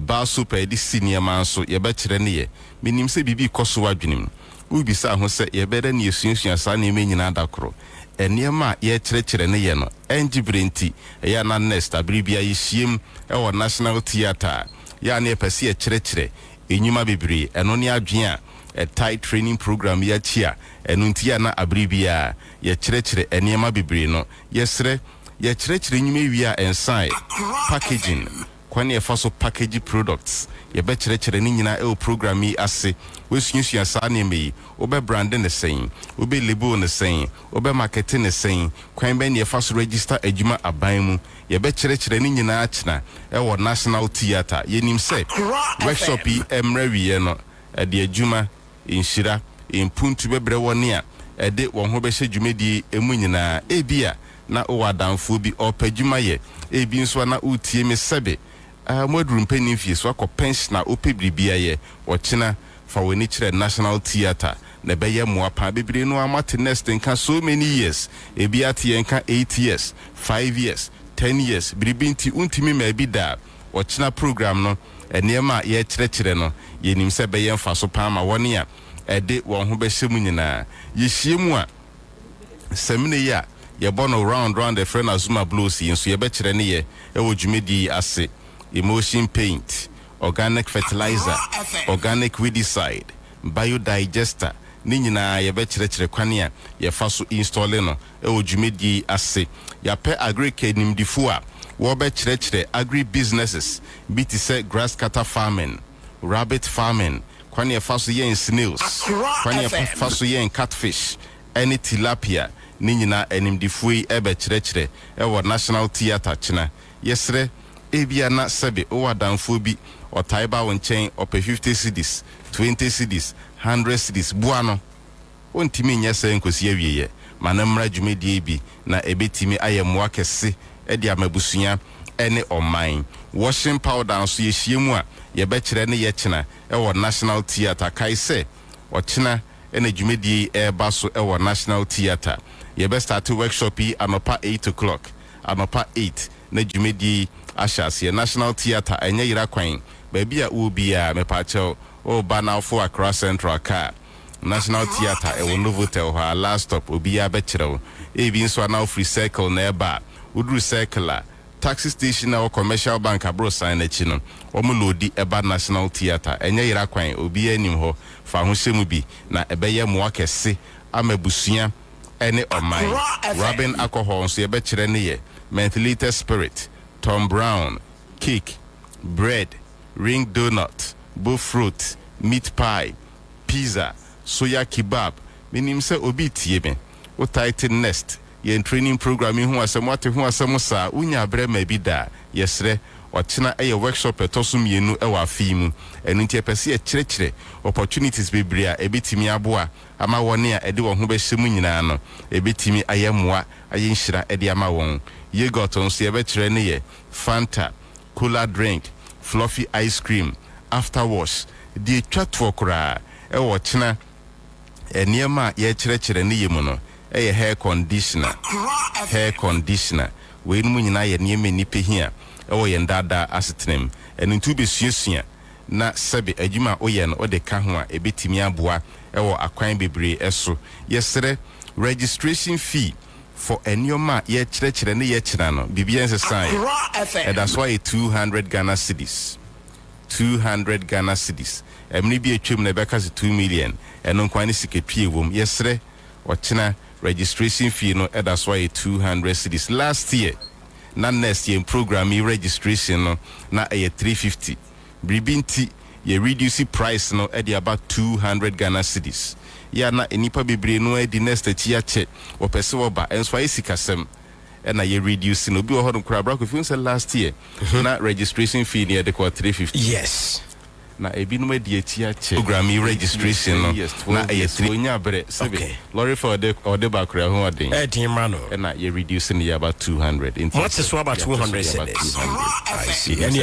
ba super di senior man so ye be kire ne ye minim se bibi koso wadwenem ubi sa ho se ye be da ne yesunsua sa ne me nyina dakoro eniema ye kire ne ye no engibrenti ya na next abribia yihiem e wo National Theatre ya na epese ye kire enyuma bebre eno ne adwen a tight training program ya chia eno ntia na abribia ye kire eniema bebre no yesre ye kire nyuma wia ensan packaging kwani e faso package products ye be kire ni nyina e program yi ase wesunsua sa ne me obe brand ne sen obe label ne sen obe marketing ne sen kwan be ne faso register adwuma aban mu ye be kire ni nyina achina e wo National Theatre ye nim se workshop yi emra wiye no e de adwuma inshira impuntu bebre woni a e de won ho be hye dwumadi emu nyina ebia na o wadanfo bi opadwuma ye ebi nso na utie me sebe modrum penny fie so akọ pensioner opebribia ye wochina fa woni kire National Theatre na beye moapa bebre no amate next nka so many years ebi ate nka 8 years 5 years 10 years bribinti untimi ma bi da wochina program no enema ye kire no ye nim se beye mfa so pa ma woni a ede won ho be hyemu nyina ye hyiemu a semine ya ye bono round the friend Azuma Blues yin so ye be kire ne ye e wo dwumedi ase emulsion paint, organic fertilizer, organic weedicide, biodigester. Ni nyina ye be kire kwane a ye fa so install no e wo dwumedi ase ya pe agric nimdifo a wo be kire agri businesses biti say grass cutter farming, rabbit farming, kwane ye fa so ye snails, kwane ye fa so ye catfish, any tilapia. Ni nyina enimdifo yi e be kire e wo National Theatre china yesre ebia na sebe o wadanfo bi o taiba won chen o pe 50 cedis 20 cedis 100 cedis buano ontimi nya sen kosi awieye manamra dwumedie bi na ebetimi ayemwa kese e dia mabusunya ene oman washing powder so ye hyiemu a ye be kire ne ye china e wo National Theatre kai se o china ene dwumedie e ba so e wo National Theatre ye be start workshop yi anopa 8 o'clock anopa 8 na dwumedie ashas National Theatre enye yira kwan baby a ubia mepacho o banafo across Central car National Theatre e wono votel ha last stop obia be kire ebi nso na free circle na eba udru circle taxi station na commercial bank abro sign na chi no omulodi eba National Theatre enye yira kwan obia nim ho fa ho hyemu bi na ebeye mo akese amabusua ene omai Robin alcohol so ye be kire ne ye mentholated spirit Tom Brown, cake, bread, ring donut, bull fruit, meat pie, pizza, soya kebab. Minim se obi tie me. O tighten nest. Ye training program hu asem wate hu asem sa unya bre ma bi da. Yesre ochina eye workshop etoso mienu e wa afimu. Enu ntie pese e kire opportunities bebria ebetimi aboa ama woni a ede wo ho be hyemu nyina no ebetimi ayemmoa ayenhyira ede ama won. Ye got on se be kire ne ye Fanta, cola drink, fluffy ice cream, after wash. Die twatwo kura e wo china eniema ye kire ne ye mu no e hair conditioner we nu nyina ye niema ni pehia e wo ye ndada asetenem enu ntu be suasua na sebe adwuma oye no ode ka ho a ebetimi aboa e wo akwan bebre eso yesere registration fee for enyoma ye kire ne ye kira no bibian sign and that's why 200 Ghana cedis 200 Ghana cedis emni bi etwem na beka 2 million eno kwani sikepie wom yesere ochina registration fee no that's why 200 cedis last year na next year program registration no na 350 bribinti ye reduce price no about 200 Ghana cedis ya na enipa bebre no edi next chia che opese oba enso ayisikasem na ye reduce no bi ho no kra bra ko fi last year na registration fee near the 350 yes na ebi no edi chia che program registration no na ye 3 nya bre sebe lorry for the order back ra ho odin ma no na ye reduce no about 200 in what is about 200 cedis I see and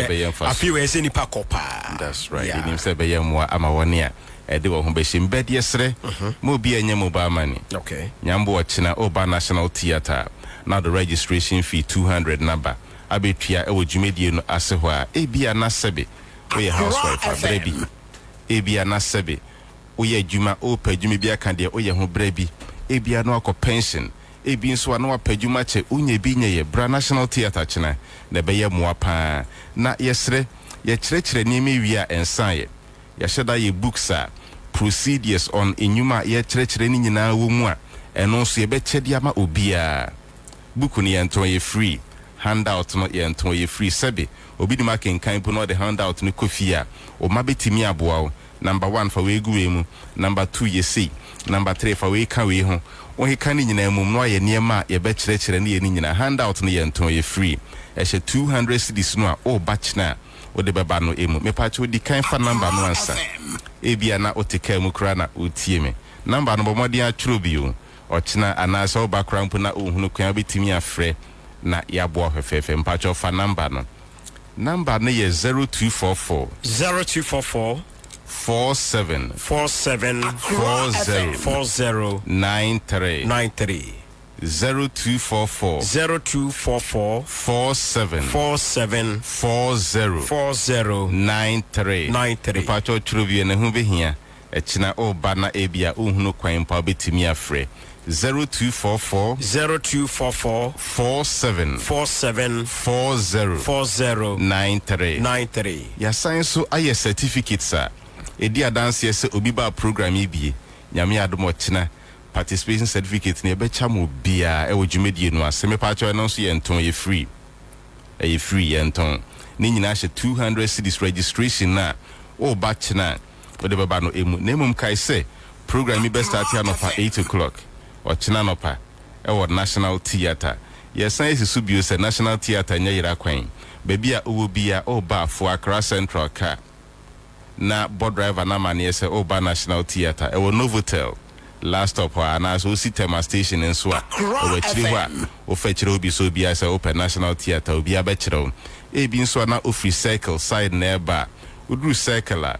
I feel we say ni pakopa that's right in him say be yam wa ama woni a ede wo ho be shim bed yesre mo bi anya mobile money okay nyambo ochina oba National Theatre now the registration fee 200 number abetua e wo dwumedie no ase ho a ebia na sebe woyɛ housewife abra bi ebia na sebe woyɛ adwuma opa adwuma bi aka de woyɛ ho bra bi ebia no akɔ pension ebi nso ana wapadwuma che unye bi nye Bra National Theatre chena na bɛyɛ moa pa na yɛsrɛ yɛkyerɛkyerɛ nneɛma wi a ensaye yɛhyɛda yɛ books a procedures on enyuma yɛkyerɛkyerɛ ni nyinaa wɔ mu a ɛno nso yɛbɛkyɛde ama obia book no yɛnto yɛ free handout no yɛnto yɛ free sɛbe obi di makenkan po no de handout no kofi a o ma betimi aboa wo number 1 fa we gu we mu number 2 ye sei number 3 fa we ka we ho o he ka ni nyina mu no ye niema ye be kyerɛkyerɛ ne ye ni nyina handout no ye nton ye free e hye 200 cedis no a o batch na o de beba no emu me pa che o di kan fa number no ansa e bia na o te ka mu kra na o tie me number no bomodi a twro bi o o chena ana so ba kra mpo na o hunu kwan betimi afrɛ na ya bo hwefefe mpa che fa number no number no ye 0244 47 40 93 0244 47 40 93 Pacho truvie ne hu behia echina oba na ebia ohunu kwan pa betimi afre 0244 47 40 93 ya science aye certificates a edi adanse ese obi ba program ibie nyame adomo china participation certificate ne be chamo bia e wodwumedie no aseme pa cho no so ye nton ye free yenton ni nyina hye 200 cedis registration na o ba china o de baba no emu na emum kai se program be start here no pa 8 o'clock o china no pa e wo National Theatre yes science subio se National Theatre nya yira kwan bebia owo bia o ba for Accra Central car na board driver na mane se Oba National Theatre e wo Novotel last stop na so si Tema station nso a o wachiri ho a o fachire obi so bia se Open National Theatre obi abachire e bi nso na ofri circle side na eba udru circle a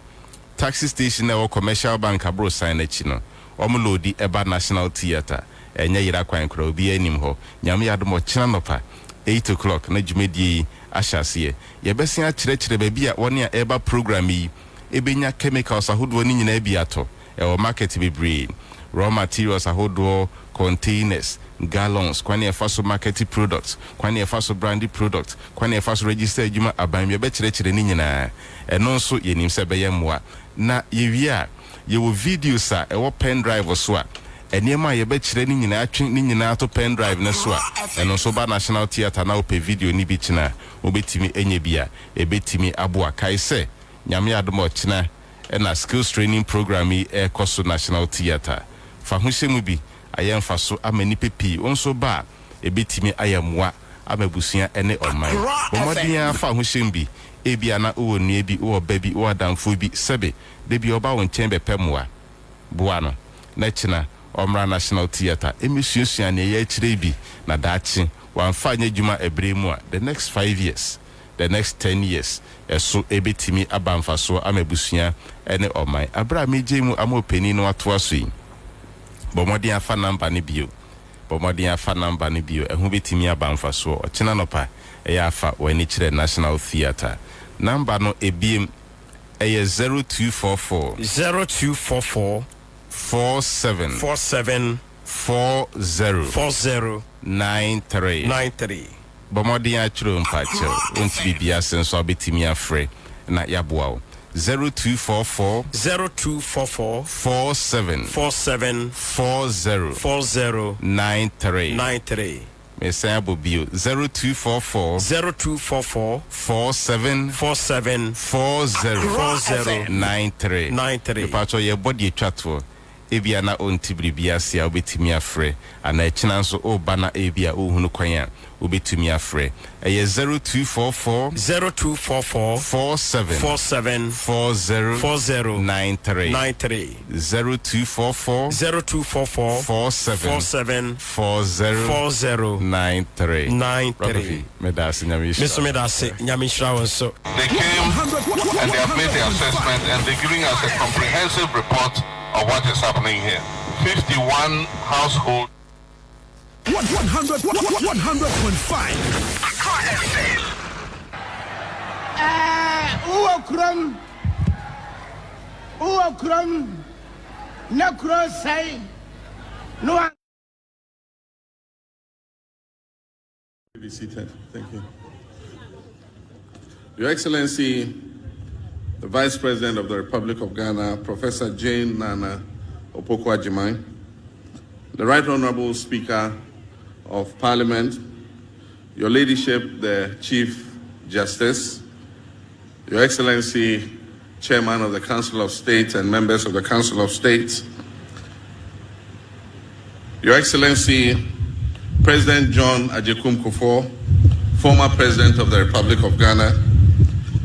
taxi station na wo commercial bank abro sign na chi no omlodi eba National Theatre enya yira kwan kra obi anim ho nyame yadomo china nopa 8 o'clock na jumedie ahyase ye besia kyerɛkyerɛ ba bi a woni a eba program yi ebenya chemicals ahodo ni nyina bi ato e wo market bebree raw materials ahodo containers gallons kwani e faso market products kwani e faso branded products kwani e faso register adwuma aban ye be kyerɛkyerɛ ni nyina ɛno nso ye nim sɛ bɛyɛ mmoa na ye wi a ye wo videos a e wo pen drive so a eniema ye be kyerɛ ni nyina atwe ni nyina to pen drive ne so a ɛno nso ba National Theatre na ope video ni bi kyina obetimi enye bia ebetimi aboa kai sɛ nyame adomo kyina na skills training program yi ekoso National Theatre fa ho hyemu bi ayemfa so amani pepi onso ba ebetimi ayamwa amabusua ene online bomodia fa ho hyem bi ebia na owo nua bi owo ba bi owo adamfo bi sebe de bi oba won chen be pemwa boa no na kyina omra National Theatre emisuasua ne ye kyire bi na daachi wanfa nya djuma ebremu a the next 5 years the next 10 years eso ebetimi abamfa so amabusua ene oman abra meje mu amopeni no ato aso yi bomodi afa number ne bio ehu betimi abamfa so okina nopa eya afa wani kire National Theatre number no ebiem eye 0244 47 40 93 bomodi achro mpacho onti bibia senso abetimi afre na yaboa 0244 47 40 93 Messiah Bobio 0244 47 40 93 Pacho ye body chatwo ebia na ontibri biasia obetimi afre ana echina nso oba na ebia ohunu kwan a obetumi afre eye 0244 47 40 93 0244 47 40 93 medasi nyamishra wonso they came and they have made the assessment and they're giving us a comprehensive report of what is happening here. 51 households. 100.5. Uokrum, Necrosai, no. Be seated. Thank you. Your Excellency, the Vice President of the Republic of Ghana, Professor Jane Nana Opoku-Agyeman, the Right Honorable Speaker of Parliament, Your Ladyship, the Chief Justice, Your Excellency, Chairman of the Council of State and members of the Council of State, Your Excellency, President John Agyekum Kufuor, former President of the Republic of Ghana,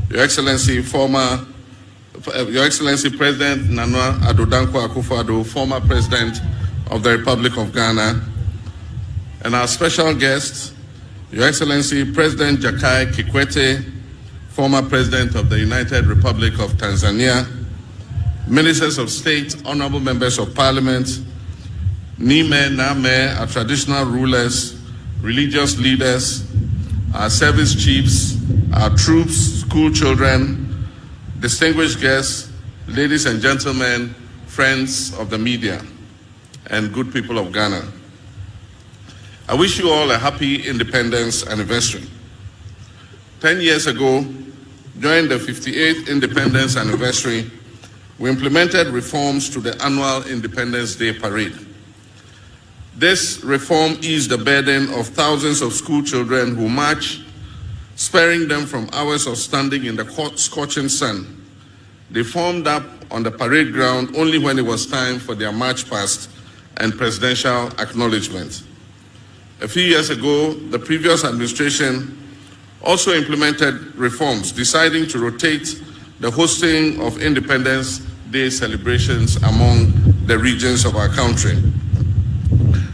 Your Excellency, President Nana Addo Dankwa Akufo-Addo, former President of the Republic of Ghana, and our special guest, Your Excellency, President Jakaya Kikwete, former President of the United Republic of Tanzania, Ministers of State, Honorable Members of Parliament, Nime, Name, our traditional rulers, religious leaders, our service chiefs, our troops, school children, distinguished guests, ladies and gentlemen, friends of the media, and good people of Ghana. I wish you all a happy independence anniversary. 10 years ago, during the 58th Independence Anniversary, we implemented reforms to the annual Independence Day Parade. This reform eased the burden of thousands of school children who march, sparing them from hours of standing in the scorching sun. They formed up on the parade ground only when it was time for their march past and presidential acknowledgement. A few years ago, the previous administration also implemented reforms, deciding to rotate the hosting of Independence Day celebrations among the regions of our country.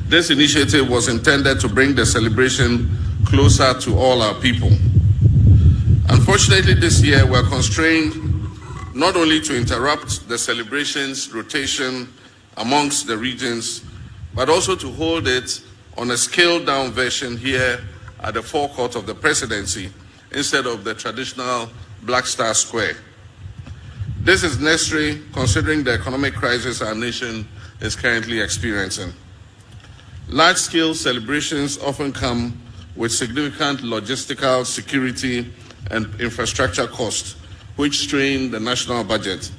This initiative was intended to bring the celebration closer to all our people. Unfortunately, this year we are constrained not only to interrupt the celebrations rotation amongst the regions, but also to hold it on a scaled-down version here at the forecourt of the presidency instead of the traditional Black Star Square. This is necessary considering the economic crisis our nation is currently experiencing. Large-scale celebrations often come with significant logistical, security, and infrastructure costs, which strain the national budget.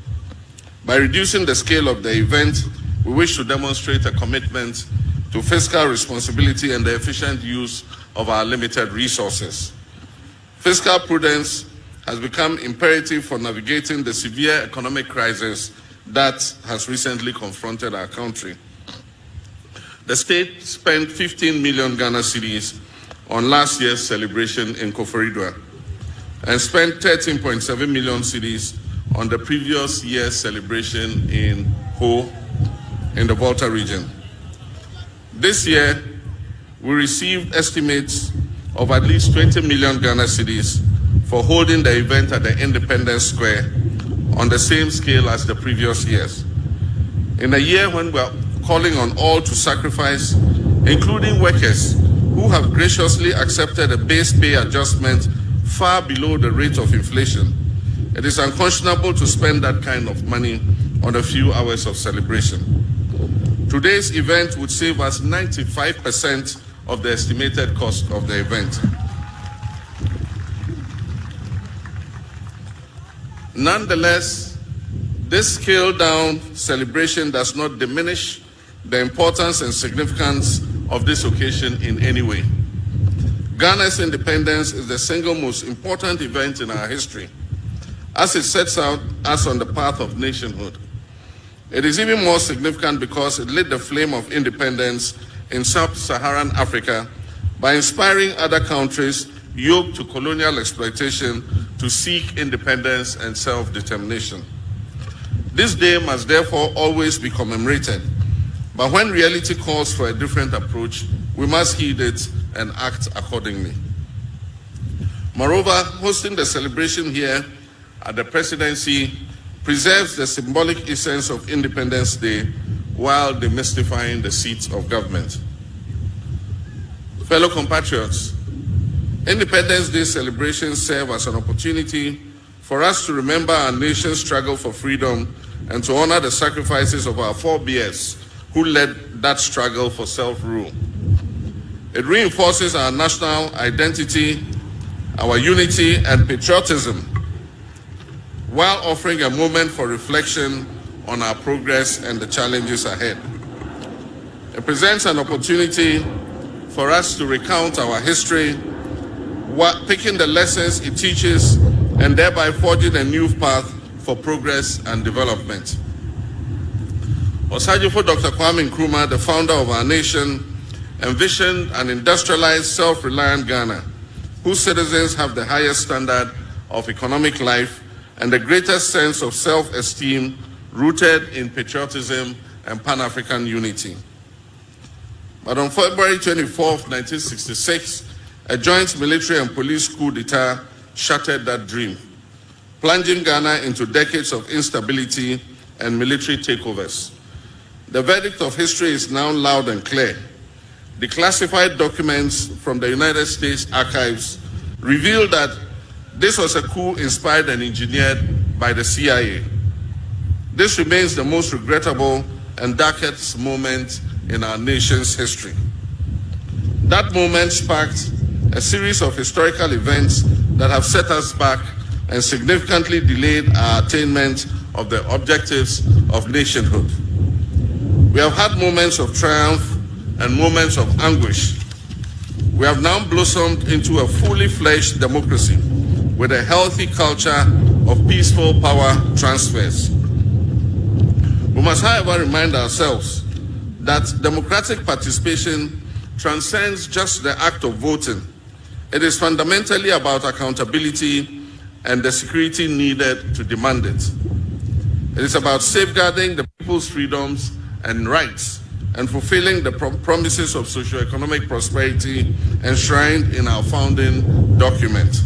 By reducing the scale of the event, we wish to demonstrate a commitment to fiscal responsibility and the efficient use of our limited resources. Fiscal prudence has become imperative for navigating the severe economic crisis that has recently confronted our country. The state spent 15 million Ghana cedis on last year's celebration in Koforidua and spent 13.7 million cedis on the previous year's celebration in Ho in the Volta region. This year, we received estimates of at least 20 million Ghana cedis for holding the event at the Independence Square on the same scale as the previous years. In a year when we are calling on all to sacrifice, including workers who have graciously accepted a base pay adjustment far below the rate of inflation, it is unconscionable to spend that kind of money on a few hours of celebration. Today's event would save us 95% of the estimated cost of the event. Nonetheless, this scaled-down celebration does not diminish the importance and significance of this occasion in any way. Ghana's independence is the single most important event in our history, as it sets out us on the path of nationhood. It is even more significant because it lit the flame of independence in sub-Saharan Africa by inspiring other countries yoked to colonial exploitation to seek independence and self-determination. This day must therefore always be commemorated, but when reality calls for a different approach, we must heed it and act accordingly. Moreover, hosting the celebration here at the presidency preserves the symbolic essence of Independence Day while demystifying the seats of government. Fellow compatriots, Independence Day celebrations serve as an opportunity for us to remember our nation's struggle for freedom and to honor the sacrifices of our forebears who led that struggle for self-rule. It reinforces our national identity, our unity and patriotism, while offering a moment for reflection on our progress and the challenges ahead. It presents an opportunity for us to recount our history, picking the lessons it teaches and thereby forging a new path for progress and development. Osagyefo Dr. Kwame Nkrumah, the founder of our nation, envisioned an industrialized, self-reliant Ghana, whose citizens have the highest standard of economic life and the greatest sense of self-esteem rooted in patriotism and Pan-African unity. But on February 24th, 1966, a joint military and police coup d'etat shattered that dream, plunging Ghana into decades of instability and military takeovers. The verdict of history is now loud and clear. Declassified documents from the United States archives reveal that this was a coup inspired and engineered by the CIA. This remains the most regrettable and darkest moment in our nation's history. That moment sparked a series of historical events that have set us back and significantly delayed our attainment of the objectives of nationhood. We have had moments of triumph and moments of anguish. We have now blossomed into a fully fledged democracy with a healthy culture of peaceful power transfers. We must, however, remind ourselves that democratic participation transcends just the act of voting. It is fundamentally about accountability and the security needed to demand it. It is about safeguarding the people's freedoms and rights and fulfilling the promises of socio-economic prosperity enshrined in our founding document.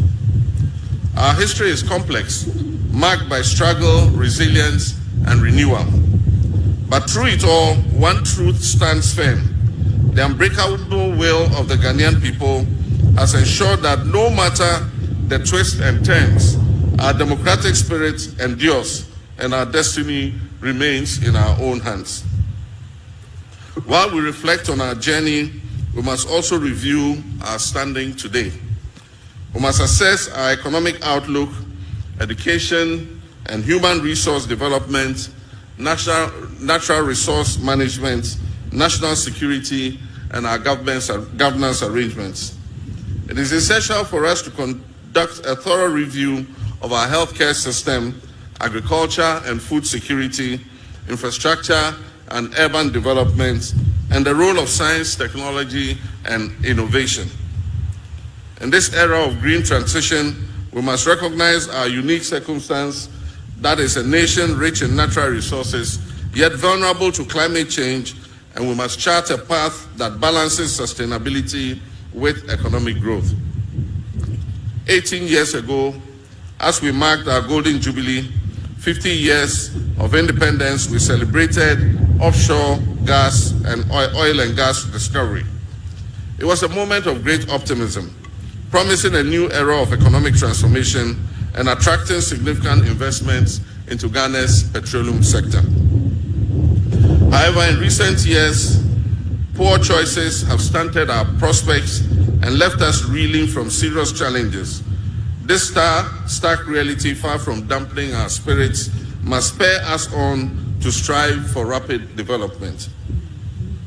Our history is complex, marked by struggle, resilience, and renewal. But through it all, one truth stands firm. The unbreakable will of the Ghanaian people has ensured that no matter the twists and turns, our democratic spirit endures and our destiny remains in our own hands. While we reflect on our journey, we must also review our standing today. We must assess our economic outlook, education and human resource development, natural resource management, national security, and our governance arrangements. It is essential for us to conduct a thorough review of our healthcare system, agriculture and food security, infrastructure and urban development, and the role of science, technology, and innovation. In this era of green transition, we must recognize our unique circumstance that is a nation rich in natural resources, yet vulnerable to climate change, and we must chart a path that balances sustainability with economic growth. 18 years ago, as we marked our Golden Jubilee, 50 years of independence, we celebrated offshore gas and oil and gas discovery. It was a moment of great optimism, promising a new era of economic transformation and attracting significant investments into Ghana's petroleum sector. However, in recent years, poor choices have stunted our prospects and left us reeling from serious challenges. This stark reality, far from dampening our spirits, must spur us on to strive for rapid development.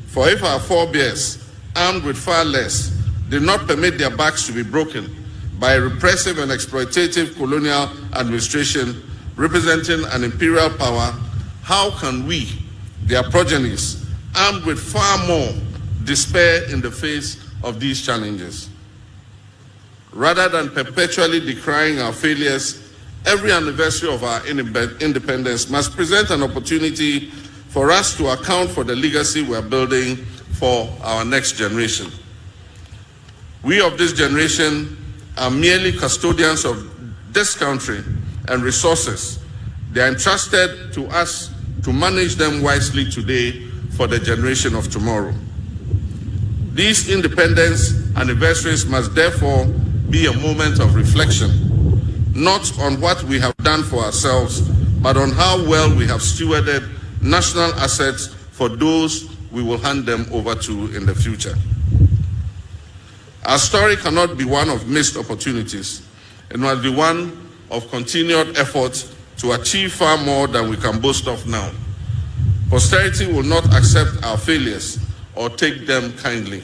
For if our forebears, armed with far less, did not permit their backs to be broken by a repressive and exploitative colonial administration representing an imperial power, how can we, their progenies, armed with far more, despair in the face of these challenges? Rather than perpetually decrying our failures, every anniversary of our independence must present an opportunity for us to account for the legacy we are building for our next generation. We of this generation are merely custodians of this country and resources. They are entrusted to us to manage them wisely today for the generation of tomorrow. These independence anniversaries must therefore be a moment of reflection, not on what we have done for ourselves, but on how well we have stewarded national assets for those we will hand them over to in the future. Our story cannot be one of missed opportunities. It must be one of continued effort to achieve far more than we can boast of now. Posterity will not accept our failures or take them kindly.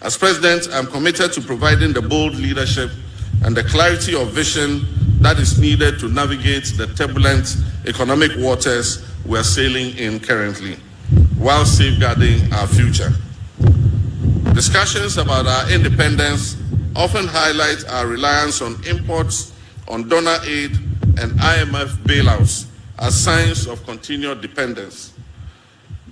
As President, I'm committed to providing the bold leadership and the clarity of vision that is needed to navigate the turbulent economic waters we are sailing in currently, while safeguarding our future. Discussions about our independence often highlight our reliance on imports, on donor aid, and IMF bailouts as signs of continued dependence.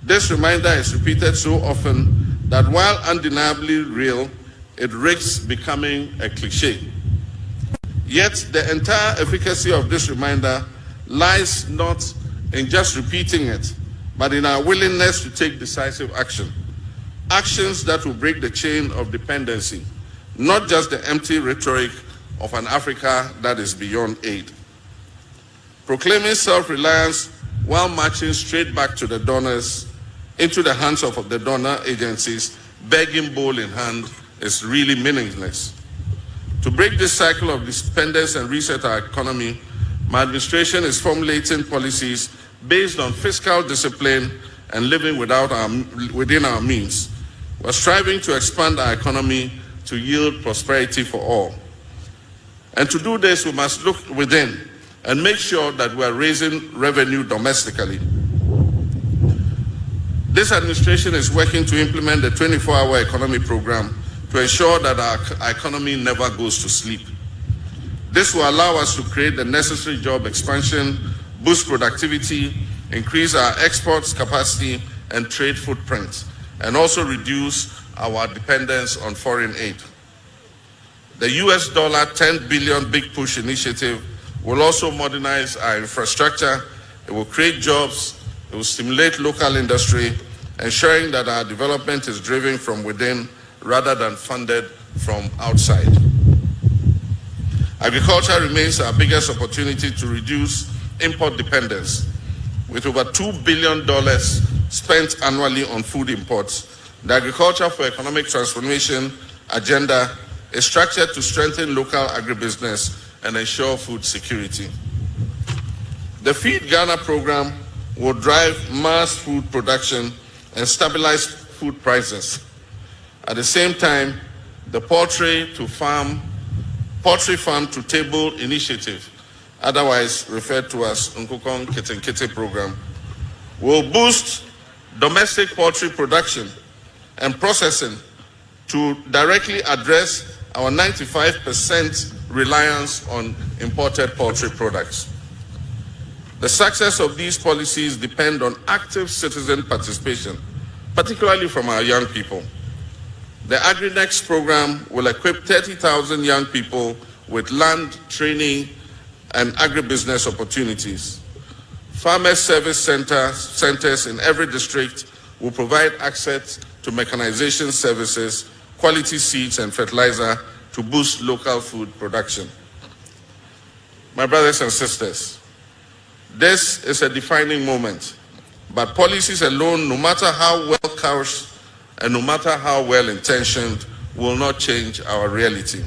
This reminder is repeated so often that while undeniably real, it risks becoming a cliché. Yet the entire efficacy of this reminder lies not in just repeating it, but in our willingness to take decisive action. Actions that will break the chain of dependency, not just the empty rhetoric of an Africa that is beyond aid. Proclaiming self-reliance while marching straight back to the donors, into the hands of the donor agencies, begging bowl in hand, is really meaningless. To break this cycle of dependence and reset our economy, my administration is formulating policies based on fiscal discipline and living within our means. We're striving to expand our economy to yield prosperity for all. And to do this, we must look within and make sure that we are raising revenue domestically. This administration is working to implement the 24-hour economy program to ensure that our economy never goes to sleep. This will allow us to create the necessary job expansion, boost productivity, increase our exports capacity and trade footprint, and also reduce our dependence on foreign aid. The US $10 billion Big Push initiative will also modernize our infrastructure. It will create jobs. It will stimulate local industry, ensuring that our development is driven from within rather than funded from outside. Agriculture remains our biggest opportunity to reduce import dependence. With over $2 billion spent annually on food imports, the Agriculture for Economic Transformation agenda is structured to strengthen local agribusiness and ensure food security. The Feed Ghana program will drive mass food production and stabilize food prices. At the same time, the Poultry Farm to Table initiative, otherwise referred to as Nkukong Kete program, will boost domestic poultry production and processing to directly address our 95% reliance on imported poultry products. The success of these policies depend on active citizen participation, particularly from our young people. The AgriNext program will equip 30,000 young people with land, training, and agribusiness opportunities. Farmer service centers in every district will provide access to mechanization services, quality seeds, and fertilizer to boost local food production. My brothers and sisters, this is a defining moment, but policies alone, no matter how well couched and no matter how well intentioned, will not change our reality.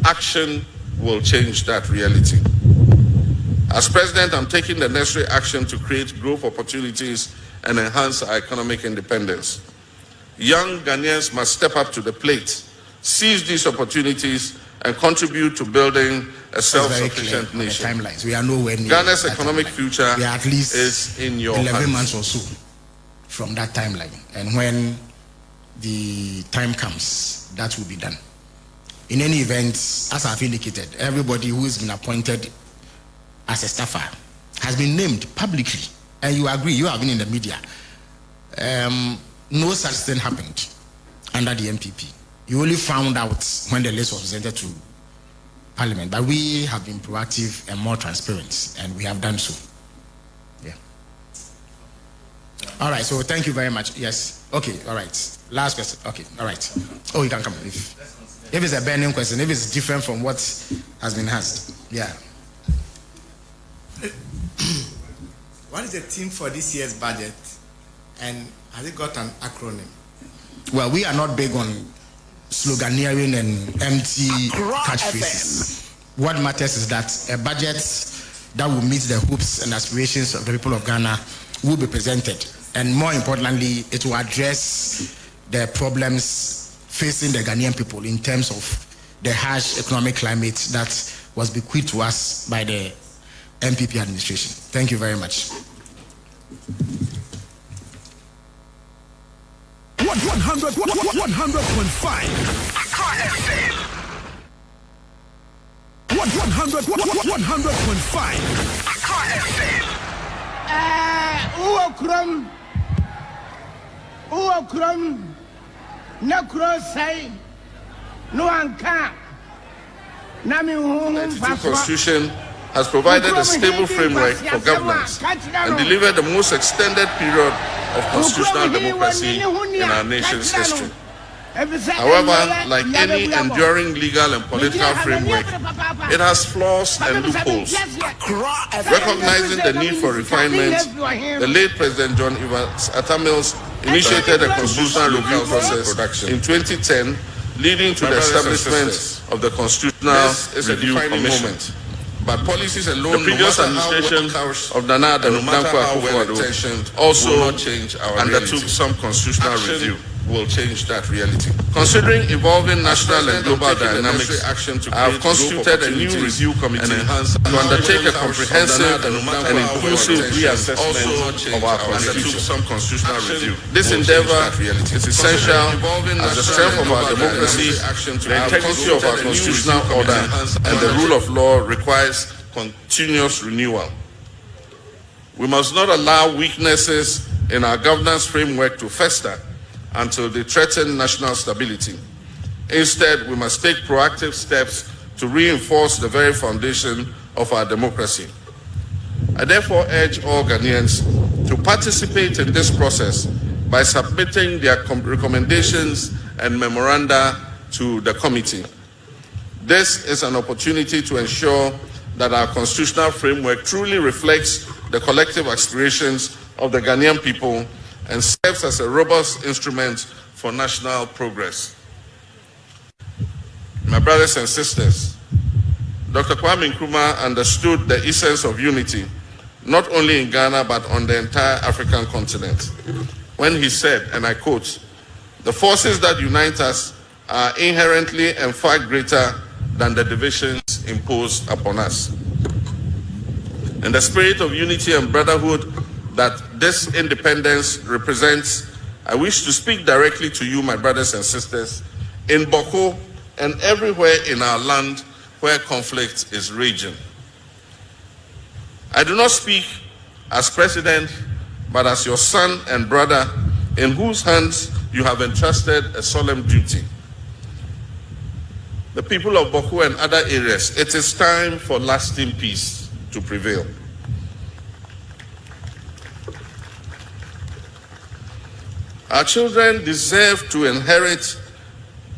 Action will change that reality. As President, I'm taking the necessary action to create growth opportunities and enhance our economic independence. Young Ghanaians must step up to the plate, seize these opportunities, and contribute to building a self-sufficient nation. Timelines. We are nowhere near Ghana's economic future we are at least is in your 11 hands. months or so from that timeline. And when the time comes, that will be done. In any event, as I've indicated, everybody who has been appointed as a staffer has been named publicly. And you agree, you have been in the media. No such thing happened under the MPP. You only found out when the list was presented to Parliament. But we have been proactive and more transparent, and we have done so. Yeah. All right, so thank you very much. Yes. Okay, all right. Last question. Okay, all right. Oh, you can come. If it's a burning question, if it's different from what has been asked. Yeah. What is the theme for this year's budget, and has it got an acronym? Well, we are not big on sloganeering and empty catchphrases. What matters is that a budget that will meet the hopes and aspirations of the people of Ghana will be presented. And more importantly, it will address the problems facing the Ghanaian people in terms of the harsh economic climate that was bequeathed to us by the MPP administration. Thank you very much. 100.5. 100.5. Uokrum, Nakro say, no one can. The Constitution has provided a stable framework for governance and delivered the most extended period of constitutional democracy in our nation's history. However, like any enduring legal and political framework, it has flaws and loopholes. Recognizing the need for refinement, the late President John Evans Atta Mills initiated a constitutional review process in 2010, leading to the establishment of the Constitutional Review Commission. But policies alone, the previous administration of Nana Addo Dankwa Akufo-Addo also undertook some constitutional review. Will change that reality. Considering evolving national and global dynamics, I have constituted a new review committee to undertake a comprehensive and inclusive reassessment of our constitution. This endeavor is essential as the strength of our democracy, the integrity of our constitutional order, and the rule of law requires continuous renewal. We must not allow weaknesses in our governance framework to fester until they threaten national stability. Instead, we must take proactive steps to reinforce the very foundation of our democracy. I therefore urge all Ghanaians to participate in this process by submitting their recommendations and memoranda to the committee. This is an opportunity to ensure that our constitutional framework truly reflects the collective aspirations of the Ghanaian people and serves as a robust instrument for national progress. My brothers and sisters, Dr. Kwame Nkrumah understood the essence of unity, not only in Ghana, but on the entire African continent, when he said, and I quote, "The forces that unite us are inherently and far greater than the divisions imposed upon us." In the spirit of unity and brotherhood that this independence represents, I wish to speak directly to you, my brothers and sisters, in Boko and everywhere in our land where conflict is raging. I do not speak as president, but as your son and brother, in whose hands you have entrusted a solemn duty. The people of Boko and other areas, it is time for lasting peace to prevail. Our children deserve to inherit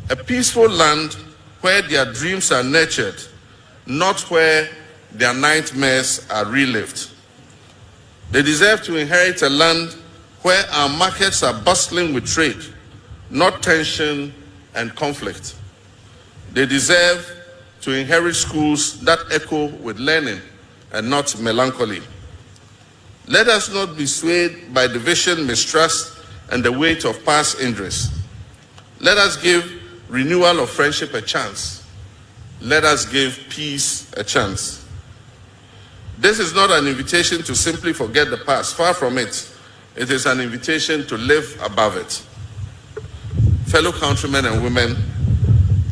a peaceful land where their dreams are nurtured, not where their nightmares are relived. They deserve to inherit a land where our markets are bustling with trade, not tension and conflict. They deserve to inherit schools that echo with learning and not melancholy. Let us not be swayed by division, mistrust, and the weight of past injuries. Let us give renewal of friendship a chance. Let us give peace a chance. This is not an invitation to simply forget the past. Far from it. It is an invitation to live above it. Fellow countrymen and women,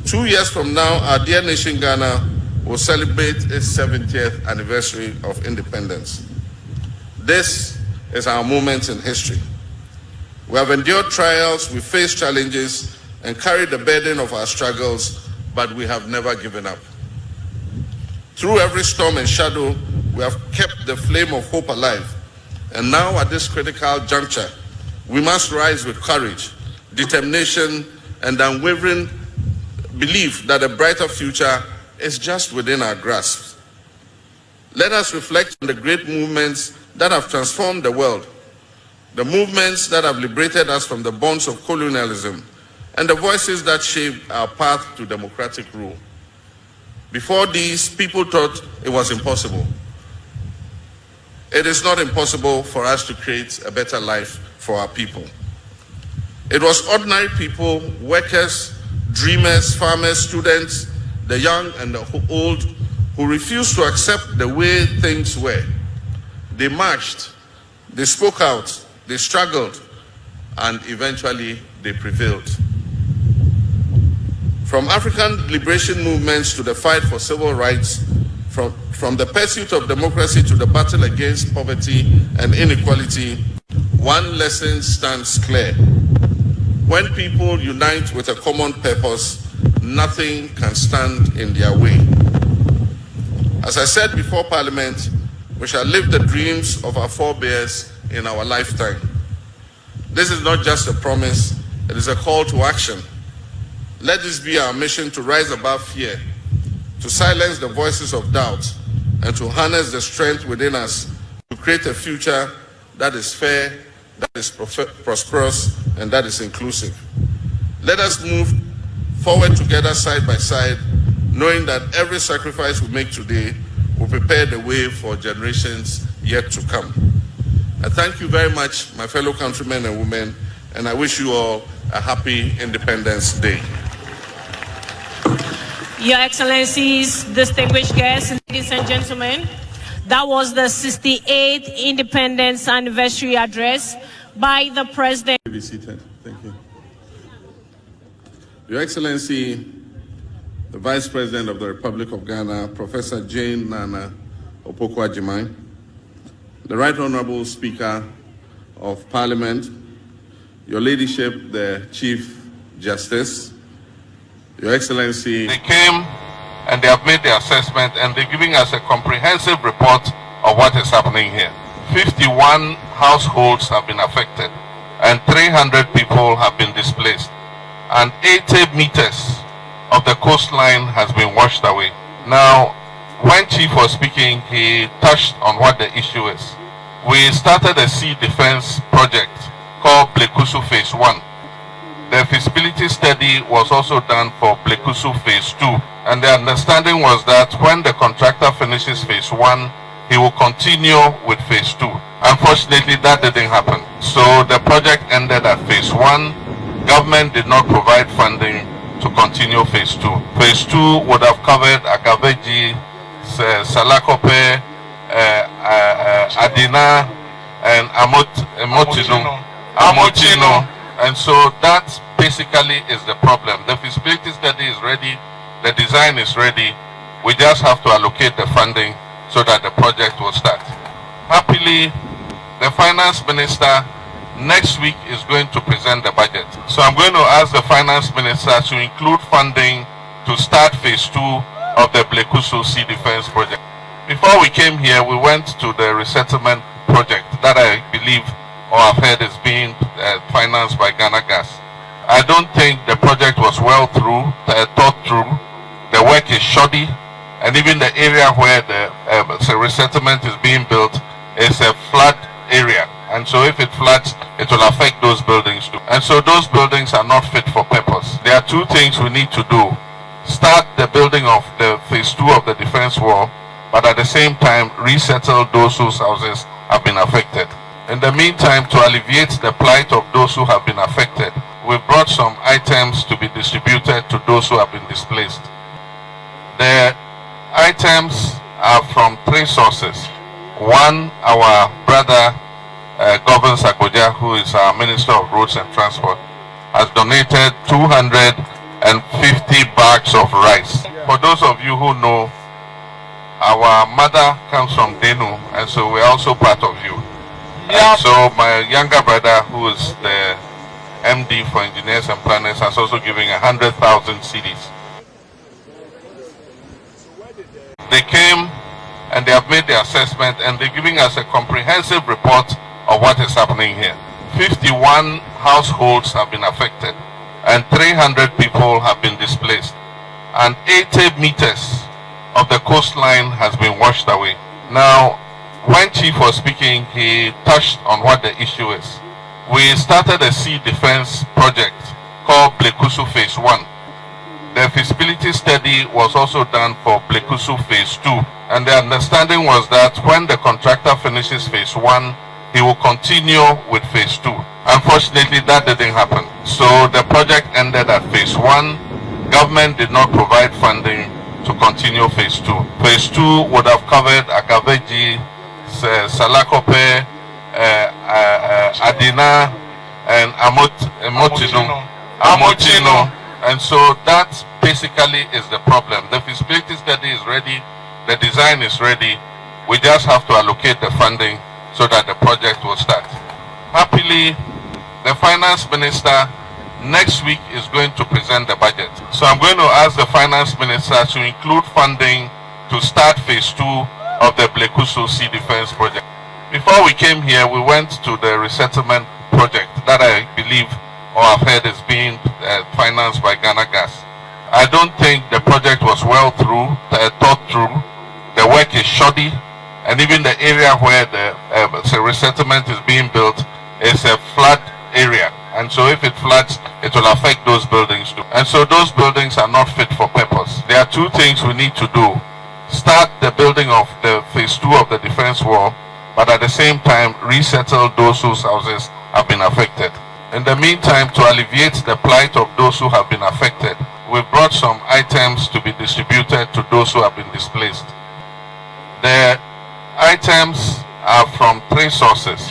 2 years from now, our dear nation Ghana will celebrate its 70th anniversary of independence. This is our moment in history. We have endured trials, we faced challenges, and carried the burden of our struggles, but we have never given up. Through every storm and shadow, we have kept the flame of hope alive. And now at this critical juncture, we must rise with courage, determination, and unwavering belief that a brighter future is just within our grasp. Let us reflect on the great movements that have transformed the world, the movements that have liberated us from the bonds of colonialism, and the voices that shaped our path to democratic rule. Before these, people thought it was impossible. It is not impossible for us to create a better life for our people. It was ordinary people, workers, dreamers, farmers, students, the young and the old, who refused to accept the way things were. They marched, they spoke out, they struggled, and eventually they prevailed. From African liberation movements to the fight for civil rights, from the pursuit of democracy to the battle against poverty and inequality, one lesson stands clear. When people unite with a common purpose, nothing can stand in their way. As I said before Parliament, we shall live the dreams of our forebears in our lifetime. This is not just a promise, it is a call to action. Let this be our mission to rise above fear, to silence the voices of doubt, and to harness the strength within us to create a future that is fair, that is prosperous, and that is inclusive. Let us move forward together side by side, knowing that every sacrifice we make today will prepare the way for generations yet to come. I thank you very much, my fellow countrymen and women, and I wish you all a happy Independence Day. Your Excellencies, distinguished guests, ladies and gentlemen, that was the 68th Independence Anniversary Address by the President. Be seated. Thank you. Your Excellency, the Vice President of the Republic of Ghana, Professor Jane Nana Opoku-Agyeman, the Right Honorable Speaker of Parliament, Your Ladyship, the Chief Justice, Your Excellency. They came and they have made the assessment and they're giving us a comprehensive report of what is happening here. 51 households have been affected and 300 people have been displaced. And 80 meters of the coastline has been washed away. Now, when Chief was speaking, he touched on what the issue is. We started a sea defense project called Blekusu Phase 1. The feasibility study was also done for Blekusu Phase 2. And the understanding was that when the contractor finishes Phase 1, he will continue with Phase 2. Unfortunately, that didn't happen. So the project ended at Phase 1. Government did not provide funding to continue Phase 2. Phase 2 would have covered Akaveji, Salakope, Adina, and Amotino. And so that basically is the problem. The feasibility study is ready, the design is ready. We just have to allocate the funding so that the project will start. Happily, the Finance Minister next week is going to present the budget. So I'm going to ask the Finance Minister to include funding to start Phase 2 of the Blekusu Sea Defense Project. Before we came here, we went to the resettlement project that I believe or I've heard is being financed by Ghana Gas. I don't think the project was well thought through. The work is shoddy, and even the area where the resettlement is being built is a flood area. And so if it floods, it will affect those buildings too. And so those buildings are not fit for purpose. There are two things we need to do. Start the building of the Phase 2 of the defense wall, but at the same time, resettle those whose houses have been affected. In the meantime, to alleviate the plight of those who have been affected, we brought some items to be distributed to those who have been displaced. The items are from 3 sources. One, our brother, Governor Sakoja, who is our Minister of Roads and Transport, has donated 250 bags of rice. For those of you who know, our mother comes from Denu, and so we're also part of you. And so my younger brother, who is the MD for Engineers and Planners, has also given 100,000 CDs. They came and they have made the assessment and they're giving us a comprehensive report of what is happening here. 51 households have been affected and 300 people have been displaced. and 80 meters of the coastline has been washed away. Now, when Chief was speaking, he touched on what the issue is. We started a sea defense project called Blekusu Phase 1. The feasibility study was also done for Blekusu Phase 2, and the understanding was that when the contractor finishes Phase 1, he will continue with Phase 2. Unfortunately, that didn't happen. So the project ended at Phase 1. Government did not provide funding to continue Phase 2. Phase 2 would have covered Agaveji, Salakope, Adina, and Amotino. And so that basically is the problem. The feasibility study is ready, the design is ready. We just have to allocate the funding so that the project will start. Happily, the finance minister next week is going to present the budget. So I'm going to ask the finance minister to include funding to start Phase 2 of the Blekusu Sea Defense project. Before we came here, we went to the resettlement project that I believe or I've heard is being financed by Ghana Gas. I don't think the project was well thought through. The work is shoddy, and even the area where the resettlement is being built is a flood area. And so if it floods, it will affect those buildings too. And so those buildings are not fit for purpose. There are two things we need to do. Start the building of the Phase 2 of the defense wall, but at the same time resettle those whose houses have been affected. In the meantime, to alleviate the plight of those who have been affected, we brought some items to be distributed to those who have been displaced. The items are from three sources.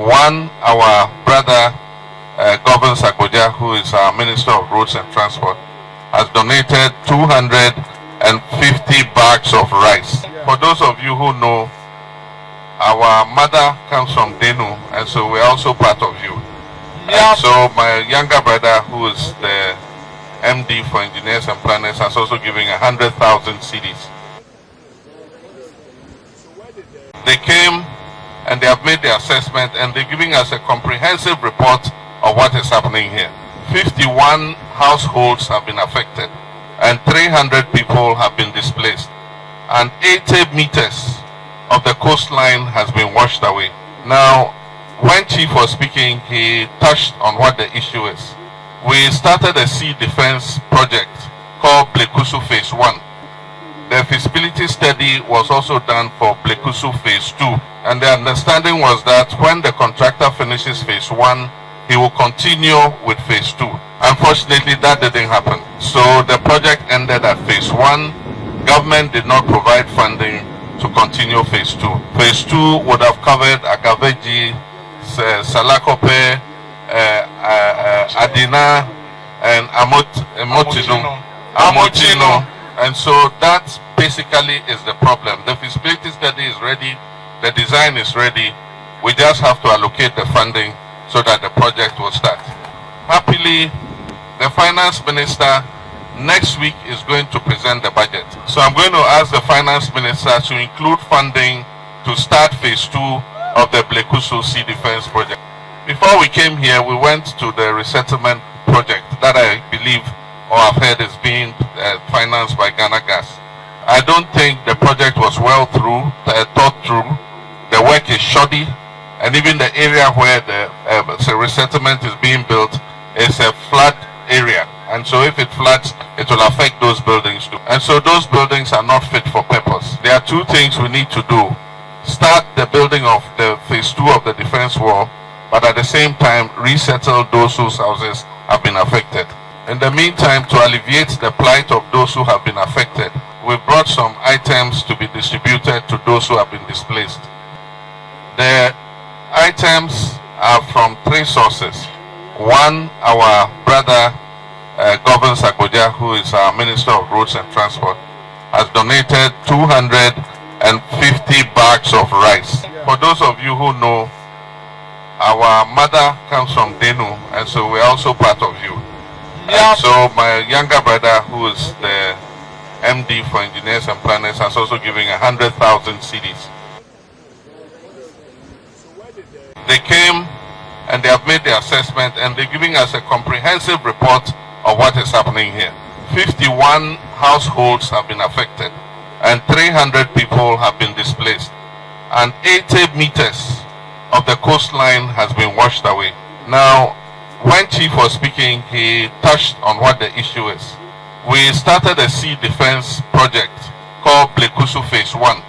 One, our brother Governor Sakoja, who is our Minister of Roads and Transport, has donated 250 bags of rice. For those of you who know, our mother comes from Denu, and so we're also part of you. And so my younger brother, who is the MD for Engineers and Planners, has also given 100,000 cedis. They came and they have made the assessment, and they're giving us a comprehensive report of what is happening here. 51 households have been affected, and 300 people have been displaced, and 80 meters of the coastline has been washed away. Now, when Chief was speaking, he touched on what the issue is. We started a sea defense project called Blekusu Phase 1. The feasibility study was also done for Blekusu Phase 2, and the understanding was that when the contractor finishes Phase 1, he will continue with Phase 2. Unfortunately, that didn't happen. So the project ended at Phase 1. Government did not provide funding to continue Phase 2. Phase 2 would have covered Agaveji, Salakope, Adina, and Amotino. And so that basically is the problem. The feasibility study is ready, the design is ready. We just have to allocate the funding so that the project will start. Happily, the finance minister next week is going to present the budget. So I'm going to ask the finance minister to include funding to start Phase 2 of the Blekusu Sea Defense project. Before we came here, we went to the resettlement project that I believe or I've heard is being financed by Ghana Gas. I don't think the project was well thought through. The work is shoddy, and even the area where the resettlement is being built is a flood area. And so if it floods, it will affect those buildings too. And so those buildings are not fit for purpose. There are two things we need to do. Start the building of the Phase 2 of the defense wall, but at the same time resettle those whose houses have been affected. In the meantime, to alleviate the plight of those who have been affected, we brought some items to be distributed to those who have been displaced. The items are from three sources. One, our brother Governor Sakoja, who is our Minister of Roads and Transport, has donated 250 bags of rice. For those of you who know, our mother comes from Denu, and so we're also part of you. And so my younger brother, who is the MD for Engineers and Planners, has also given 100,000 cedis. They came and they have made the assessment, and they're giving us a comprehensive report of what is happening here. 51 households have been affected and 300 people have been displaced. And 80 meters of the coastline has been washed away. Now, when Chief was speaking, he touched on what the issue is. We started a sea defense project called Blekusu Phase 1.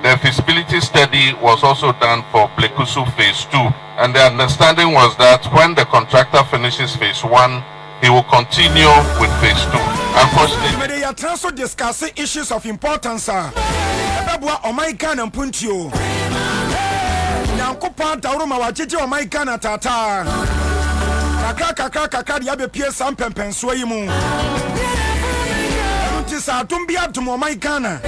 The feasibility study was also done for Blekusu Phase 2. And the understanding was that when the contractor finishes Phase 1, he will continue with Phase 2. Unfortunately, they are also discussing issues of importance. Oh my God, and Puntio. Yankupa Tauruma Wachiti, oh my God, Tata. Kaka, Yabe Pierce and Pempen Swaymu. Tisa, Tumbia to Momaikana.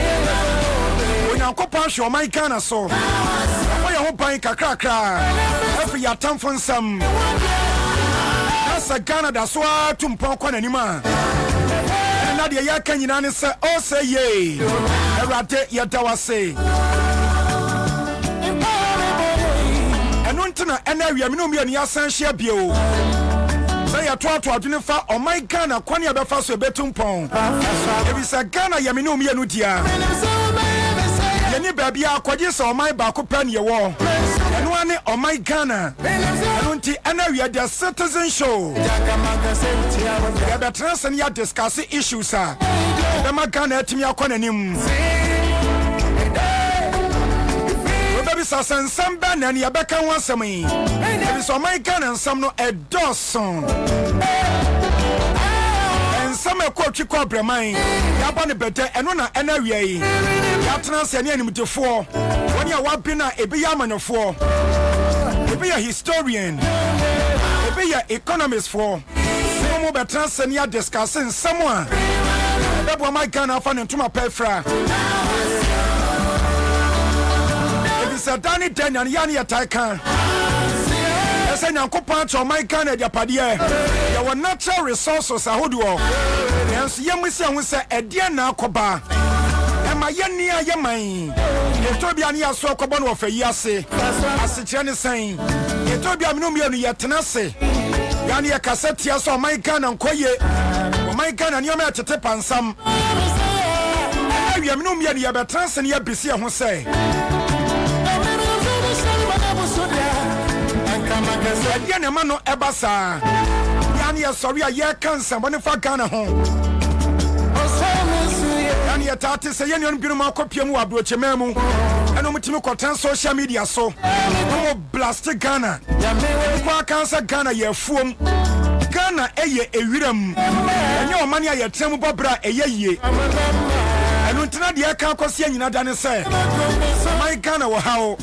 When Yankupa show my Kana so. Why you hope Kaka? Every atom from some. That's a Ghana, that's why Tumpon anima. Nadia Yakan say, oh, say yea. Erate Yatawase. And Untana, and I am no mere Yasan Shabio. Say a 12 to identify on my Ghana, Quania Befaso Betumpon. If it's a Ghana Yamino Mianutia. Any baby, I quite on my Bakupan your wall. And one on my Ghana. And we are the citizen show. We are the trans and you discussing issues, sir. The Magana to me, I call him. Baby, and some band and Yabaka wants me. There is on my Ghana and some no a dozen. Some a quote you call Bremai, Yabani better and one NRA. Yatnas and enemy to four. When you are Wapina, a Biaman of four. A be a historian, a be a economist for. No more better than you discussing someone. That was my kind of fun into my pefra. If it's a Danny Den and Yanni attacker. I say now punch on my kind of Japadia. There were natural resources. I would do. And see, we say a dear now coba. And my Yania Yamai. You told me I saw Cobon of a Yase. As the Chinese saying, you told me I'm no mere Yatanase. Yania Cassetia saw my can and Koye. My can and your match to tip on some. I am no mere Yabatans and Yabisia who say. Yanya mano ebasa. Yani sorry a year cancer when if I Ghana home. Yani atati say yani on binu ma kopia mu abroche memu. Eno mutimi kotan social media so. No blast Ghana. Kwa cancer Ghana ye fuom. Ghana eye ewiram. Enye o mani aye tremu bobra eye yie. Eno ntina de aka kwose anyina dane say. My Ghana wo hawo.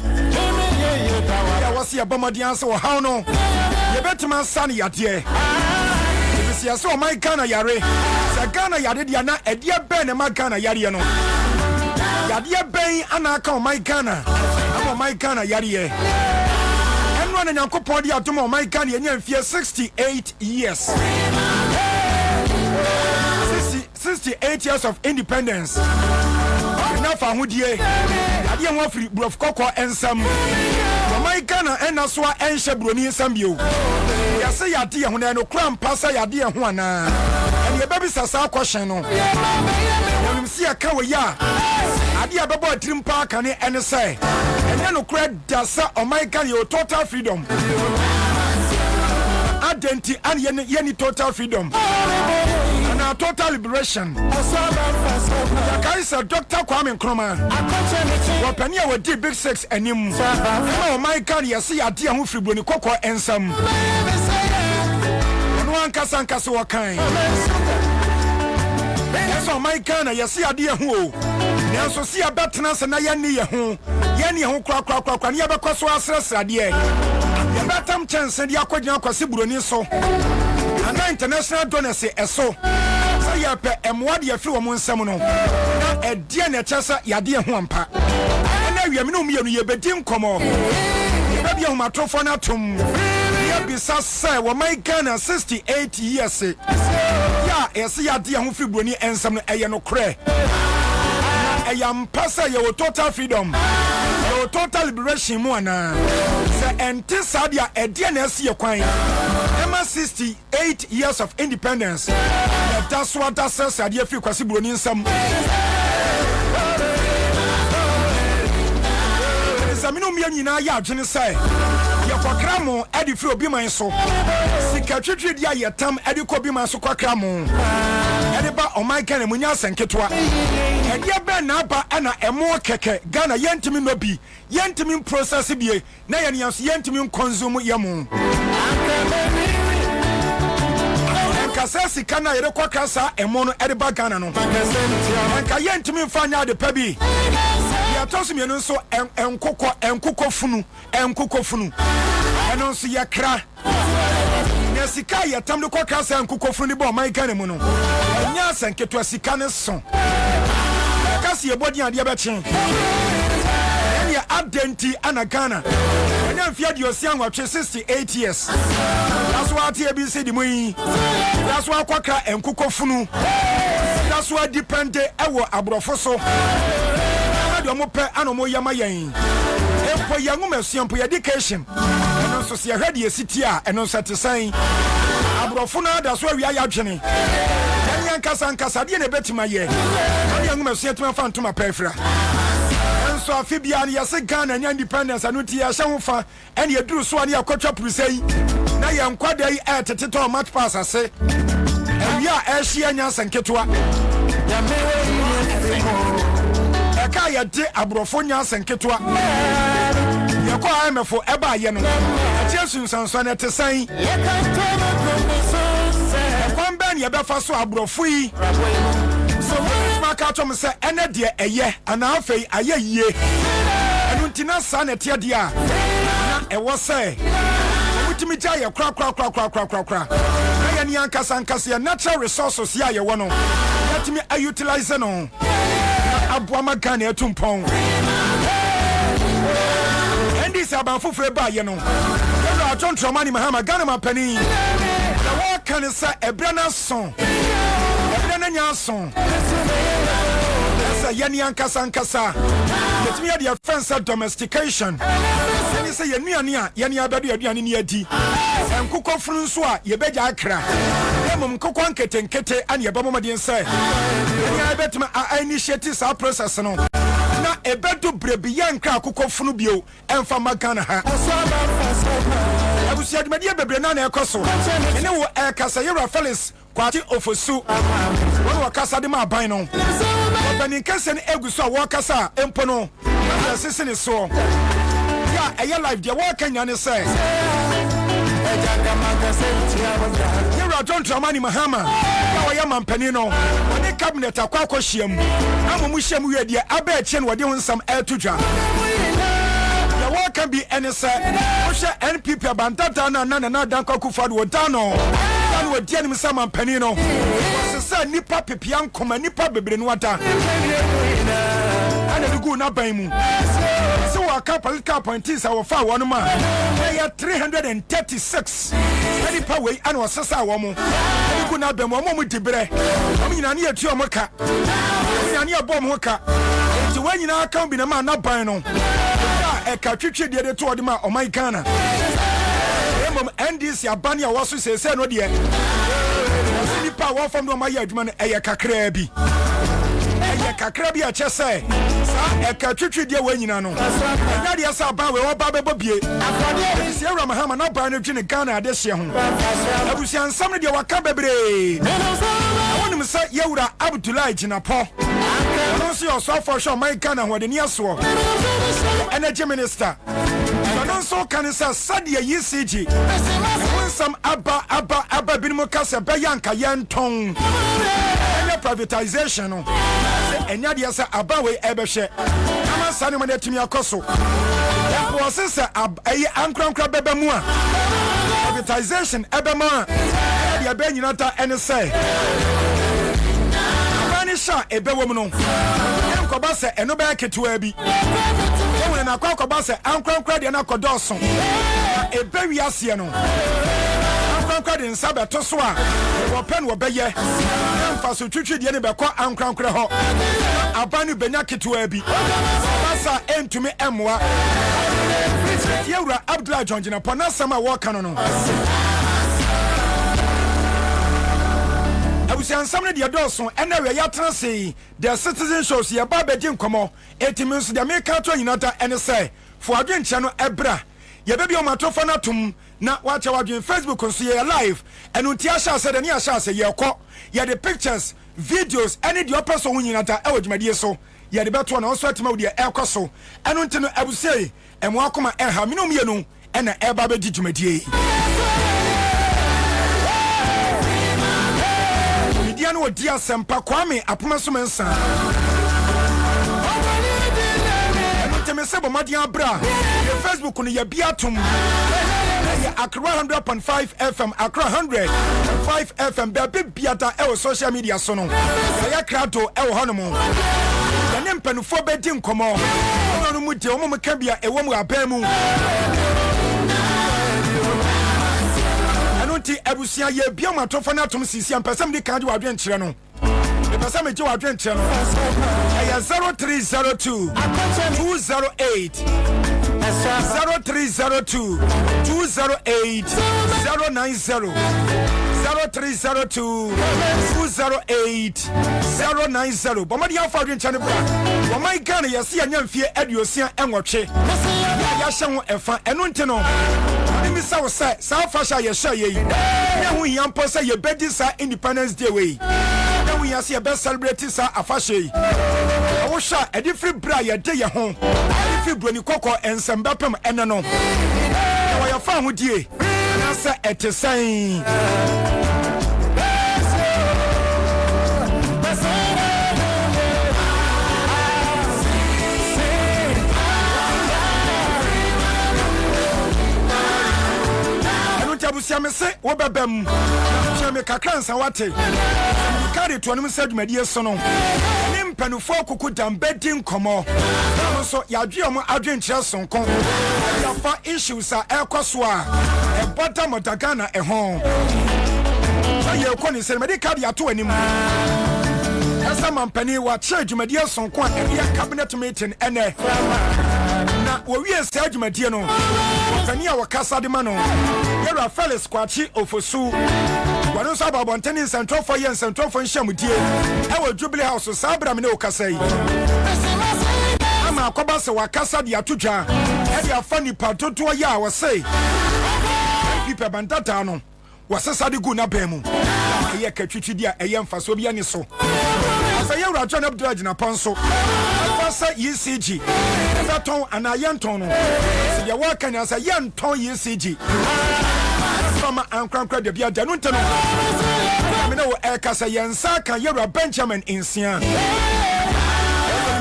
Was your bombardians or how no? You better man sunny at ye. If you saw my Ghana Yare, Sagana Yadiana, a dear Ben and my Ghana Yadiano. Yadia Bay and I call my Ghana. I'm on my Ghana Yadie. And running Uncle Podia to my Ghana and fear 68 years. 68 years of independence. Enough for Woodie. I didn't want free of cocoa and some. My Ghana and Aswa and Shabroni and Sambio. I say, ya dear, when I know cram pass, ya dear Juana. And your baby's a sour question. You see a Kawaya. I dear Baba Trim Park and say, and then no credit does on my Ghana your total freedom. Identity and Yenny total freedom. And our total liberation. Kaisa Dr. Kwame Nkrumah. Wapania with the big sex and him. Oh my God, you see a dear who free Boni Coco and some. One Kasanka so a kind. Yes, oh my God, you see a dear who. You also see a batness and a Yanni who. Yanni who crack, and you have a Coswas idea. You better chance and Yakoja Cosibroni so. And international donors say so. Ya pe emwade ya firi wo nsam no na edie na chasa yade ho ampa na wiam no mienu ye bedim komo ye bia ho matofo na tom ya bisa say wo my Ghana 68 years ya ese yade ho firi broni ensam no eye no kre eyam pasa ye total freedom ye total liberation mu ana se enti sadia edie na ese ye kwan 68 years of independence. that's what that says idea free kwasi broni nsam samino mi nyina ya adwene sai ye kwakra mo edi free obi man so sika twetwe dia ye tam edi ko obi man so kwakra mo edi ba o man kan munya senketwa edi be na ba na emo keke Ghana yentimi no bi yentimi process bie na ye ne so yentimi consume ye mo kasa sika na yere kwakra sa emo no edi ba Ghana no nka yentimi fanya de pa bi ya tosu mienu nso enkukọ funu eno nso ya kra na sika ya tam de kwakra sa enkukọ funu ni bo man kan mu no nya sanketo sika ne so kasi ye bodi ade be chen ya adenti ana Ghana enya mfia di osi anwatwe 68 years that's what ABC di muyi that's what kwakra enkukọ funu that's what depend ewo abrofo so mo pe anomo yama yen empo yangu mesuampo education eno so se hwede esiti a eno so tesan abrofo na da so awia ya dwene yan kasa de na betima ye yangu mesuampo fa ntoma pefra enso afibia na yase Ghana nya independence anu ti ya hyehofa ene eduru so ane akotwa prusei na ye nkwada yi eteteto match pass ase awia ehia nya sanketwa eka ya de abrofo nya senketwa ye ko amefo eba ye no ajesu sanso na tesan kon ben ye befa so abrofo yi so ma ka to me se ene de eye ana afei aye yie enu ntina sa na te de a na ewo se mutimi ja ye kra na ye ni ankasa natural resources ya ye wo no yatimi utilize no Abuama Ghana etumpon endi saban fufure ba ye no na atontro mani mahama Ghana mapani na wo kan sa ebra na son ebra na nya son esa yani ankasa letimi ya the offense domestication ni say yenuane a yani abadu aduane ni adi enkukọ funu so a ye beja akra emum kokọ nketenkete an ye bamomade nse yani abetima initiate sa process no na ebedu brebi yankra akukọ funu bio emfa magana ha abusia dmadi bebre na na ekoso ene wo ekasa yera Felix kwati ofosu wo wakasa de ma ban no obani kase ne eguso a wo kasa empo no sisi ne so ya eya live de wo kanya ne say yera John Dramani Mahama ya wo ya mampani no oni cabinet akwa hyiam amomu hyiam wie de aba eche no de hunsam etudwa ya wo kan bi ene say wo hye NPP abantata na dan kwakufado wo dano wo die nim sama mampani no se nipa pepia nkoma nipa bebre no wata ana dugu na ban mu se wa ka political appointees a wo fa won ma ya 336 nipa we ana wo sesa wo mu dugu na ban mu dibre am nyina ne etu o ka nyina ne abom ho ka ti wanyina aka bi na ma na ban no e ka twetwe de to ode ma o man Ghana NDC abani a waso sese no de nipa wo fam do ma ya adwuma no eye kakra bi a chese sa e ka twetwe de wanyina no nya de sa ba we wo ba bebo bie se Ewura Mahama na ba no dwene Ghana ade hye ho abusia nsam de waka bebre wonim sa Ewura Abdullahi Jinapo no se so for sure my Ghana ho de ni aso energy minister no so kan sa sadia yisiji some abba binimo kase beyanka yenton any privatization enya dia sa aba we ebehwe ama sane mo netimi akoso ko sese ayi ankrankra beba mu a privatization ebema dia be nyina ta ene say amani sha ebewo mu no enko ba se eno be ketewa bi wona na akwa ba se ankrankra dia na kodoso ebewi ase no ankrankra de nsabe to so a wo pen wo beye emfa so twitwi de ne be kwa ankrankra ho abanu benya ketewa bi basa entumi emwa Ewura Abdullahi Jinapo na sama wo kan no abusian samne de doso ena we ya transe the citizen shows ye ba beji nkomo etimi so de meka to nyinata ene say fo adwenche no ebra ye be bi o matofo na tum na wacha wadwen Facebook nso ye live enu ti asha se de ne asha se ye kɔ ye the pictures videos any the person who nyinata e wodwumadie so ye de beto na so atima wo de ekɔ so enu nti no abusie emo akoma ha minum ye no ena eba be dwumadie media no odi asempa Kwame Apoma Mensa me se bomadi abra Facebook no ye biatum ye Accra 100.5 FM Accra 100.5 FM be biata e social media so no ye krato e wo hono mo ye ne mpanufo be di nkomo ono mu de omo ka bia e wo mu aba mu anoti abusia ye bia matofo na atom sisi ampasam di kan je wadwen kire no Pasa me jiwa dwen channel. Aya 0302 208 0302 208 090 0302 208 090 Bomadi afa dwen channel bra. Bomai Ghana yesi anyamfie aduosia enwotwe. Ya hye ho efa eno nte no. Ni sa wo say sa fasha ye hye ye. Ne hu yampo say ye bedi sa Independence Day we. We are see a best celebrity sa afashe. I will share a different bra ya day home. If you bring Coco and some bapum and no. Now I found with ye. And I said at the same. Abusia me se wo bebam na me kakransa wate kare to no se dwumadie so no ne mpanufo kuku dambedi nkomo no so ya dwuom adwenkyere sonkon ya fa issues a ekoso a e bota motagana e ho aye ko ni se me de kare ato anim asa mampani wa che dwumadie sonkon e ya cabinet meeting ene na wo wie se dwumadie no fani a wakasa de ma no Yera Felix Kwachi Ofosu wanu so babonten central for yen central for nhyiamudie e wa Jubilee House sabra me ne okasai ama akoba se wakasa de atodwa e de afani patoto ya wo sei pipe bandata no wasesa de gu na bemu ye katwitwidi a eye mfaso bia ni so asa Yera John Abdullah na ponso fasa ECG zaton anayenton no se ye wa kan asa yenton ECG Mama Ankrankra de Bia Janunta. I know Ekasa Yansa can Yera Benjamin in Sian.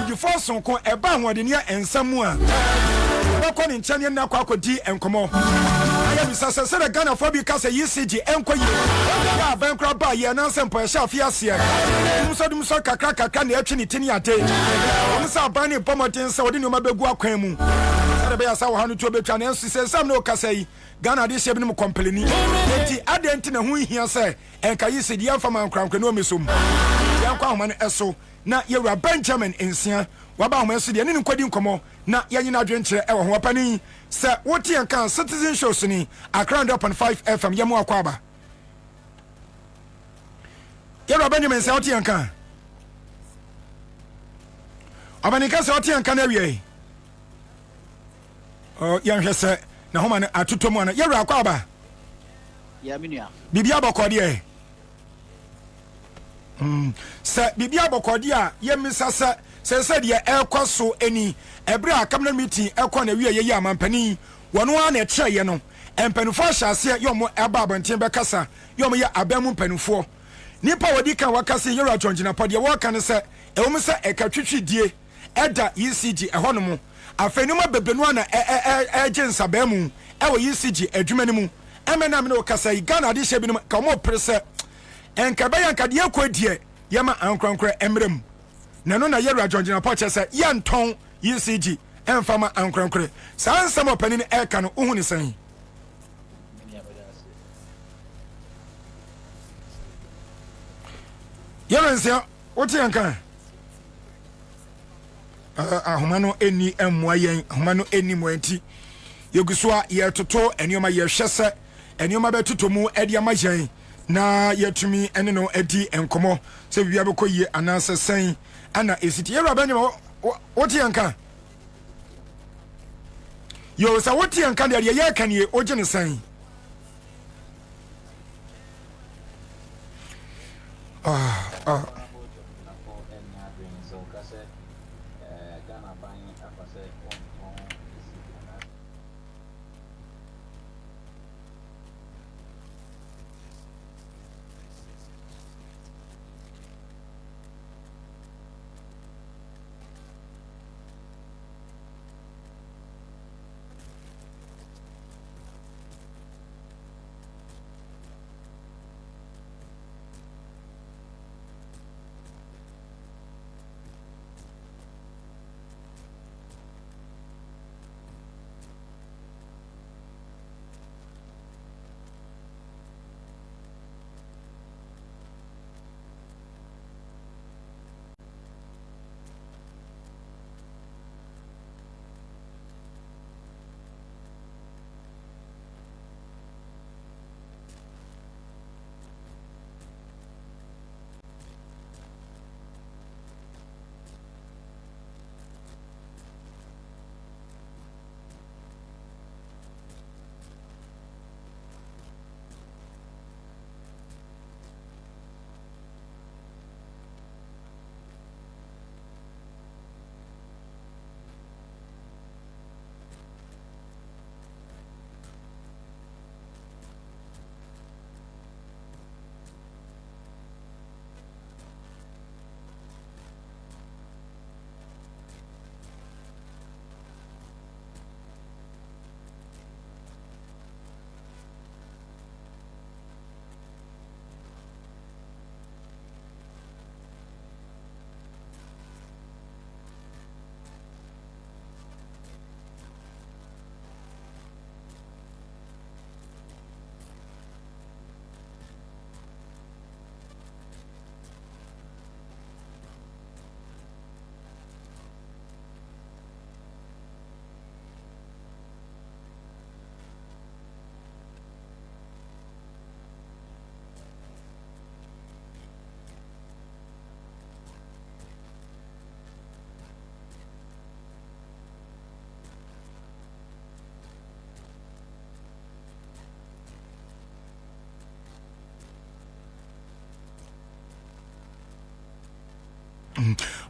Before son con a ban one near and somewhere. Wakon in Chanian Nakwako D and Como. I am Sasa Ghana for because a UCG and Koyi. Bankrupt by Yanan per Shafiasia. Musadum Soka Kraka can the Trinity day. Musa Bani Pomotin Saudin Mabegua Quemu. Sarabia Sawa to be Chanan says some no Kasei. Ghana this year no complain. Enti adenti na hu hia say enka yisi dia fama nkranko no mesum. Yankwa homa eso na Yera Benjamin ensia waba homa eso dia ne nkwadi nkomo na yanyina adwenkyere e wo ho apani se woti enka citizen shows ni Accra 100.5 FM yamu akwaba. Yera Benjamin se woti enka. Abanika se woti enka na wie. Oh yanhwe se na homa na atotomu ana Yera akwaba. Ya minua. Bibia bokode se bibia bokode a yemisa se de ekoso eni ebre a cabinet meeting ekọ na wie ye amampani wono a na eche ye no empanufo ahyase yomo eba abanten be kasa yomo ye abamu mpanufo nipa wodi kan wakase Yera Jonjina pode wo kan se ewom se ekatwitwidie eda ECG ehonom afenuma bebenu na ejensa ba mu ewo ECG adwumani mu emena me no kasa Ghana de hye bi no ka mo prese enka ba yanka de akwadie yema ankrankra emrem na no na Yera Jonjina poche se yanton ECG emfama ankrankra sansam opani ne eka no ohuni san Yera nsia woti yanka ahumano eni emwa yen ahumano eni mwanti yegusua ye toto enioma ye hwese enioma betuto mu ede ama yen na yɛtumi ɛne no adi nkɔmmɔ sɛ bibia bɛkɔ yie anaasɛ sɛn ana ɛsiti yɛwura bɛnyɛ wote yɛnka yo sɛ wote yɛnka deɛ deɛ yɛka nie wogye ne sɛn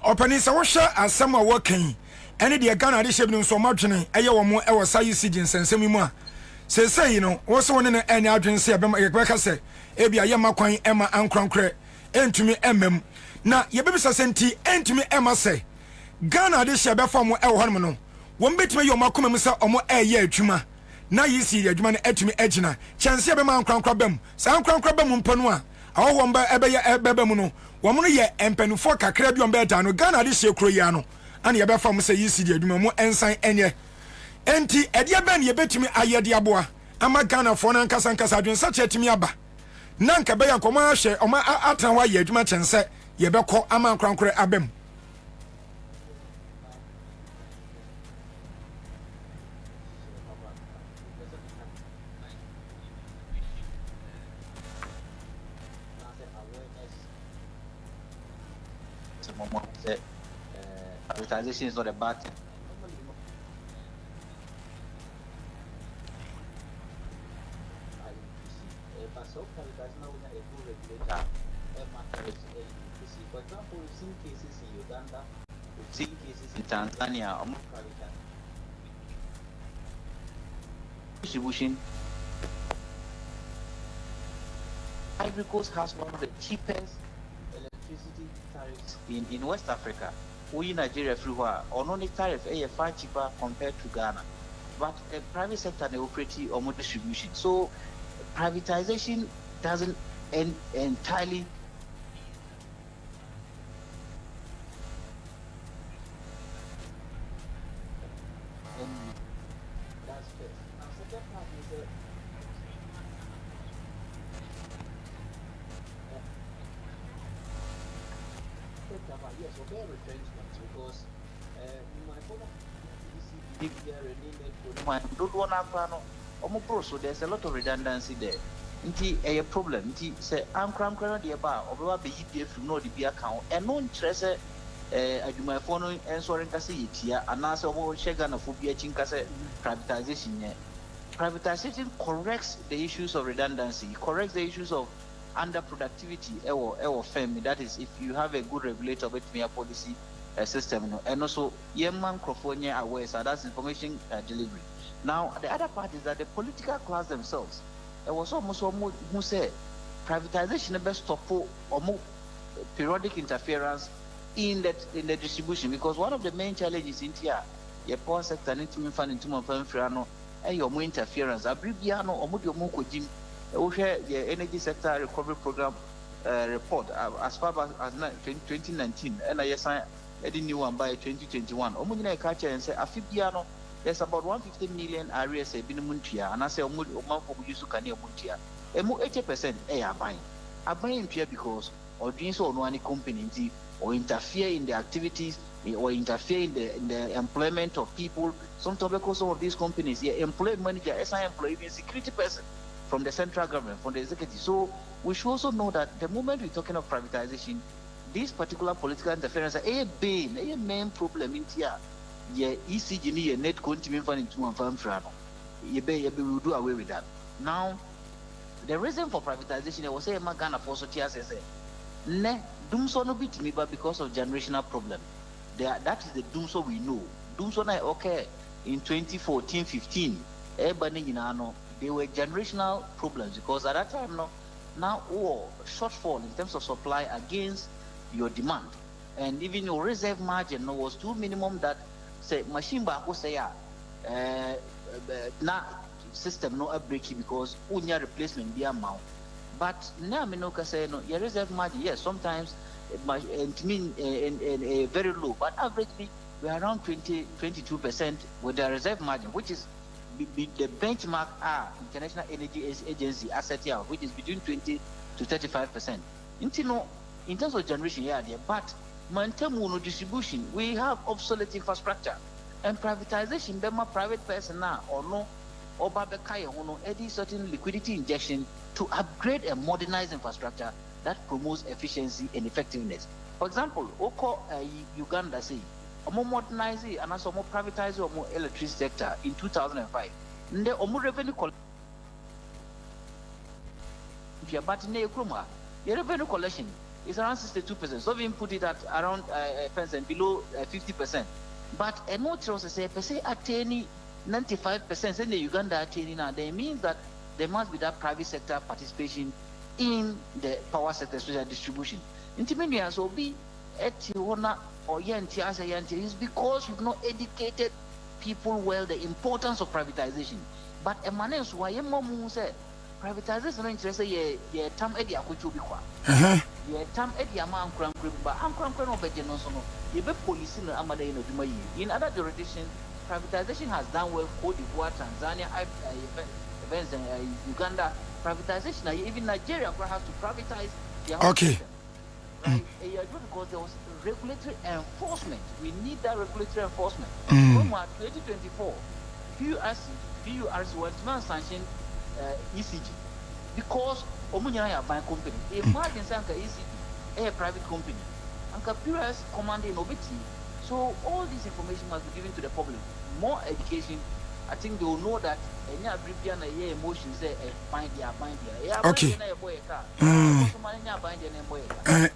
Opani sɛ wohwɛ asɛm a wɔkan ɛne deɛ Ghana de hyɛ bi nso ɔmadwene ɛyɛ wɔ mo ɛwɔ sayi sigin nsɛnsɛm mu a sɛsɛyi no wo sɛ wo ne no ɛne adwene sɛ yɛbɛka sɛ ebia yɛma kwan ɛma ankorankorɛ ɛntumi ɛmam na yɛbɛbisa sɛ nti ɛntumi ɛma sɛ Ghana de hyɛ bɛfa mo ɛwɔ hɔnom no wɔn bɛtumi yɛ ɔmo akoma mu sɛ ɔmo ɛyɛ adwuma na yi si adwuma no ɛtumi ɛgyina kyɛnse ɛbɛma ankorankora bɛm saa ankorankora bɛm mpa no a awɔ wɔn ɛbɛyɛ ɛbɛbɛ mu no wɔn no yɛ mpanimfoɔ kakra bi wɔn bɛɛta no Ghana de hyɛ kuro yi ano ana yɛbɛfa mo sɛ yi si adwuma mu ɛnsan ɛnyɛ enti ɛdeɛ bɛn yɛbɛtumi ayɛ de aboa ama Ghanafoɔ no ankasa adwene sɛ kyɛtumi aba na nka bɛyɛ nkɔmɔ ahyɛ ɔma atena hɔ ayɛ adwuma kyɛnsɛ yɛbɛkɔ ama ankorankora abɛm. Privatization is not a bad thing. For example, we've seen cases in Uganda, we've seen cases in Tanzania. Distribution. Ivory Coast has one of the cheapest electricity tariffs in West Africa. We in Nigeria everywhere, or only tariff far cheaper compared to Ghana. But the private sector they operate on more distribution. So privatization doesn't entirely that's first. Now second part is yes, or their retrenchments because my father don't want to so there's a lot of redundancy there. Nti a problem. Nti say ankram de ba obewa be yi from no de bi account. And no interest adwumayɛfoɔ no nsɔre nka sɛ yɛtia anaasɛ ɔmo hyɛ Ghanafoɔ bi akyi nka sɛ privatization yɛ. Privatization corrects the issues of redundancy, corrects the issues of underproductivity ɛwɔ firm. That is, if you have a good regulator between your policy system, and also yɛma nkurɔfoɔ nyɛ aware, so that's information delivery. Now the other part is that the political class themselves was almost who say privatization best stop or more periodic interference in the distribution, because one of the main challenges in here, your power sector need to fund into my firm and your more interference. Abribiano or more kojim, the energy sector recovery program report as far as 2019, and I signed a new one by 2021. Omuna catcher and say Afibiano. There's about 150 million areas a binamuntia, and I say Oman for use can muntia. And more 80% are buying. Are buying because or doing so no any company or interfere in the activities or interfere in the employment of people. Sometimes because some of these companies employ manager, SI employee, even security person from the central government, from the executive. So we should also know that the moment we're talking of privatization, this particular political interference is a main problem in here. Yeah, ECG ni net continue funding to one firm frano. We will do away with that. Now, the reason for privatization, I was saying, Ghana for Sotia says, ne doomso no bit me, but because of generational problem. That is the doomso we know. Doomso na okay in 2014-15. Everybody they were generational problems because at that time now shortfall in terms of supply against your demand, and even your reserve margin was too minimum that. Say machine ba ko say na system no breaky because unya replacement be amount, but now me no ka say no your reserve margin yes sometimes it mean very low, but averagely we are around 22% with the reserve margin, which is the benchmark International Energy Agency asset here, which is between 20 to 35%. In terms of generation there, but maintain distribution, we have obsolete infrastructure, and privatization, bema private person now or no, or babekaya any certain liquidity injection to upgrade and modernize infrastructure that promotes efficiency and effectiveness. For example, Oko Uganda say, more modernize it and also more privatize or more electricity sector in 2005. The more revenue but the revenue collection is around 62%. So we put it at around below 50%. But a no choice say per se attaining 95% in the Uganda attaining now. That means that there must be that private sector participation in the power sector, social distribution. Intimidation so be etiona or yanti as a yanti is because you've not educated people well the importance of privatization. But a man else why you say privatization interest ye tam edi akuchu bikwa. Ye tam edi ama ankram ba ankram no beje no so no ye be police no amada no duma yi. In other jurisdictions, privatization has done well. Cote d'Ivoire, Tanzania, events in Uganda. Privatization, even Nigeria has to privatize their whole system. Right? Because there was regulatory enforcement. We need that regulatory enforcement. From 2024, PURC was sanctioned ECG because Omunya by company. Imagine Sanka ECG, a private company, and PURC commanding obiti. So all this information must be given to the public. More education. I think they will know that any Abribian emotions say bind there. Okay.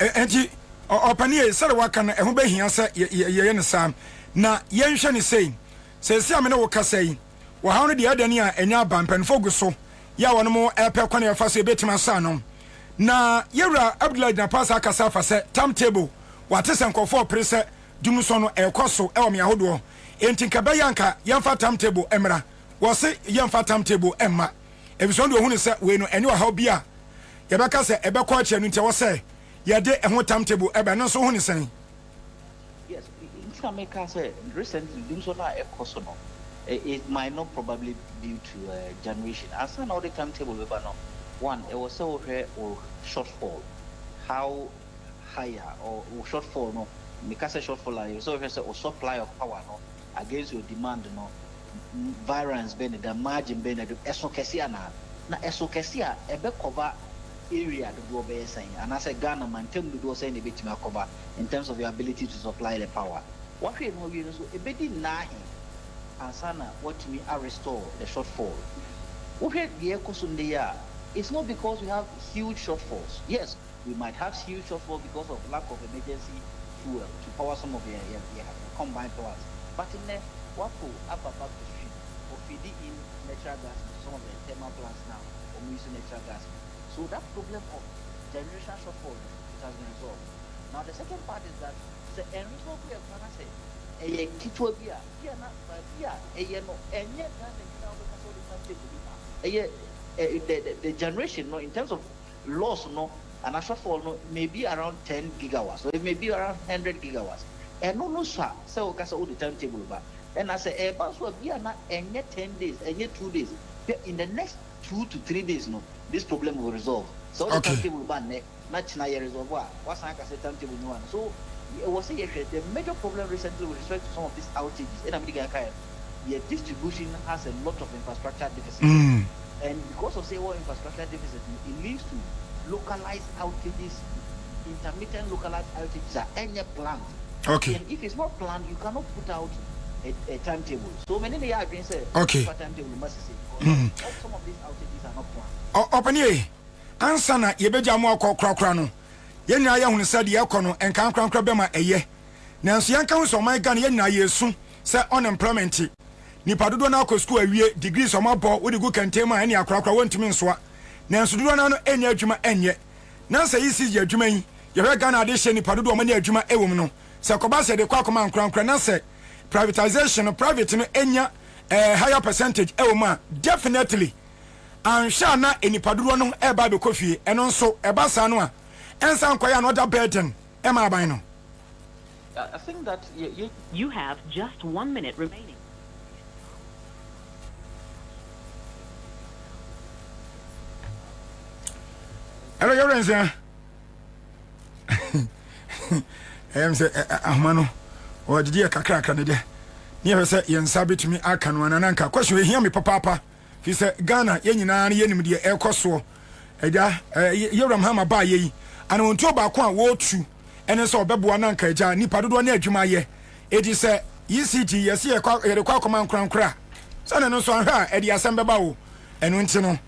Enti opani said waka na eho behia say ye ne sam na ye nhwe ne sei se amene wo ka sei wo ha no de adani a enya bampen fogu so ya wono mo epe kwane ya fa so betima sa no na yewra Abdullah na pasa kasa fa se timetable wate se nkofo prese dumuso no ekoso e o me ahodo enti nka yanka yemfa timetable emra wo se yemfa timetable emma ebiso ndo hu ne se we no eni wa ha bia yebeka se ebekọ ache no ntia wo se yade ehwo timetable ebe no so hu ne sen. Yes, in America say recently dumuso na ekoso no it might not probably due to generation. As an audit timetable, one, it was so rare or shortfall. How higher or shortfall, no, because a shortfall, so or supply of power, no, against your demand, no, variance, the margin, the esokesiana, na eso kese a ebe cover area do be saying and as a Ghana man tem do say na betima cover in terms of your ability to supply the power what we know you so ebedi na ansana what me restore the shortfall what the ekosunde ya it's not because we have huge shortfalls. Yes, we might have huge shortfalls because of lack of emergency fuel to power some of the combined powers. But in the what will up above the street or feeding in natural gas to some of the thermal plants now or using natural gas. So that problem of generation shortfall it has been resolved. Now the second part is that the enrichment we have done say a kitwa beer, the generation, no, in terms of loss, no, and shortfall, no, maybe around 10 gigawatts, so it may be around 100 gigawatts. And no, sir, so the timetable back. And I say, about so we are not and yet 10 days, and yet 2 days. In the next 2 to 3 days, no, this problem will resolve. So the timetable ban, not now resolve. What's like I said, timetable no one. So it was the major problem recently with respect to some of these outages in America. The distribution has a lot of infrastructure deficit. And because of say what infrastructure deficit, it leads to localized outages, intermittent localized outages are any planned. Okay. And if it's not planned, you cannot put out a timetable. So many are being said. Okay. Timetable must say. Some of these outages are not planned. Open ye. Answer na yebeja mo akokra no. Ye nya ya hunu said ye kono enkan krankra bema eye. Nanso yanka ho so man Ghana ye nya yesu say unemployment. Nipa dodo na akọ school awie degrees omabo we dey go kantema ene akrakra wontimi nsoa nanso dodo na no enya adwuma enye nansa yisi ye adwuma yi ye hwe Ghana de hye nipa dodo omani adwuma ewom no se koba se de kwa akoma ankrankra nansa privatization private no enya higher percentage ewom a definitely ansha na enipa dodo no eba be kofie eno nso eba sa no a ensa nkoya no other burden ema aban no. I think that you have just 1 minute remaining. Hello, your friends. I'm say Ahmano or did you kakra kanade? Never say yen sabi to me akan one ananka. Question hear me papa. He said Ghana yenina yenim de e koso. Eja Yoram Hama ba ye. And on to ba kwa wo tu. Ene so beboa nanka eja nipa dodo na adwuma ye. Edi say ECG yes ye kwa koma nkran. So na no so anhwa edi asem beba wo. Eno nti no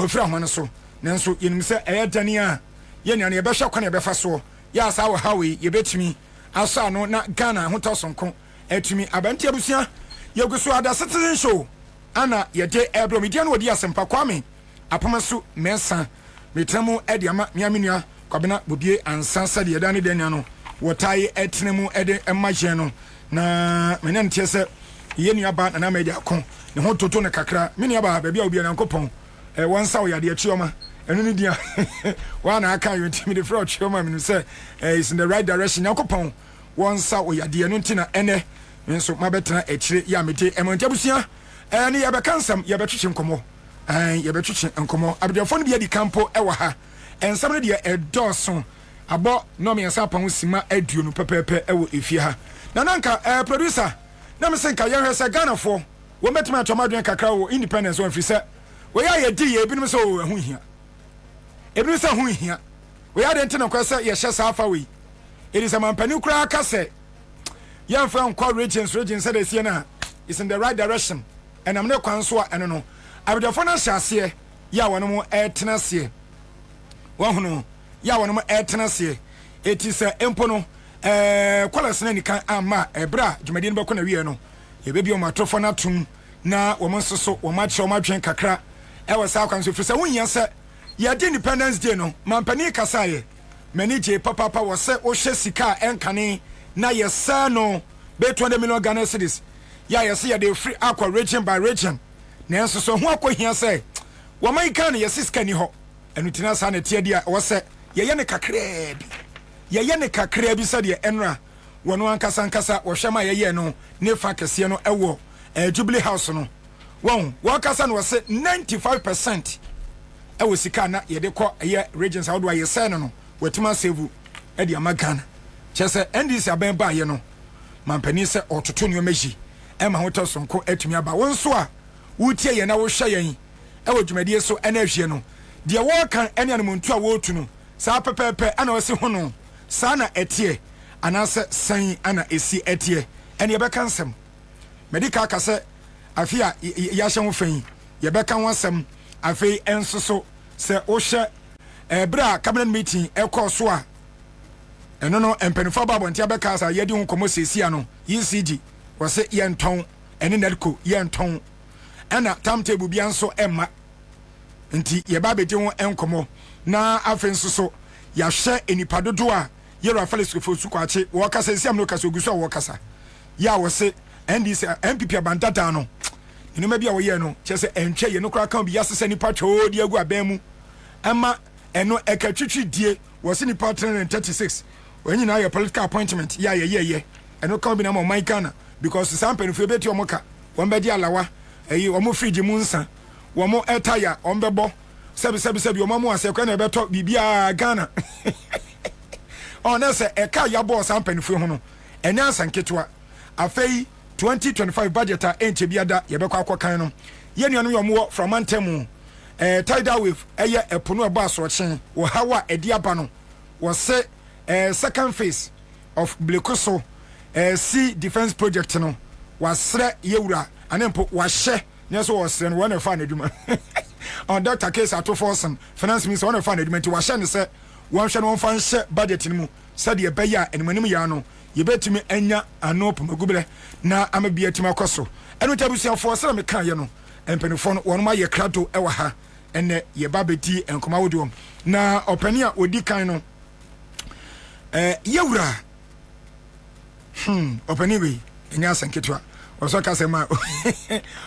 ofra ho no so. Nanso yenim se eyadani a yenya ne ebehwa kwa ne ebefa so ya sa wo hawe yebetimi asa no na Ghana hotosonko etumi abanti abusia yeguso ada citizen show ana yede ebro media no odi asempa kwame apamasu mesa metramu ede ama miamenua kwabena bobie ansansa de yeda ne dania no wotai etenemu ede emaje no na menen tie se yenua ba na media ko ne hototo ne kakra menua ba bia obi na nkopon wansa wo yade achioma enu ni dia wana aka you intimidate for chioma me say is in the right direction yakopon wansa wo yade enu ntina ene nso mabetena echire ya mete emontabusia ne ya bekansam ya betwetwe nkomo ya betwetwe nkomo abdefo no bia di campo ewa ha ensam no dia edoso abo no me yasa pa ho sima aduo no pepepe ewo efie ha na nanka producer na me senka ye hwese Ghana fo wo metema atomadwen kakra wo independence one free say we ya ye di ye binim so wo hu hia ebinu se hu hia we ya de ntina kwa se ye hye safa we it is a mampani kura aka se yan fra nkwa regions say dey see na is in the right direction and am ne kwan so a eno no abedofo na hyase ya wono mo etena se wo hunu ya wono mo etena se eti se empo no kwalase na nikan ama ebra dwumadi no bekona wie no ye bebi o matrofo na tum na wo mo soso wo ma che wo ma twen kakra e wo sa kwan so firi se wo hia se ye de Independence Day no mampani kasaye manage papa wo se wo hye sika enkane na ye sa no be 20 million Ghana cedis ya ye se ye de free aqua region by region na enso so ho akohia se wo man kan ye siska ni ho enutina sa na tie dia wo se ye ne kakra bi ye ne kakra bi se de enra wono ankasa ankasa wo hwema ye no ne fa kese no ewo Jubilee House no wo kasa no wo se 95% ewo sika na ye de ko ye regions how do I say no wetima save e de amagana chese NDC aben ba ye no mampani se ototo ne omeji e ma hoto sonko etumi aba won so a wutie ye na wo hwe yen wo dwumadie so ena ahwie no de wo kan ene anomuntu a wo tu no saa pepepe ana wo se ho no saa na etie anase san ana esi etie ene ye beka nsem medical ka se afia ya hye ho fan ye beka ho asem afei enso so se wo hye bra cabinet meeting ekọ so a eno no empenifo babo ntia beka sa yedi ho komo sesia no ECG wo se ye nton ene nedco ye nton ana timetable bia nso emma nti ye ba bedi ho enkomo na afei nso so ya hye enipa dodo a yero afalesiko fosu kwache wo kasa siam no kasa oguso wo kasa ya wo se NDC MPP abantata no inu ma bia wo ye no chese entwe ye no kra kan bi yasese nipa cho di agu aban ama eno ekatwitwi die wo se nipa 336 when na your political appointment ya ye eno kan bi na mo man kana because sampen fu beti omoka won be di alawa eyi omo friji mu nsa womo etaya ombebo sebi omo ase kwa na beto bibia Ghana onese eka ya bo sampen fu ho no enya asanketwa afei 2025 budget a enche biada ye bekwa akokan no ye nuanu yomo from antemu tidal wave eye epono eba asochen wo hawa edi aba no wo se second phase of Blekoso sea defense project no wasre yewura anempo wahye nyeso wasre no wona fa na dwuma on Dr. Case Atoforson finance minister wona fa na dwuma ti wahye ne se wonhwe no wonfa nhye budget ni mu sade ye beya enmanim ya no ye betimi anya anop magubele na amabia tima kwaso eno tabusia for sala me kan ye no empenifo no wonma ye krato ewa ha ene ye babeti enkoma wodom na opani a odi kan no yewura opani we enya sanketwa oso kasema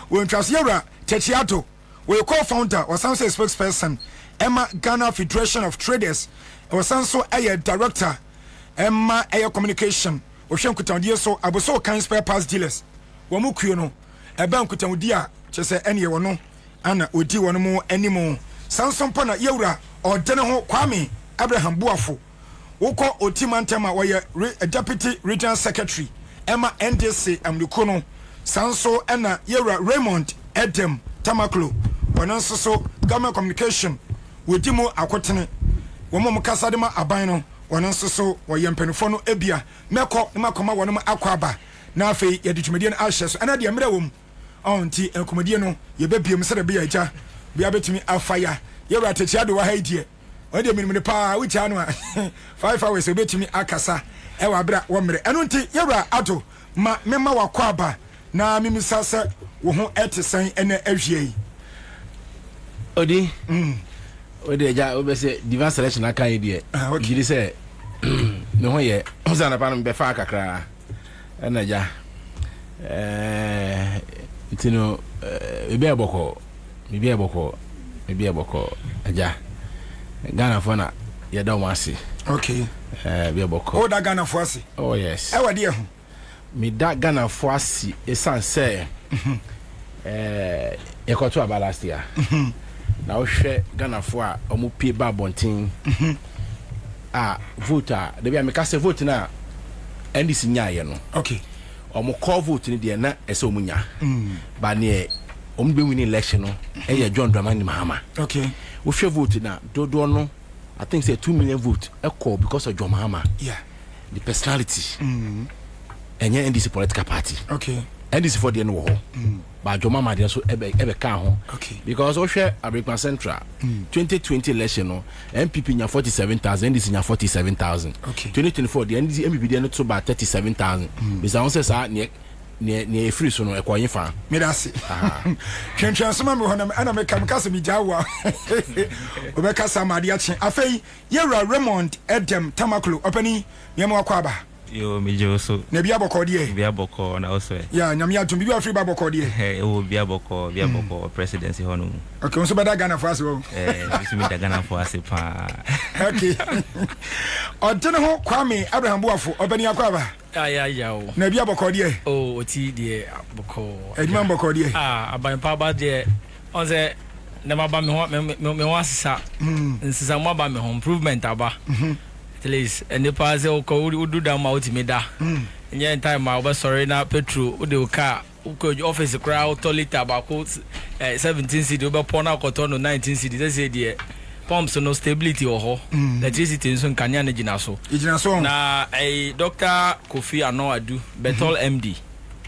won twas yewura techiato we co-founder or some spokesperson Emma Ghana Federation of Traders or sanso aye director Emma aye communication o hwe nkutandie so aboso kan spare parts dealers wo mu kuo no ebe nkutandi a chese ene wo no ana odi wo no mu animo sanso mpa na yewura odene ho Kwame Abraham Buafo woko otimantema wo ye deputy regional secretary Emma NDC amluko no sanso ena yewura Raymond Edem Tamaklo wonanso so government communication wodimo akotene womo mukasa de ma aban no wonanso so woyempenfo no ebia meko na makoma wono akwaba na afei ye de twumedie no ahye so ana de mra wom onti enkomedie no ye bebiem se de bia agya bia betumi afaya ye ratechi ado wa haidie wode minimne pa wucha no 5 hours obetumi akasa e wa bra wo mre eno nti ye ra ato ma mema wakwaba na mimisasa wo ho etesen ene ahwie odi odi ja obese divan selection aka idea gidi se me ho ye ozana pa no be fa kakra na ja itino be aboko aja Ghana for na ye don wase okay be aboko o da Ghana for ase oh yes e wade ho me da Ghana for ase esan se ekoto aba last year na wo hwe Ghana for a omo pie ba bontin vote a de bia me ka se vote na NDC nyaaye no okay omo call vote ni de na ese omo nya ba ne omo be win election no eye John Dramani Mahama okay wo hwe vote na dodo no I think say 2 million vote e call because of John Mahama yeah the personality enye NDC political party okay NDC for the no ho ba John Mahama de so ebe ka ho okay because wo hwe Abrikman Central 2020 election no MPP nya 47,000 NDC nya 47,000 okay 2024 the NDC MPP de no to ba 37,000 bisa won say sa ne free so no e kwanye fa me da se twentwan so ma me honam ana me kam kasa mi jawa obekasa made ache afei yewura Raymond Edem Tamaklo opani nyama akwaba yo mi joso na bia boko de bia boko na also ya nyame atum bia free boko de o bia boko presidency hono okay unso bada Ghana for ase wo bisu mi da Ghana for ase pa okay odene ho Kwame Abraham Buafo opani akwaba ya o na bia boko de o oti de boko edman boko de aban pa ba de on say na ma ba me ho asisa nsisa mo ba me ho improvement aba at least and the pass o ko udu da ma oti me da nya time ma oba sorry na petrol o de car ko office crowd toilet abako 17 cedi oba pona koto no 19 cedi say dey pumps no stability ho electricity nso nkanya na gina so na Dr. Kofi Anowadu Betol MD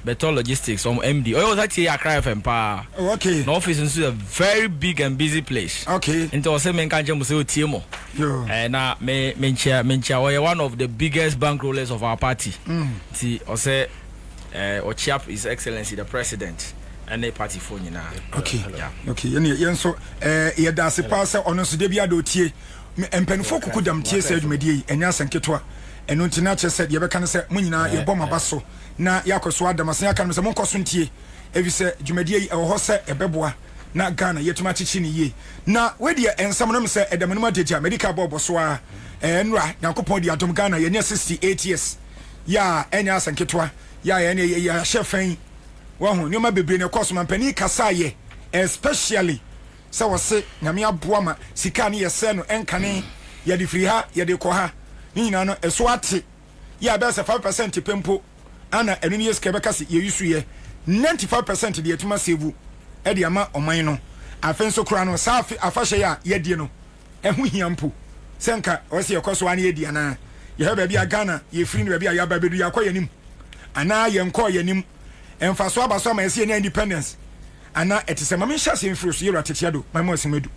Betol Logistics MD was actually Accra FM pa okay no office is a very big and busy place okay into o say men kan je mo say o tie mo na mencha we one of the biggest bankrollers of our party ti o say o chap His Excellency the President and the party for nyina okay okay yen so ye da se pass ono so de bia do tie empenfo kokudam tie se adwumadi enya asenketwa eno ntina che se ye beka ne se munyina ye bom abaso na yakoso adamase aka no se monkoso ntie evi se dwumadi yi ewo ho se ebeboa na Ghana yetuma chichi ni ye na we de ensam no se edamanu adeja medical board so a enra yakopon di atom Ghana ye ne 68 years ya enya asenketwa ya shefen wahu nyoma bebre ne koso mampani kasaye especially se wose nyame aboa ma sika ne yese no enkane ye de free ha ye de ko ha ni nyina no eso ate ya be se 5% pempo ana enu ne yeske be kase ye yusu ye 95% de yetuma sevu e de ama oman no afenso kura no safi afahye ya ye die no ehu hiampo senka wose ye koso ane ye die na ye ha ba bia Ghana ye free no ba bia ya ba bedu ya kwa yanim ana ye nko yanim emfaso abaso ma yesi ne independence ana etise mama nhyase mfiri so yero atetiado mama asimedu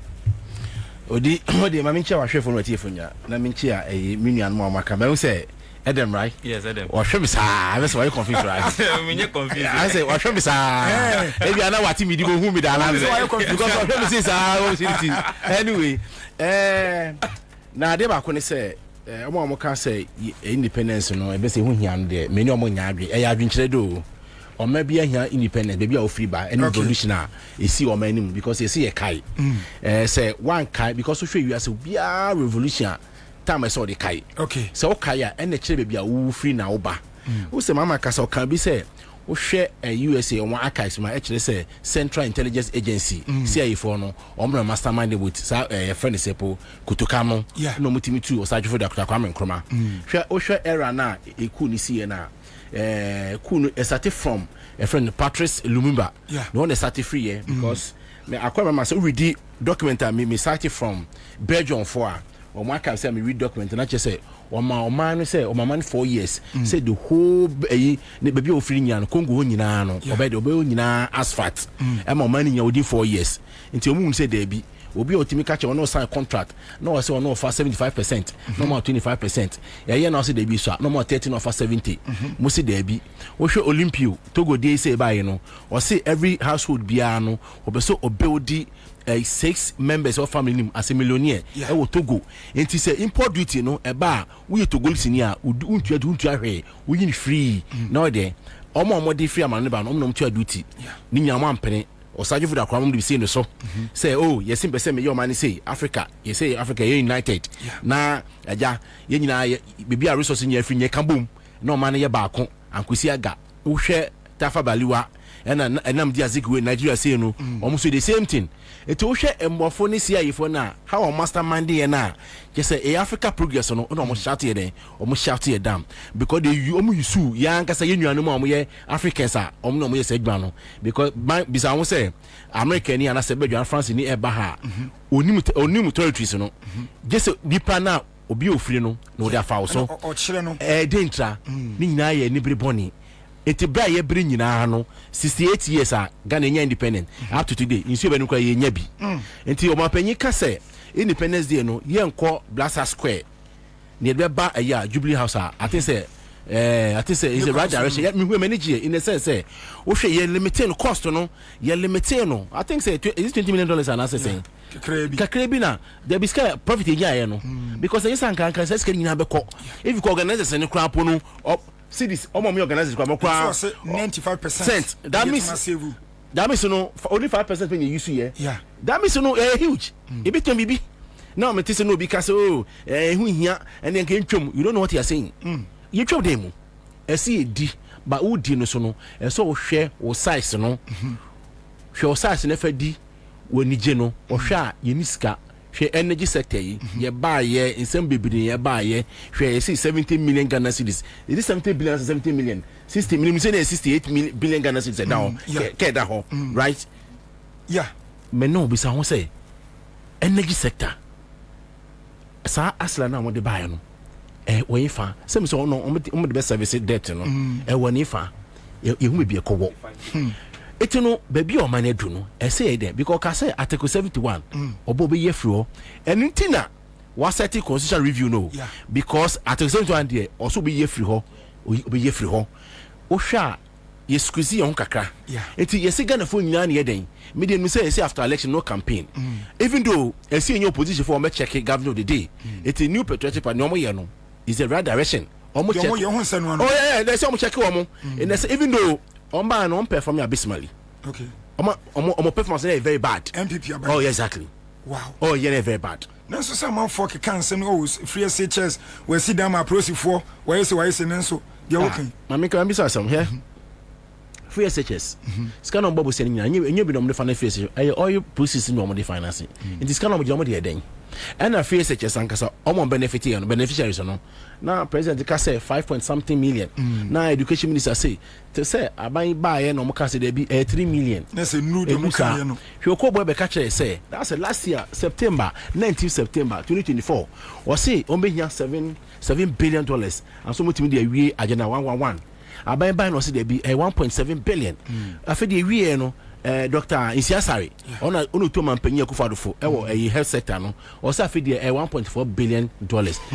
odi mama nhyia wa hwefo no atifonya na menhyia minu anu ma ka me say Edem right yes Edem wa hwe bisa I say why confused right me confused I say wa hwe bisa e bia na wati mi di bo hu mi da na because wa hwe bisa sa anyway na de ba ko ne say omo ka say independence no e be say hu hia no de meni omo nya adwe e ya adwenkyere do o ma bia hia independence baby o free ba any revolution a e si o ma anim because e see e kai say one kai because so hwe wi as bia revolution time say o de kai okay so o kai a e na kire baby a wo free na wo ba wo say mama ka so kan bi say wo hwe USA on archives ma e kire say Central Intelligence Agency CIA for no o mo mastermind with sa friend sepo kutuka no no mutimi tu o sa dwofo da kutuka Kwame Nkrumah hwe o hwe era na e ku ni sie na kunu started from a friend Patrice Lumumba no one started free here because me akwa ma say read document me started from Belgium for o ma can say me read document na che say o ma no say o man 4 years say the whole ne baby o free nya no Congo nyina no obede obe nyina asphalt e ma man nya odi 4 years nti o mu say there bi obi otimi ka che no sign contract no we say no offer 75% no more 25% ye na say there bi so no more 30 no offer 70 mo say there bi wo hwe Olympio Togo dey say buy no o say every household bia no obeso obeodi 6 members of family as a millionaire e wo Togo enti say import duty no e ba we Togo lisini a untu ahwe we yin free no dey omo dey free amane ba no omo tua duty ni nyama ampene osaje fuda kwa mumdi bisi no so say oh yes simple say me your man say Africa you say Africa you united na aja ye nyina bibia resource nya free nya kambom na man ye ba ko ankwisi aga wo hwe Tafa Baliwa enam dia zikwe Nigeria say no almost the same thing it wo hwe embofo ni sia yefo na how our mastermind ye na just say Africa progress no almost shout here then almost shout here down because they use ya nkasa ye nuanu am ye Africans a no ye say gba no because bisa won say America ni ana say bedwan France ni e ba ha onim territories no just dipa na obi ofiri no no dey afa so o kire no dentra ni nyina ye ni briboni eti bra ye bri nyina no 68 years a Ghana nya independent up to today insu be nukwa ye nya bi enti o mapanyi ka say Independence Day no ye nko Blaster Square ne be ba aya Jubilee House a I think say is a right direction yet me who manage in the sense say wo hwe ye limited cost no ye limited no I think say is $20 million and as saying kakrebi na there be sky profit nya ye no because you san kan say sky nyina be ko if you organize any crap no cities me organize kwa 95%. That means no only 5% when you use here. Yeah. That means no huge. E be ton bibi. Now me tell no because hu hia and then can twom. You don't know what you are saying. You twom dem. E see di ba wo di no so no. E so hwe wo size no. Hwe wo size na fa di wo nije no. Wo hwe a ye ni sika hwɛ energy sector yi ye ba ye nsɛm bebree ye ba ye hwɛ ye see 70 million Ghana cedis it is 70 billion 70 million 60 million say 68 billion Ghana cedis down ke da ho right yeah me no bisa ho say energy sector sa asla na mo de ba ye no we fa say me so no o mo de be service debt no we ni fa ye hu me bi ekowo eti no baby o man adu no say there because ka say article 71 obo be ye free and ntina wa set constitutional review no because article 71 there also be ye free ho be ye free ho o hwa ye squeeze on kakra eti ye siga na fo nyina na ye den me dey no say after election no campaign even though e see in opposition for me check governor of the day eti new patriotic party no mo ye no is the right direction omo check they say omo check omo and they say even though omba no perform abysmally okay omo performance is very bad MPP oh yeah, exactly wow oh yeah very bad na so say man for can say no free SHS we see them approach for why say nenso they working mama can be some here free SHS scan on bobo say enye bi no mo finance free SHS all process no mo dey finance it is scan on mo dey den and a free SHS ankasa omo benefit here no beneficiaries no na president ka say 5 something million na education minister say to say aban buy no mo ka say there be 3 million na say no do mo ka no hwe ko boy be ka kire say that's last year September 19th September 2024 o say o be hia $7 billion and so mutimi dey awie agenda 111 aban buy no say there be 1.7 billion afi dey wie no Dr. Isiasari onu to man penye akufadofo e wo health sector no o sa fe de $1.4 billion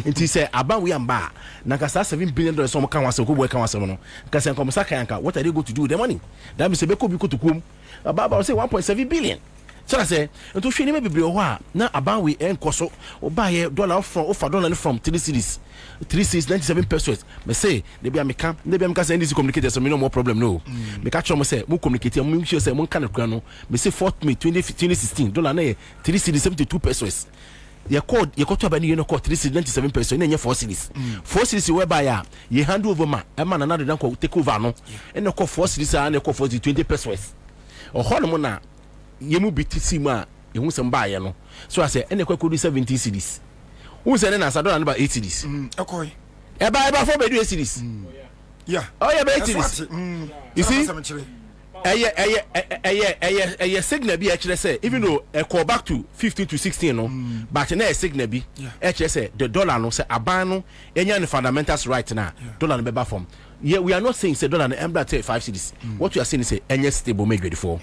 nti say aban we amba na ka $7 billion so mo kan wase ko boy kan wase no ka say kom sa kan ka what are they going to do with the money that means be ko bi ko to kum about say 1.7 billion so I say to hwe ni me bebre ho a na aban we enkoso o ba ye dollar from 3 cities 97 pesos me say they be ameka say NDC communicate so me no more problem no me catch them say mo communicate mo sure say mo kan kura no me say 4th May 2016 dollar na 3 cities 72 pesos ye called abani you know call 3 cities 97 pesos na 4 cities 4 cities whereby ya ye hand over ma e ma na dan ko take over no e na call 4 cities and call 20 pesos o ho no na yemu BTC ma ehun sem ba ye no so I say ene kwa kodu 70 cities who say na sa dollar number 8 cities okay eba for be do cities yeah oh yeah be 8 cities you see signal bi actually say even though e call back to 15 to 16 no but na signal bi actually say the dollar no say aban no enya the fundamentals right now dollar no be back from yeah we are not saying say dollar no ember 5 cities what you are saying is say enya stable make ready for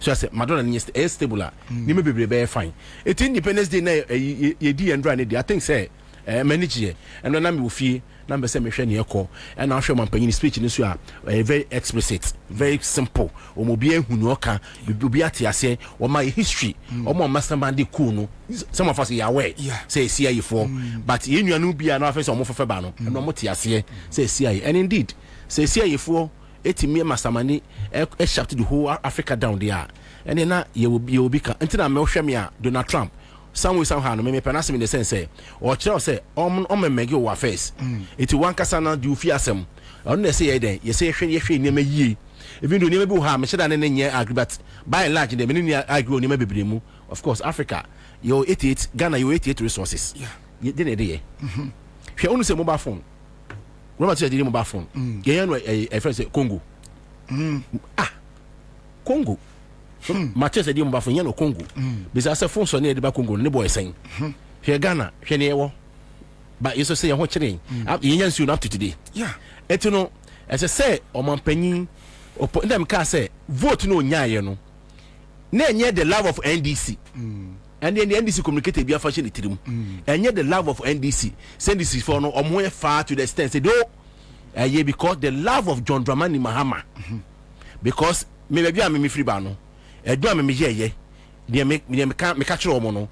so I say Madonna is stable ni me be fine it Independence Day na ye di endra ne I think say manage here and na me ofie na be say me hwe ne ekọ and na hwe man panyin speech ni so a very explicit very simple o mo bi ehunu oka bi ate ase o my history o mo mastermind de cool no some of us are aware say CIA for but ye nuanu bia na afese o mo fefe ba no and o mo te ase say CIA and indeed say CIA for etimi mastermind e shut the whole Africa down there and na ye will be until na me hwe me a Donald Trump somehow no me penase in the sense say or say megi o affairs it one kasa na du fi asem on na say ye den ye say hwe ne ma yie even though ne bi ho ha me sheda ne nye agree but by and large dem ne agree ne ma bebre mu of course Africa you 88 Ghana you 88 resources ye dey dey hwe onu say mobile phone Roma say dey mobile phone ye no e friend say Congo Congo Manchester di mba fanya no Congo bisa se phone so na de ba Congo ne boy sen hwe Ghana hwe ne ewo ba yeso se ye ho kire yin nsu up to today etu no ese se o man panyin opo ndem ka se vote no nyaaye no na enye the love of NDC and then the NDC communicated bi afa shele tirim enye the love of NDC send this for no omo far to the extent say do because the love of John Dramani Mahama because me be am me free ba no edu am me yeye dey me catch omo no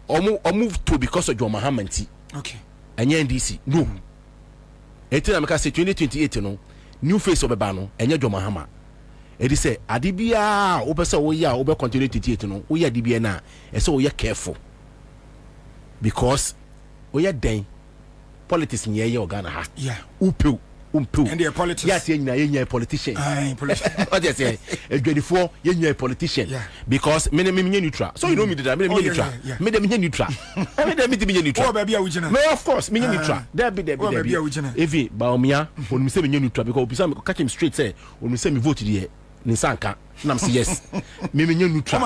omo to because of John Mahama nti okay enye NDC no etina me ka say 2028 no new face obeba no enye John Mahama edi say adibia wo pese wo ya wo be continue 28 no wo ya adibia na e say wo ya careful because wo ya den politics nyeye Ghana ha yeah upe and their politics. Yes, you're a politician. What you say? A 24, you're a politician. Because many neutral. So you know me that I'm neutral. Made them neutral. I made them neutral. Oh, baby, original. No, of course, me neutral. There be. If he Baumia, when we say neutral, because some catch him straight say, when we say me voted here, Nisanka, and I'm say yes. Me neutral.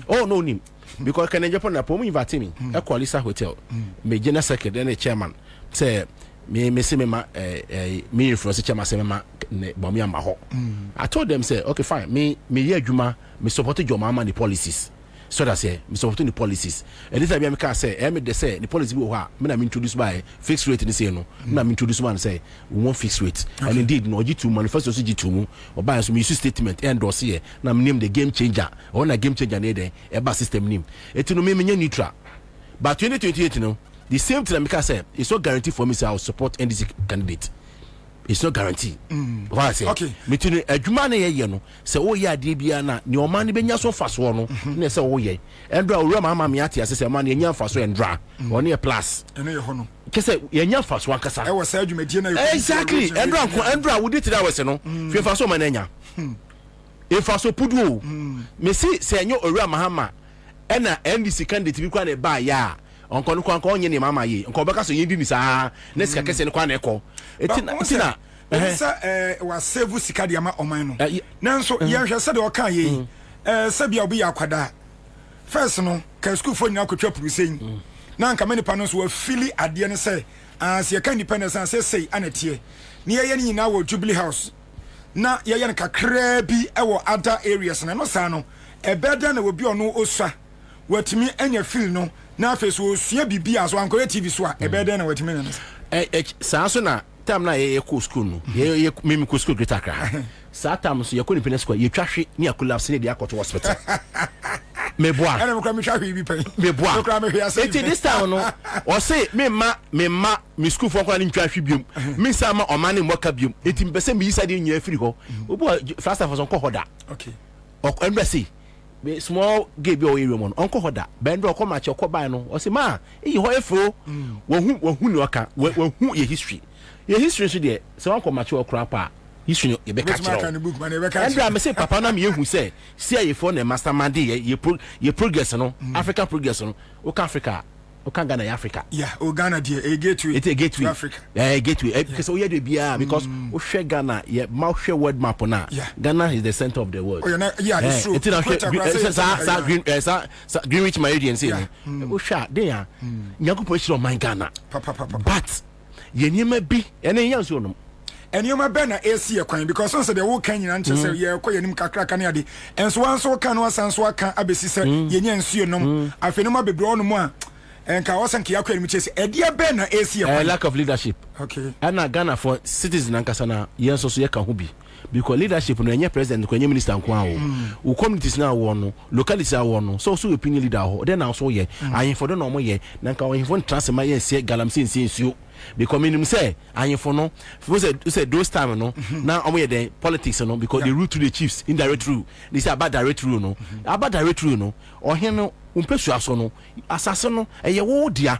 Oh, no, name. Because can I Japan upon invite me? A Qualisa Hotel. Me general secretary and a chairman. Say, me say me influence chairman say me Baumia Maho. I told them, say, okay, fine. Me here Juma, me supported your mama the policies. So that say, me supporting the policies. And this time I can say, they say the policy will have. Me I'm introduced by fixed rate in the say no. Me I'm introduced one say we want fixed rate. And indeed, no G2 manifesto G2 or by some issue statement endorse here. Now me name the game changer. Or na game changer ne eba system name. It no me neutral. But 2028 no, the same thing I can say, it's not guaranteed for me say I will support NDC candidate. It's not guaranteed. What I say? Okay. Between a Jumane ye no, say oh yeah, Dibiana, your money be so fast one. Ne say oh yeah. And draw Rama Miati as a man yen fast and draw. 1 year plus. And you hono. Kese yen fast one kasa. I was said you made exactly. And draw would it that was no. Fe faso manenya. E faso pudu. Me say nyo Ora Mahama. Ena NDC candidate bi kwa ne ba ya. Onko no kwanko onye ne mama ye onko beka so yendi ni saa na sika kese ne kwa na ekọ etina was save sika de ama oman no nanso ye hwe se de oka ye se bia obi yakwada first no ka school for nyina kotwa purusen na nka mani pa no so wa fili ade ne se as ye ka independence an say anatie ne ye ne nyina wo Jubilee House na ye ye kakra bi e wo other areas na no saa no e beda na obi ono osua watimi anya feel no na feso sua bibia so anko TV so a ebeden na watimi na saa so na tam na ye ko school no ye mimi ko school Greater Accra saa tam so ye ko Independence Square ye twahwe ni collapse ne dia akoto hospital meboa ana mkra me twahwe bi pai meboa mkra me hwe ase eti this time no o say me ma mi school for kwa ni twahwe biom mi sa ma o ma ne moka biom eti mpese mi yisa de nya afiri ho obu first of all ko hoda okay o embassy be small gave your area mon onko hoda bendo ko ma che ko ban no o se ma e ho efro wo hu ni oka wo hu ye history so de se onko ma che okra pa history ye be catch and I say papa na me hu say see for na mastermind ye progress no African progress no o ka Africa o kan Ghana Africa Ghana there a gateway to Africa gateway because o ye de bia because o hwe Ghana ye ma hwe world map na Ghana is the center of the world it's true Greenwich Meridian say o hwa dey ya nyakopo hiro man Ghana but ye niema bi ene yan so no enioma be na AC ekwan because so say the wo kan nyina nche say ye kwa yenim kakra kan ade enso wanso kan no sanso aka abesi say ye nya nsuo nom afenoma bebre ono mu a enka wasan ki akwa ni chese edia be na AC ekwan lack of leadership okay ana Ghana for citizen ankasa na yen so ye kan ho bi because leadership no enye president ko enye minister nko awo wo communities na awo no localities awo no so opinion leader ho then also ye ayin do no mo ye na nka ayin fo transfer ye se galamsin nsuo because minimum say ayin no say those time no na omo ye den politics no because they rule to the chiefs indirect rule they say about direct rule no ohen no umpesu aso no asase no eye wo dia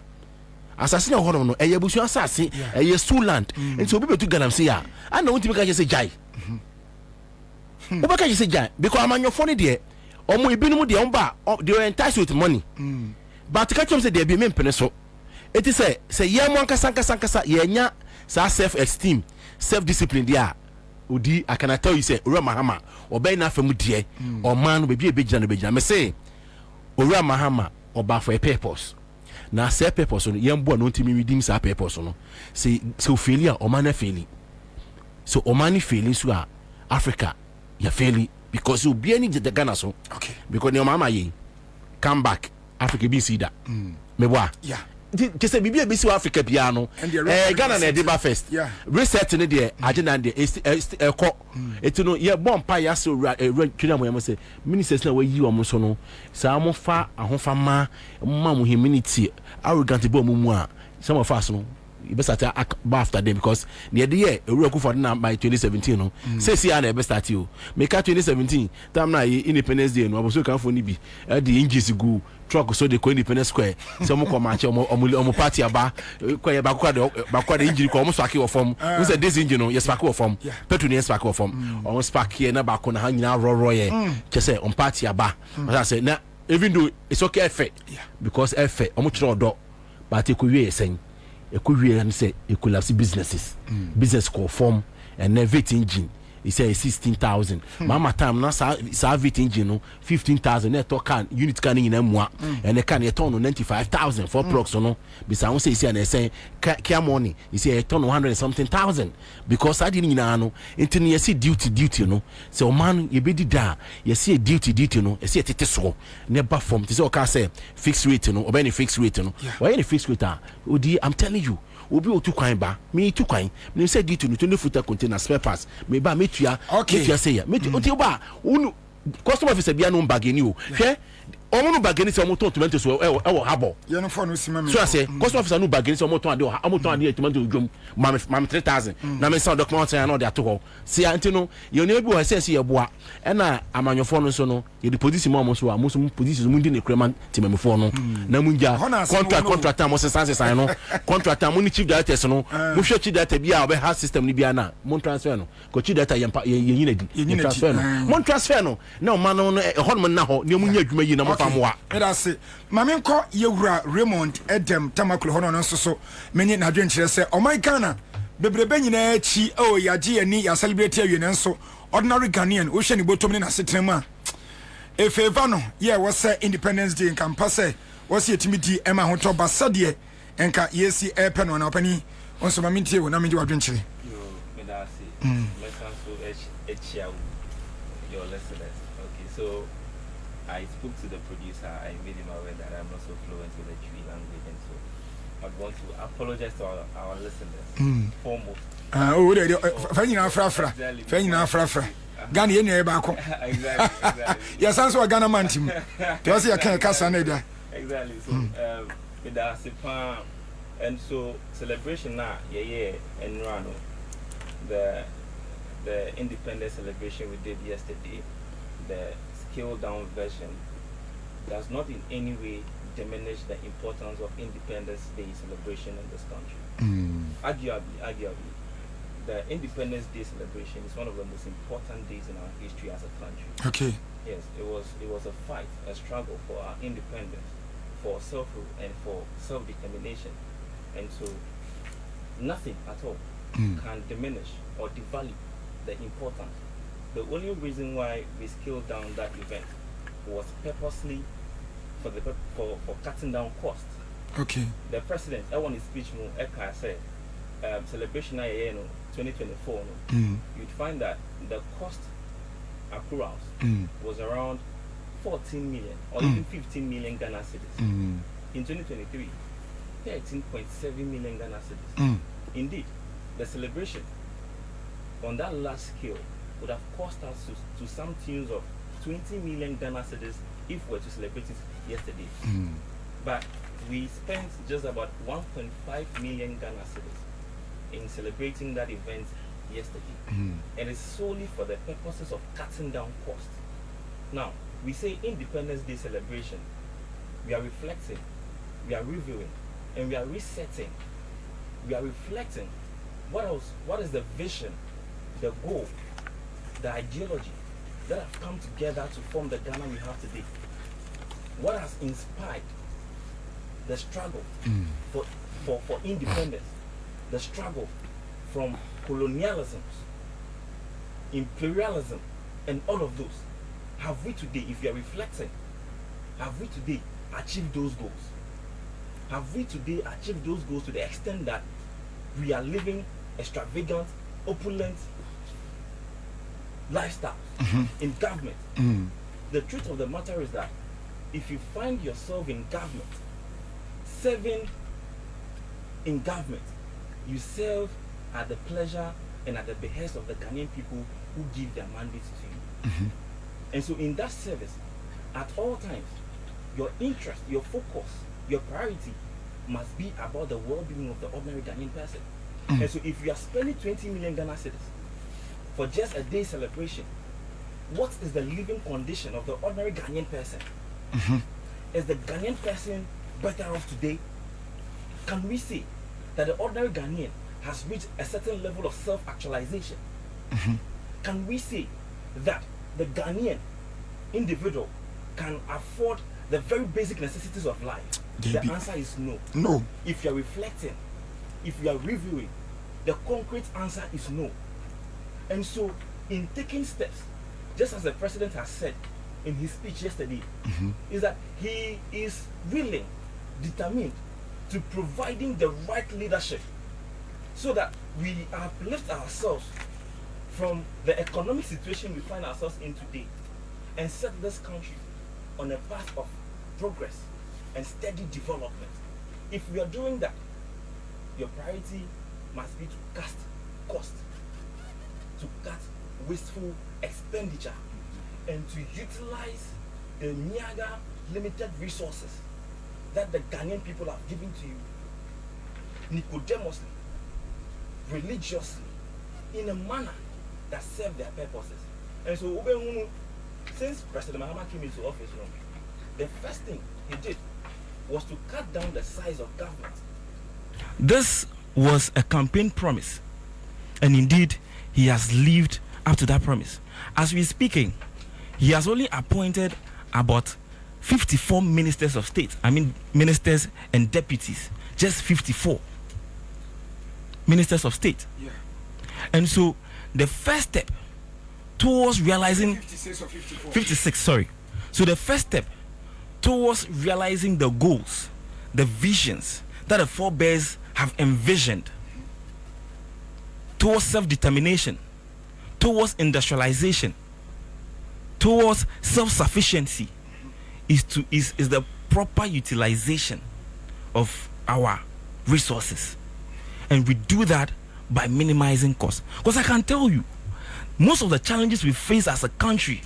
asase na ho no eye busu asase eye stool land nti obi betu galamsin ya ana wonti be ka je say jai obaka je say jai because amanyofo ne de omo ibinum de omba they are entitled with money but catch them say they be men so it is say ye mo ankasa ye nya sa self esteem self discipline dia odi I can tell you say Ora Mahama obey na famu die o man no be ebegina no begina me say Ora Mahama oba for a purpose na say purpose no ye mbo no ntimi redeem sa purpose no say so failure o man na faili so o man faili so Africa ya faili because you be any the Ghana so okay because your mama ye come back Africa be see that me boa just be bisi Africa piano Ghana na deba first reset ne de agenda de eko etino ye bompa ya so twina mo say ministers na we yi omo so no sa mo fa ahofa ma mu humility arrogant bo mu a some of us no you best start after them because near the year we go for now by 2017 no say see na best start you make 2017 time na Independence Day no aboso kan for ni bi the engines go truck so they go Independence Square so mo come match omo party aba ko ye ba kwa the engine ko omo spark your form we say this engine no yes spark your form petrol no yes spark your form omo spark here na ba ko na ha nyina ro ye che say on party aba I say na even though it's okay because omo chiro odo but e ko wie esen e ko wie and say e collapse businesses business co form and VIT engine he say 16,000 mama time na sa VIT engine no 15,000 net can unit can in emwa and the can e turn 95,000 for prox no bisa won say and say care money he say e turn 100 and something thousand because I didn't know into you see duty no so man you be da you see duty no you see tete so never form to say okay say fixed rate no or any fixed rate no why any fixed rate odi I'm telling you obi otu kwan ba me tu kwan me say duty no 20-footer container spare parts me ba me tua say ya me oti ba unu customer officer bia no bageni o hwe omo no bageni say omo ton tomato so e wo habo ye no for no sima me so I say customer officer no bageni say omo ton ade tomato odwom mam 3000 na me say document say na dey ato see antino ye no bi o say ye boa e na amanyofo no so no ye di police mo so amoso police mo ndi ne kreman timamfo no na munja contract am so sanse san no contract am ni chief director no mo hwe chief director bia obe ha system ni bia na mo transfer no ko chief director ye nyina di transfer no mo transfer no na o man no ho na ho ne mo nya adwuma yi na mo famwa eda se mame nko yewura Raymond Edem Tamaklo hono no so menye na adwen kire se o man Ghana bebrebe nyina chi o yaje ani ya celebrate awie nso ordinary Ghanaian o hwe ni botom ni na setrema efeva no ye wo se Independence Day nka mpase wo se etimi di ema ho to basade enka yesi epe no na opani onso mame ntie wo na menje wadwen kire yo me da se let's so your listeners okay so I spoke to the producer. I made him aware that I'm not so fluent with the Twi language, and so I want to apologize to our listeners. Foremost. Fanyina frafra. Ghana yenye baako. Exactly. Yes, also Ghana man team. They also can kasa na dia. Exactly. So with the Sipan, and so celebration now, and Rano, the independence celebration we did yesterday, the scaled down version does not in any way diminish the importance of Independence Day celebration in this country. Arguably, the Independence Day celebration is one of the most important days in our history as a country. Okay. Yes, it was a fight, a struggle for our independence, for self-rule and for self-determination. And so nothing at all can diminish or devalue the importance. The only reason why we scaled down that event was purposely for cutting down costs. Okay. The president, I want his speech more Eka said, celebration 2024, you'd find that the cost accruals was around 14 million or even 15 million Ghana cedis. In 2023, 13.7 million Ghana cedis. Indeed, the celebration on that large scale would have cost us to some tunes of 20 million Ghana cedis if we were to celebrate it yesterday. But we spent just about 1.5 million Ghana cedis in celebrating that event yesterday. And it's solely for the purposes of cutting down costs. Now, we say Independence Day celebration. We are reflecting, we are reviewing, and we are resetting. We are reflecting what is the vision, the goal, the ideology that have come together to form the Ghana we have today. What has inspired the struggle for independence, the struggle from colonialism, imperialism, and all of those. Have we today, if you are reflecting, have we today achieved those goals? Have we today achieved those goals to the extent that we are living extravagant, opulent lifestyle in government? The truth of the matter is that if you find yourself in government, serving in government, you serve at the pleasure and at the behest of the Ghanaian people who give their mandates to you. And so in that service, at all times, your interest, your focus, your priority must be about the well-being of the ordinary Ghanaian person. And so if you are spending 20 million Ghana cedis for just a day celebration, what is the living condition of the ordinary Ghanaian person? Is the Ghanaian person better off today? Can we say that the ordinary Ghanaian has reached a certain level of self-actualization? Can we say that the Ghanaian individual can afford the very basic necessities of life? The answer is no. No. If you are reflecting, if you are reviewing, the concrete answer is no. And so, in taking steps, just as the president has said in his speech yesterday, is that he is willing, determined to providing the right leadership so that we uplift ourselves from the economic situation we find ourselves in today and set this country on a path of progress and steady development. If we are doing that, your priority must be to cut cost, to cut wasteful expenditure, and to utilize the meager limited resources that the Ghanaian people have given to you nicodemously, religiously, in a manner that serve their purposes. And so since President Mahama came into office, the first thing he did was to cut down the size of government. This was a campaign promise, and indeed he has lived up to that promise. As we're speaking, he has only appointed about 54 ministers of state. I mean, ministers and deputies, just 54 ministers of state. Yeah. And so the first step towards realizing 56 or 54. 56, sorry. So the first step towards realizing the goals, the visions that the forebears have envisioned, towards self-determination, towards industrialization, towards self-sufficiency, is the proper utilization of our resources. And we do that by minimizing costs. Because I can tell you, most of the challenges we face as a country,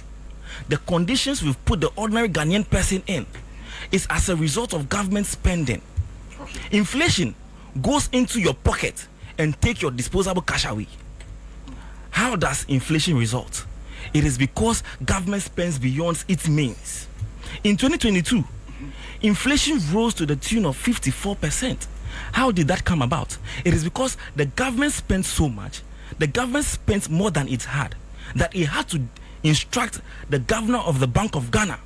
the conditions we've put the ordinary Ghanaian person in, is as a result of government spending. Inflation goes into your pocket and take your disposable cash away. How does inflation result? It is because government spends beyond its means. In 2022, inflation rose to the tune of 54%. How did that come about? It is because the government spent so much, the government spent more than it had, that it had to instruct the governor of the Bank of Ghana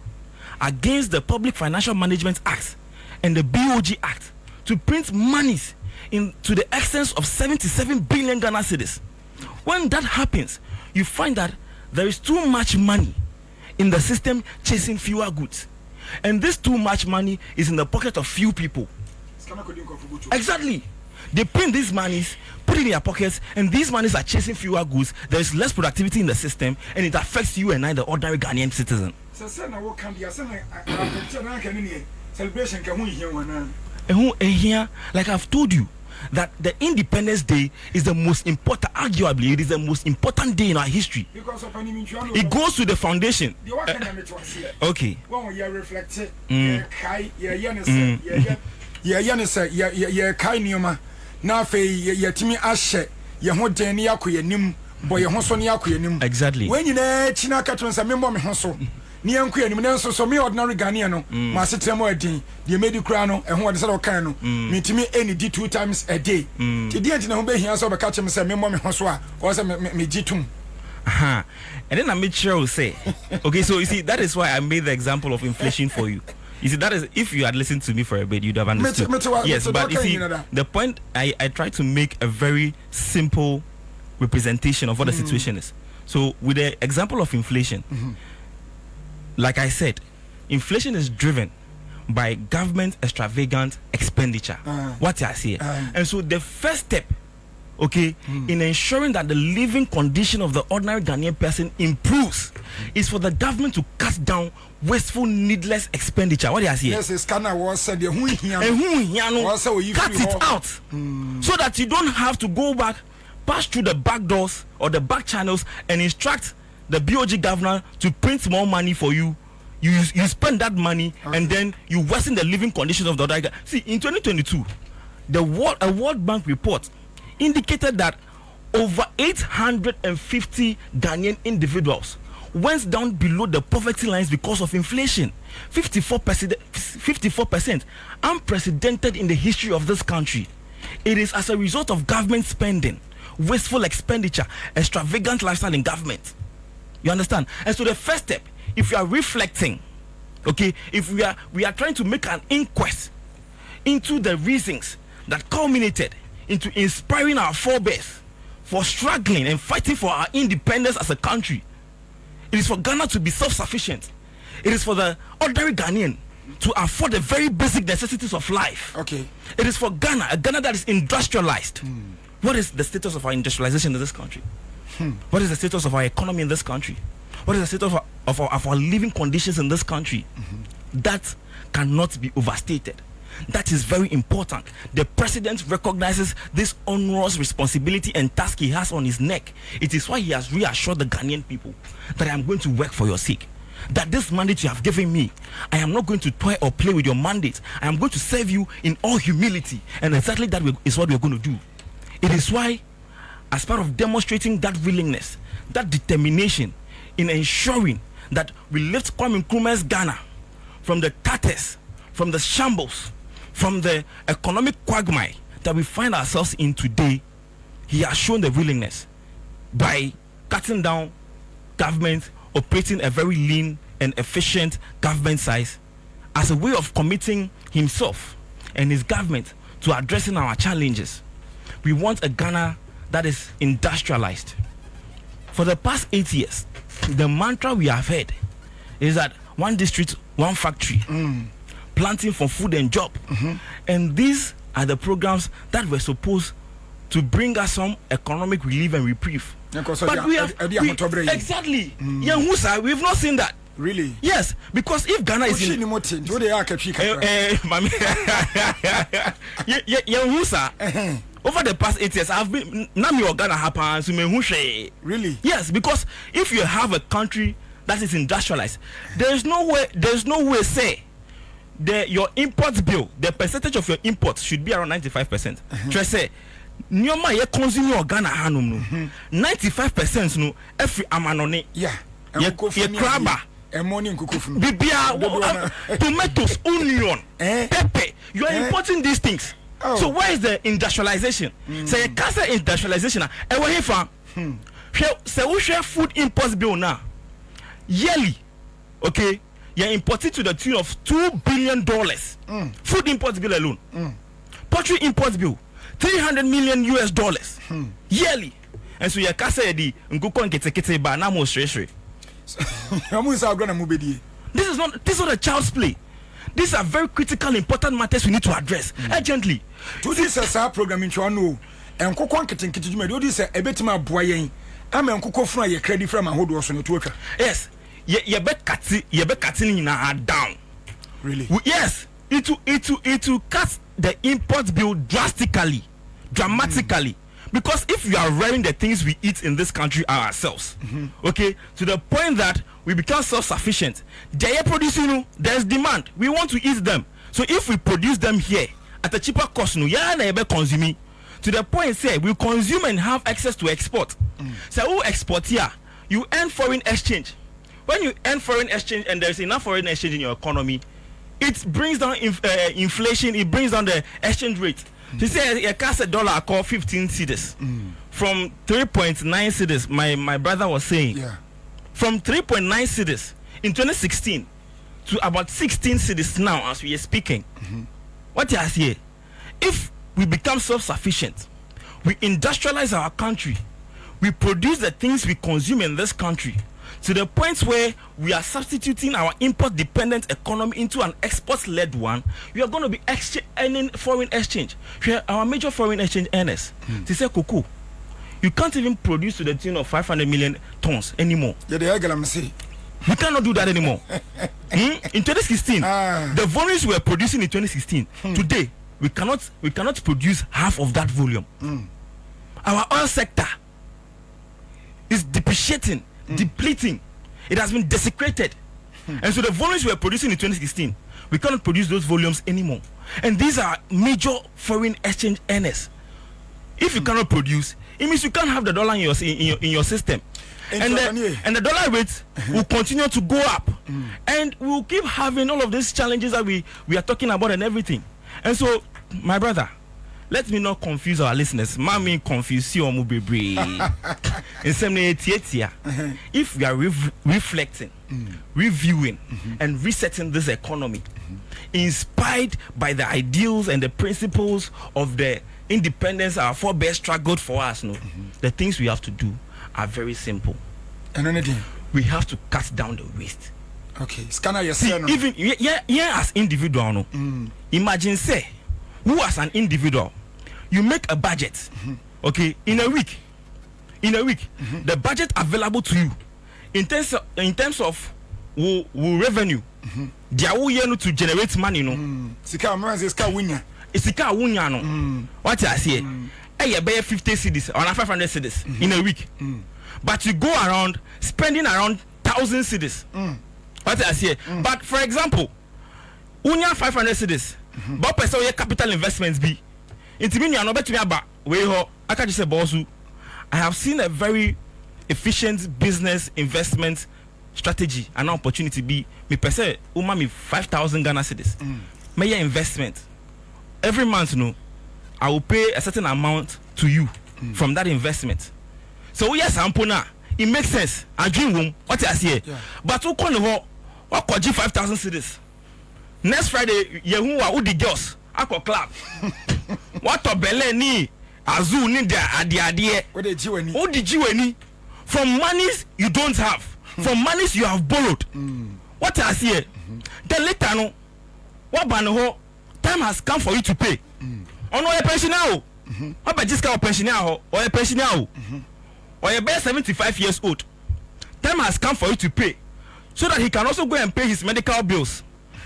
against the Public Financial Management Act and the BOG Act to print monies to the extent of 77 billion Ghana cedis. When that happens, you find that there is too much money in the system chasing fewer goods. And this too much money is in the pocket of few people. Exactly. They print these monies, put it in their pockets, and these monies are chasing fewer goods. There is less productivity in the system, and it affects you and I, the ordinary Ghanaian citizen. Like I've told you, that the Independence Day is the most important, arguably, it is the most important day in our history. It goes to the foundation. Okay. Exactly. When you ni enku anim na nso so me ordinary Ghanaian no ma setremo adin de medikura no ehun de se do kan no mitimi any d 2 times a day ti di anti na ho be hia so be ka chem se me mo me ho so a o se me gitum. And then I made sure to say, okay, so you see, that is why I made the example of inflation for you. You see, that is, if you had listened to me for a bit, you'd have understood. Yes, but you see, the point I try to make a very simple representation of what the situation is. So with the example of inflation, like I said, inflation is driven by government extravagant expenditure. What I say. And so the first step, okay, in ensuring that the living condition of the ordinary Ghanaian person improves is for the government to cut down wasteful, needless expenditure. What do I say? Yes, it's kind of what said. Cut it out so that you don't have to go back, pass through the back doors or the back channels and instruct the BOG governor to print more money for you you spend that money and then you worsen the living conditions of the other guy. See, in 2022, a World Bank report indicated that over 850 Ghanaian individuals went down below the poverty lines because of inflation. 54%, unprecedented in the history of this country. It is as a result of government spending, wasteful expenditure, extravagant lifestyle in government. You understand? And so the first step, if you are reflecting, okay, if we are trying to make an inquest into the reasons that culminated into inspiring our forebears for struggling and fighting for our independence as a country. It is for Ghana to be self-sufficient. It is for the ordinary Ghanaian to afford the very basic necessities of life. Okay. It is for Ghana, a Ghana that is industrialized. What is the status of our industrialization in this country? What is the status of our economy in this country? What is the status of our living conditions in this country? That cannot be overstated. That is very important. The president recognizes this onerous responsibility and task he has on his neck. It is why he has reassured the Ghanaian people that I am going to work for your sake. That this mandate you have given me, I am not going to toy or play with your mandate. I am going to serve you in all humility. And exactly that is what we are going to do. It is why, as part of demonstrating that willingness, that determination in ensuring that we lift Kwame Nkrumah's Ghana from the tatters, from the shambles, from the economic quagmire that we find ourselves in today, he has shown the willingness by cutting down government, operating a very lean and efficient government size as a way of committing himself and his government to addressing our challenges. We want a Ghana that is industrialized. For the past 8 years, the mantra we have heard is that one district, one factory, planting for food and job. And these are the programs that were supposed to bring us some economic relief and reprieve. But we have exactly. We've not seen that. Really? Yes, because if Ghana is in over the past 8 years, I've been Nami Ghana happens. Really? Yes, because if you have a country that is industrialized, there's no way say your import bill, the percentage of your imports should be around 95%. Just say Nyoma ye consume your Ghana hanum no 95% no every amanone ye crabber bibia tomatoes, onion, pepper. You are importing these things. So where is the industrialization? Say cancer industrialization. E wa hefa. Say we share food imports bill now yearly. Okay, you are importing to the tune of $2 billion. Food imports bill alone. Poultry imports bill $300 million yearly. And so you can say the ngukon kete ba na mo shre. This is not a child's play. These are very critical, important matters we need to address urgently. To this is our program in Chano and Kokon Kitin do this a betima boyen. I'm a Koko from your credit from a hold was on the worker. Yes, ye bet cutting in our down. Really? Yes, it will cut the import bill dramatically. Because if we are rearing the things we eat in this country ourselves, okay, to the point that we become self-sufficient, they are producing, there's demand. We want to eat them. So if we produce them here at a cheaper cost, consuming, to the point say we consume and have access to export. So who export here? You earn foreign exchange. When you earn foreign exchange and there's enough foreign exchange in your economy, it brings down inflation. It brings down the exchange rate. She said a $1 called 15 cedis from 3.9 cedis. My brother was saying from 3.9 cedis in 2016 to about 16 cedis now as we are speaking. What you are here? If we become self-sufficient, we industrialize our country, we produce the things we consume in this country to the point where we are substituting our import-dependent economy into an export-led one, we are going to be earning foreign exchange. Our major foreign exchange earners, they say, Cocoa, you can't even produce to the tune of 500 million tons anymore. We cannot do that anymore. In 2016, the volumes we were producing in 2016, today, we cannot produce half of that volume. Our oil sector is depreciating, depleting. It has been desecrated. And so the volumes we were producing in 2016, we cannot produce those volumes anymore. And these are major foreign exchange earners. If you cannot produce, it means you can't have the dollar in your system. And the dollar rate will continue to go up. And we'll keep having all of these challenges that we are talking about and everything. And so, my brother, let me not confuse our listeners. Mami confuse you on Mubibri. In some if we are reflecting, reviewing, and resetting this economy, inspired by the ideals and the principles of the independence our forebears struggled for us, the things we have to do are very simple. And anything we have to cut down the waste. Okay, scanner yourself. Even as individual, imagine say, who as an individual, you make a budget, okay, in a week, the budget available to you, in terms of revenue, they are to generate money, Sika wunya. Sika wunya no. What I say? You buy 50 cedis or 500 cedis in a week, but you go around spending around 1,000 cedis. What I say? But for example, unya 500 cedis, but person your capital investments be. It means you are not better about where I can just say bossu. I have seen a very efficient business investment strategy and opportunity be me per se uma me 5,000 Ghana cedis. My investment every month, I will pay a certain amount to you from that investment. So yes, Ampona, it makes sense. I dream room, what I say. But who can what could 5,000 cedis? Next Friday, you who the girls, I could clap. What a belle ni azu ni dia. What did you any? From monies you don't have, from monies you have borrowed. What I say? Then later no, what bano time has come for you to pay. On a pensioner, what about this kind of pensioner or a pensioner or a bear 75 years old? Time has come for you to pay, so that he can also go and pay his medical bills,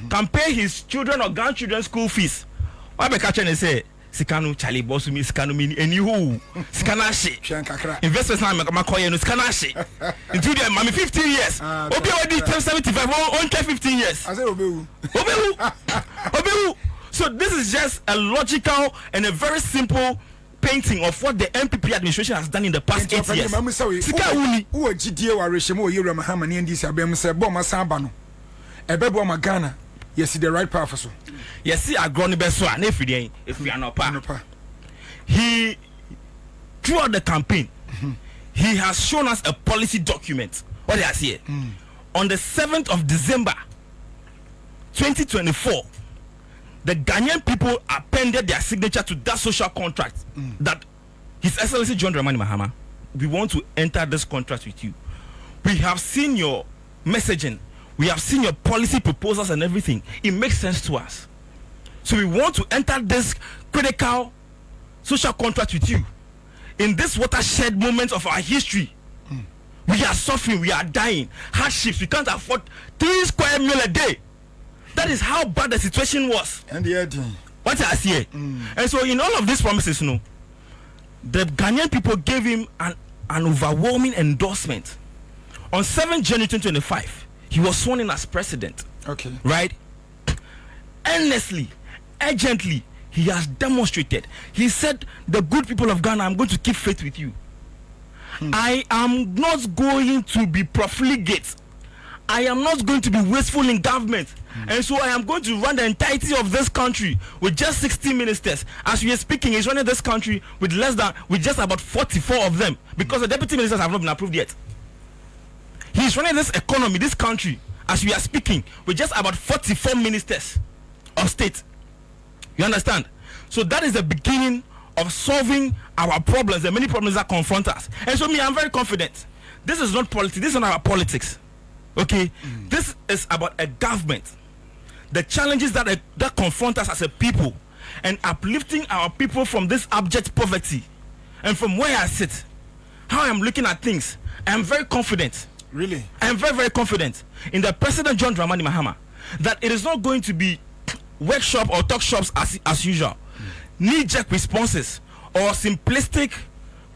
can pay his children or grandchildren's school fees. What about catching and say, Sikanu Charlie Boss me Sikanu me any who Skanashi investors now Makoya no Skanashi into the mommy 15 years. Obi already 75 on 15 years. I say Obehu. So this is just a logical and a very simple painting of what the MPP administration has done in the past 8 years. Sika uni who GDA wa reshemo Yura Mahama ni ndisi abem se boma samba no ebebo ma Ghana yes the right path for so. Yes, see agroni beso na efide if we are not pa. He throughout the campaign he has shown us a policy document. What I see on the 7th of December 2024, the Ghanaian people appended their signature to that social contract that His Excellency John Dramani Mahama, we want to enter this contract with you. We have seen your messaging, we have seen your policy proposals and everything. It makes sense to us. So we want to enter this critical social contract with you. In this watershed moment of our history, we are suffering, we are dying, hardships, we can't afford 3 square meal a day. That is how bad the situation was. And the what I see. And so in all of these promises, the Ghanaian people gave him an overwhelming endorsement. On 7 January 2025, he was sworn in as president. Okay. Right? Earnestly, urgently, he has demonstrated. He said, the good people of Ghana, I'm going to keep faith with you. I am not going to be profligate. I am not going to be wasteful in government. And so I am going to run the entirety of this country with just 60 ministers. As we are speaking, he's running this country with just about 44 of them, because the deputy ministers have not been approved yet. He's running this economy, this country, as we are speaking, with just about 44 ministers of state. You understand? So that is the beginning of solving our problems, the many problems that confront us. And so I'm very confident. This is not politics. This is not our politics. Okay? This is about a government. The challenges that confront us as a people, and uplifting our people from this abject poverty. And from where I sit, how I'm looking at things, I am very confident. Really? I am very, very confident in the President John Dramani Mahama that it is not going to be workshop or talk shops as usual. Knee-jerk responses or simplistic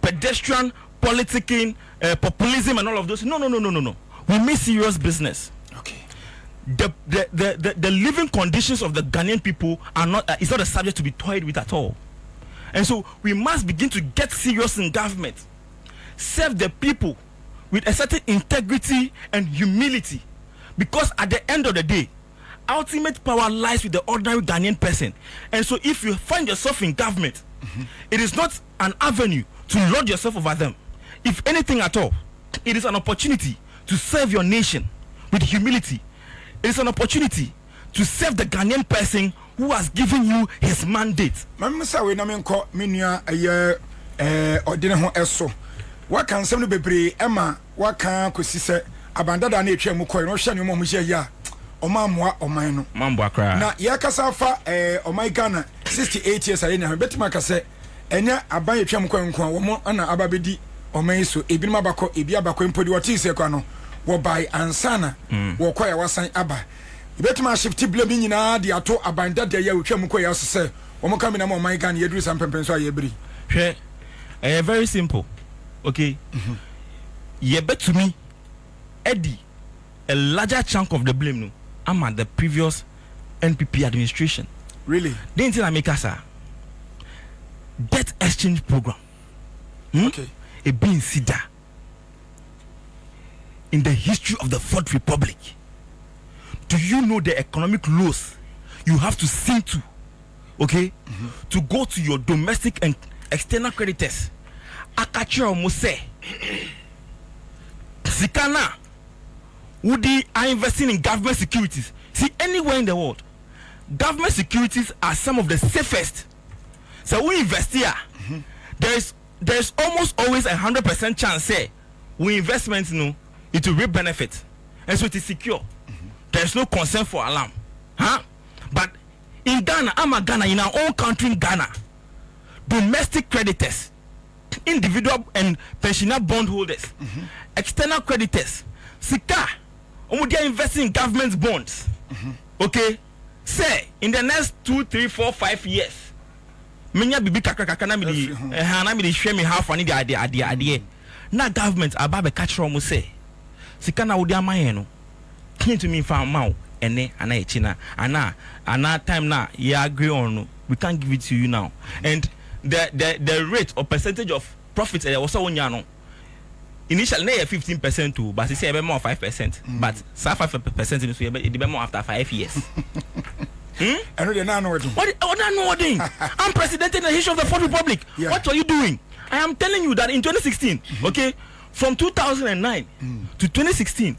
pedestrian politicking, populism and all of those. No. We mean serious business. Okay. the living conditions of the Ghanaian people are not is not a subject to be toyed with at all. And so we must begin to get serious in government, serve the people with a certain integrity and humility, because at the end of the day, ultimate power lies with the ordinary Ghanaian person. And so if you find yourself in government, it is not an avenue to lord yourself over them. If anything at all, it is an opportunity to serve your nation with humility. It is an opportunity to serve the Ghanaian person who has given you his mandate. Mamsa we na menko menua odine ho eso. Waka nsem no bebre ema waka kosise abandada na etwa mu koy no hwe ne mo hye ya omamoa oman no mambo akra na yakasa fa oman Ghana 68 years aye na betima kase enya aban etwa mu koy nko wo mo na ababedi oman so ebinum abakọ ebi abakọ empodi woti se kwa no wo bai ansana wo koy wasan aba betima shift blame nyina de ato abandada ya wotwa mu koy ya so se wo mo kamina mo oman Ghana yeduru sampempen so aye bri hwe very simple. Okay, yeah, but to me, Eddie, a larger chunk of the blame, no, I'm at the previous NPP administration. Really? Then I make us a debt exchange program. Okay, a being sida in the history of the Fourth Republic. Do you know the economic loss you have to sink to? Okay, to go to your domestic and external creditors. Akacho Muse Sikana Woody are investing in government securities. See, anywhere in the world, government securities are some of the safest. So we invest here. There is almost always 100% chance say we investments it will reap benefit, and so it is secure. There is no concern for alarm, But in Ghana, in our own country, in Ghana, domestic creditors, individual and pensioner bondholders, external creditors, Sika, they are investing in government bonds. Okay, say in the next 2, 3, 4, 5 years, menya bibi kakaka na mi di share me half ani the idea. Na government ababe catch romo say, Sika na udi amaye no. Came to me for mau ene ana echina ana time na you agree on we can't give it to you now. And the rate or percentage of profits also no initially 15% too, but it's say more 5%. But 5% in it be more after 5 years. I know they know what I'm president in the history of the Fourth Republic. Yeah. What are you doing? I am telling you that in 2016, okay, from 2009 to 2016,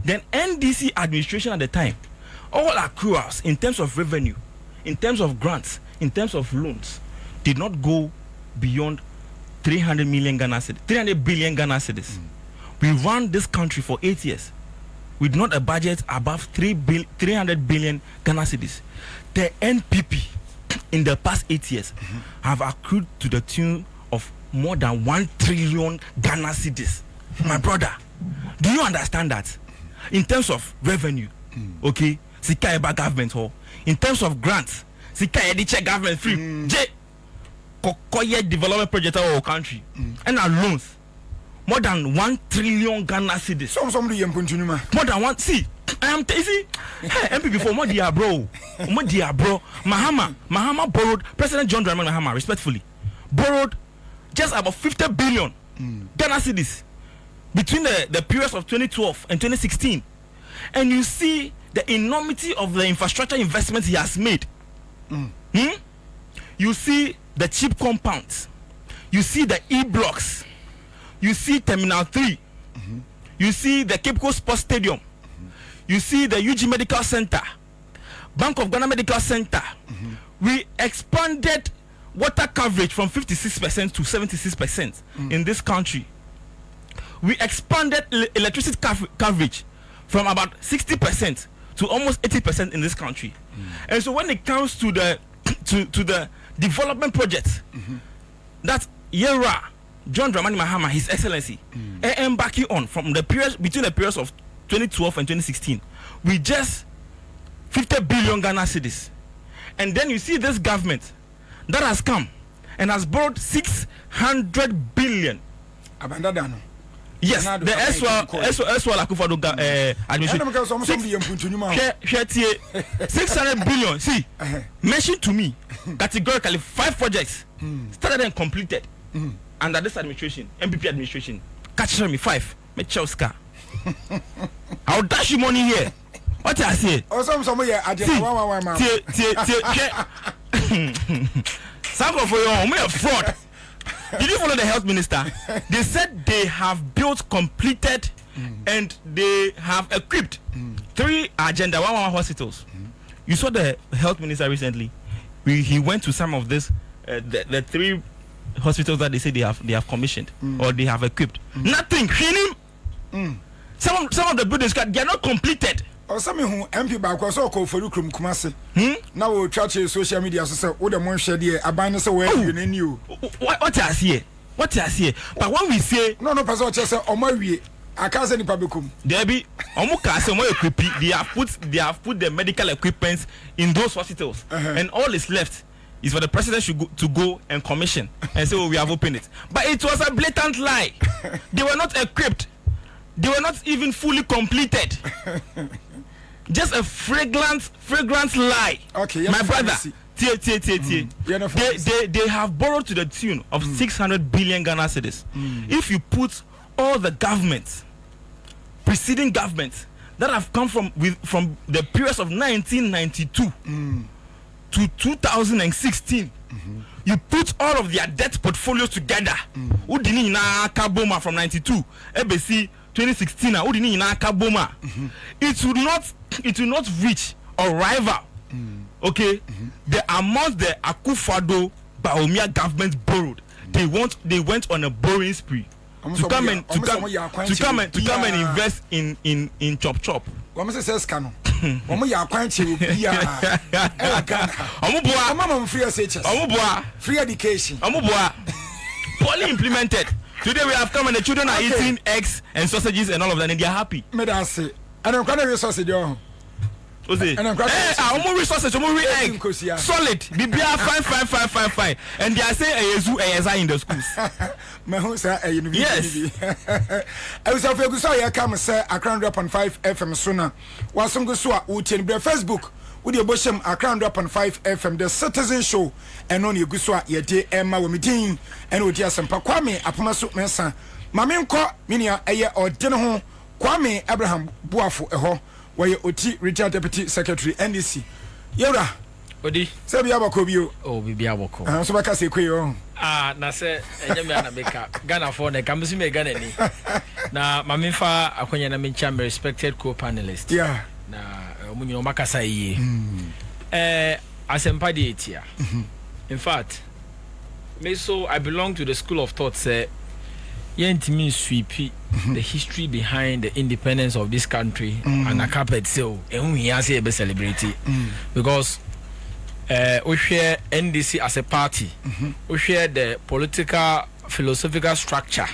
then NDC administration at the time, all accruals in terms of revenue, in terms of grants, in terms of loans, did not go beyond 300 billion Ghana cedis. We ran this country for 8 years with not a budget above 300 billion Ghana cedis. The NPP in the past 8 years have accrued to the tune of more than 1 trillion Ghana cedis. My brother, do you understand that? In terms of revenue, okay, Sika Eba government hall. In terms of grants, Sika Ediche government free. Kokoye development project of our country and our loans more than 1 trillion Ghana cedis. More than one. See, I am see. MPP for more dear bro, Mahama borrowed. President John Dramani Mahama respectfully borrowed just about 50 billion Ghana cedis between the periods of 2012 and 2016, and you see the enormity of the infrastructure investments he has made. You see the cheap compounds, you see the E-blocks, you see Terminal 3, you see the Cape Coast Sports Stadium, you see the UG Medical Center, Bank of Ghana Medical Center. We expanded water coverage from 56% to 76% in this country. We expanded electricity coverage from about 60% to almost 80% in this country. And so when it comes to the development projects that Yera John Dramani Mahama, His Excellency, embarking on from the periods between the periods of 2012 and 2016, with just 50 billion Ghana cedis. And then you see this government that has come and has borrowed 600 billion. Yes, the S1 Akufo-Addo administration. 600 billion. See, mention to me categorically 5 projects started and completed under this administration, MPP administration. Catch me 5. Mechelska. I'll dash you money here. What I say? Oh, some here. Some of you are fraud. Did you follow the health minister? They said they have built, completed, and they have equipped 3 Agenda 111 hospitals. You saw the health minister recently. He went to some of this, the 3 hospitals that they say they have commissioned or they have equipped. Nothing. Some of the buildings they are not completed. Or some who MP back was so called for Lucrum Kumasi. Now we'll try to social media so what the month share the abandoned away in you. What I see? What I see? But when we say no person just on my way, I can't say any publicum. Debbie, they have put the medical equipment in those hospitals, and all is left is for the president to go and commission and say, oh, we have opened it. But it was a blatant lie. They were not equipped. They were not even fully completed. Just a fragrant lie. Okay, my brother. They have borrowed to the tune of 600 billion Ghana cedis. If you put all the governments, preceding governments that have come from the periods of 1992 to 2016, you put all of their debt portfolios together. Udini na Kaboma from 92, ABC 2016 Udini na Kaboma. It will not reach or rival. Okay, the amount the Akufo-Addo Bawumia government borrowed, they went on a borrowing spree to come and invest in chop. What must say scano? Free education. Poorly implemented. Today we have come and the children are eating eggs and sausages and all of that, and they are happy. Medase. And I'm going to resources. And I'm resources, egg, solid, BBR 5. And they are saying a in the schools. Yes. I was of a sorry, I come say a crown drop on 5 FM sooner. While some go so Utin be Facebook with your bosom a crown drop on 5 FM, the Citizen Show, and only Guswa, ye day Emma Womitin, and with Yasan Pakwame, Apamasu Mensa, Mamim Kwa, Minia, Aya or Dinner Kwame Abraham Buafu, a ho. Why Oti Richard Deputy Secretary NDC. Yora. Odi. Say be abakobio. Oh, be abako. So baka say kwe na say enyame na meka Ghana for na kamsi me Ghana ni. Na mamimfa akonya na mencha respected co-panelist. Yeah. Na omunyo makasa yiye. Asempa di etia. In fact, I belong to the school of thought say yentimi sweep the history behind the independence of this country and a carpet so we celebrate because we share NDC as a party, we share the political philosophical structure.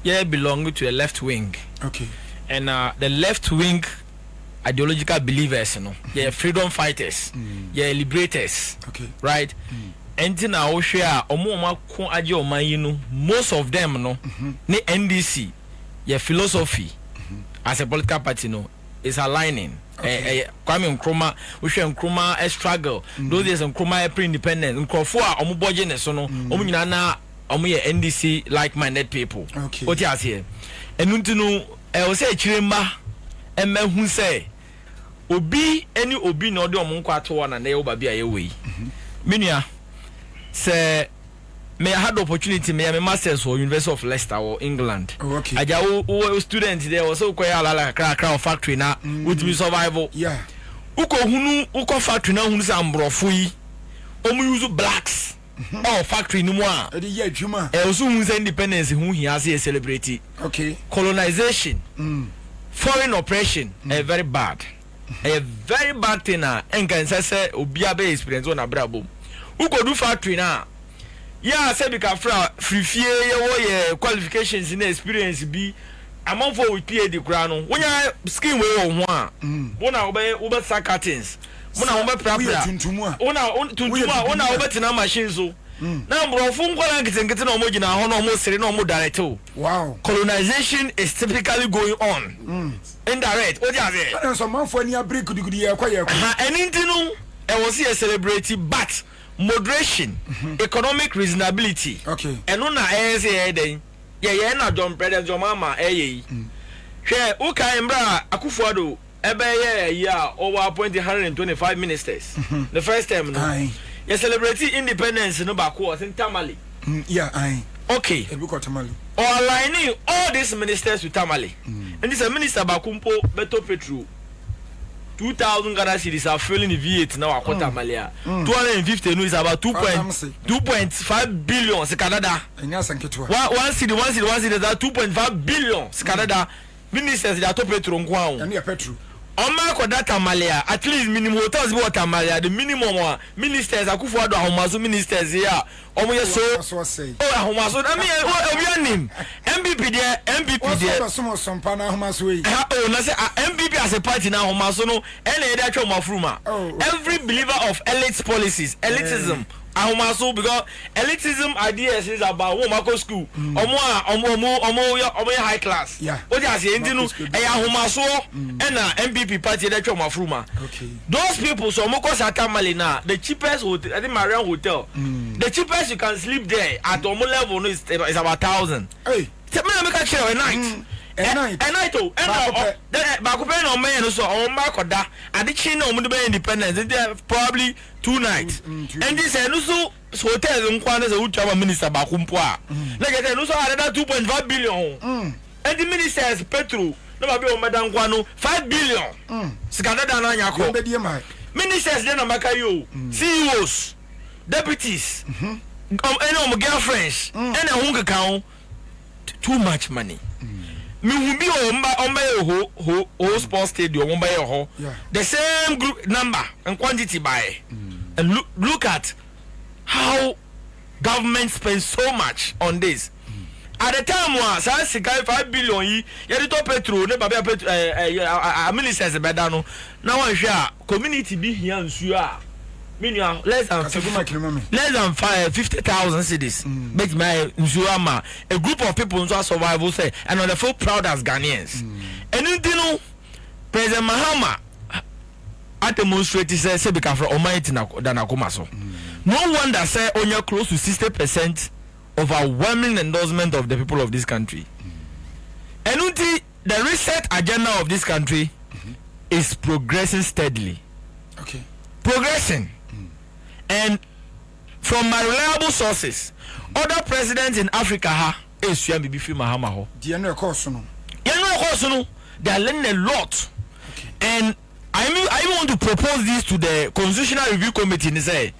Belong to the left wing. Okay. And the left wing ideological believers, freedom fighters, liberators. Okay. Right? Enti na o share omo ko aje o man most of them no ne NDC your philosophy as a political party is aligning. Kwame Nkrumah we share Nkrumah a struggle those days Nkrumah pre-independent Nkrofo a omo boje ne so no omo nyina na omo ye NDC like-minded people. Okay. What you here enunti no o say chiremba emahu say obi na ode omo nkwa to na ye oba bia ye we menua say may I had the opportunity may I masters for University of Leicester or England. Oh, okay. Aja o student there was so kwaya la kra factory na with me survival. Yeah. Uko factory na hunu say ambrofo yi. Omu use blacks. Oh factory no mo a. E dey adwuma. E also hunu say independence hu hia say celebrate. Okay. Colonization. Foreign oppression very bad. A very bad thing na enkan say obi abe experience on abrabo. Uko do factory na say because free ye qualifications in experience be among for with PhD crown when you skin we ho a wona obe sack curtains wona obe prapra wona tuntuma wona obe tina machine so na mbrofo nkwala nkete na omogina ho na omosere na omodirect. Wow. Colonization is typically going on. Indirect. What you say? And some man for near break good year kwa year. Anything I was here celebrating, but moderation, economic reasonability. Okay. And no na say then. Yeah, na John President John Mama Share Uka Embra Akufo-Addo ebe over appointed 125 ministers. The first time no. You celebrating independence no bako in Tamale. Yeah, aye. Okay. Tamale. Or aligning all these ministers with Tamale. And this is a minister Bakumpo Beto Petru. 2,000 Ghana cedis are filling the V8 now at Tamale. 250 no is about 2.5 billion Canada. One city that 2.5 billion Canada. Ministers that to Petru Nkwao. And Petru. Oma ko data Malia at least minimum hotels water Malia the minimum ministers Akufo-Addo Ahomaso ministers here omo ye so Ahomaso I mean name MPP there na say MPP as a party na Ahomaso no ene dey atwa mafruma every believer of elitism Ahomaso because elitism ideas is about Womako school omo high class what you say ndinu Ahomaso and MPP party dey atwa mafruma those people so Moko Satamale na the cheapest hotel I think Marian Hotel the cheapest you can sleep there at omo level no is about 1,000 hey tell me make a share a night Bakupe no man so on Makoda and the Chino Mudu independence probably 2 nights and this so hotel in Kwana Uchawa minister Bakumpwa like I no so another 2.5 billion and the ministers Petru no be Madam Kwano 5 billion Canada na nyako ministers then Makayo CEOs deputies any girlfriends and a hunker count too much money. Me will be on sports stadium the same group number and quantity by and look at how government spends so much on this. At the time was 5 billion you to petrol ministers bedano now I share community be here and meaning less than 50,000 cedis. Make my Nzuama a group of people who survival say and on the full proud as Ghanaians. And you know President Mahama at demonstrated say because from Almighty Danakomaso. No wonder say only close to 60% overwhelming endorsement of the people of this country. And the reset agenda of this country is progressing steadily. Okay. Progressing. And from my reliable sources, other presidents in Africa is Bibi Mahama ho. They are learning a lot. Okay. And I want to propose this to the Constitutional Review Committee and say,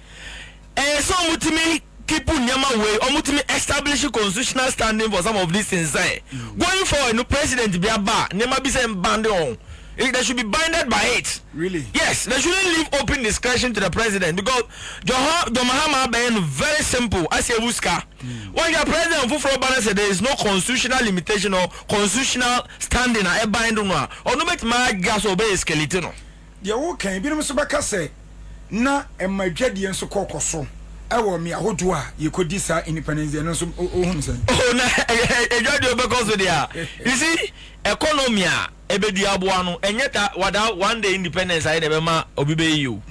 so mutimi keep nyama way or mutimi establish a constitutional standing for some of these things. Going forward, no president be a bar, nema be saying band on. They should be binded by it. Really? Yes, they shouldn't leave open discretion to the president because John Mahama being very simple. As a Wuska, when your president of Fufro said there is no constitutional limitation or constitutional standing at a binding or no make my gas obey skeleton. Yeah, okay. Be no say na e madwadi enso kokoso. Ewo me ahodua ye kodi sa independence and so ohun say. Oh na adwadi because there. You see economy ebedi aboa no enyeta wada one day independence ai be ma obi be you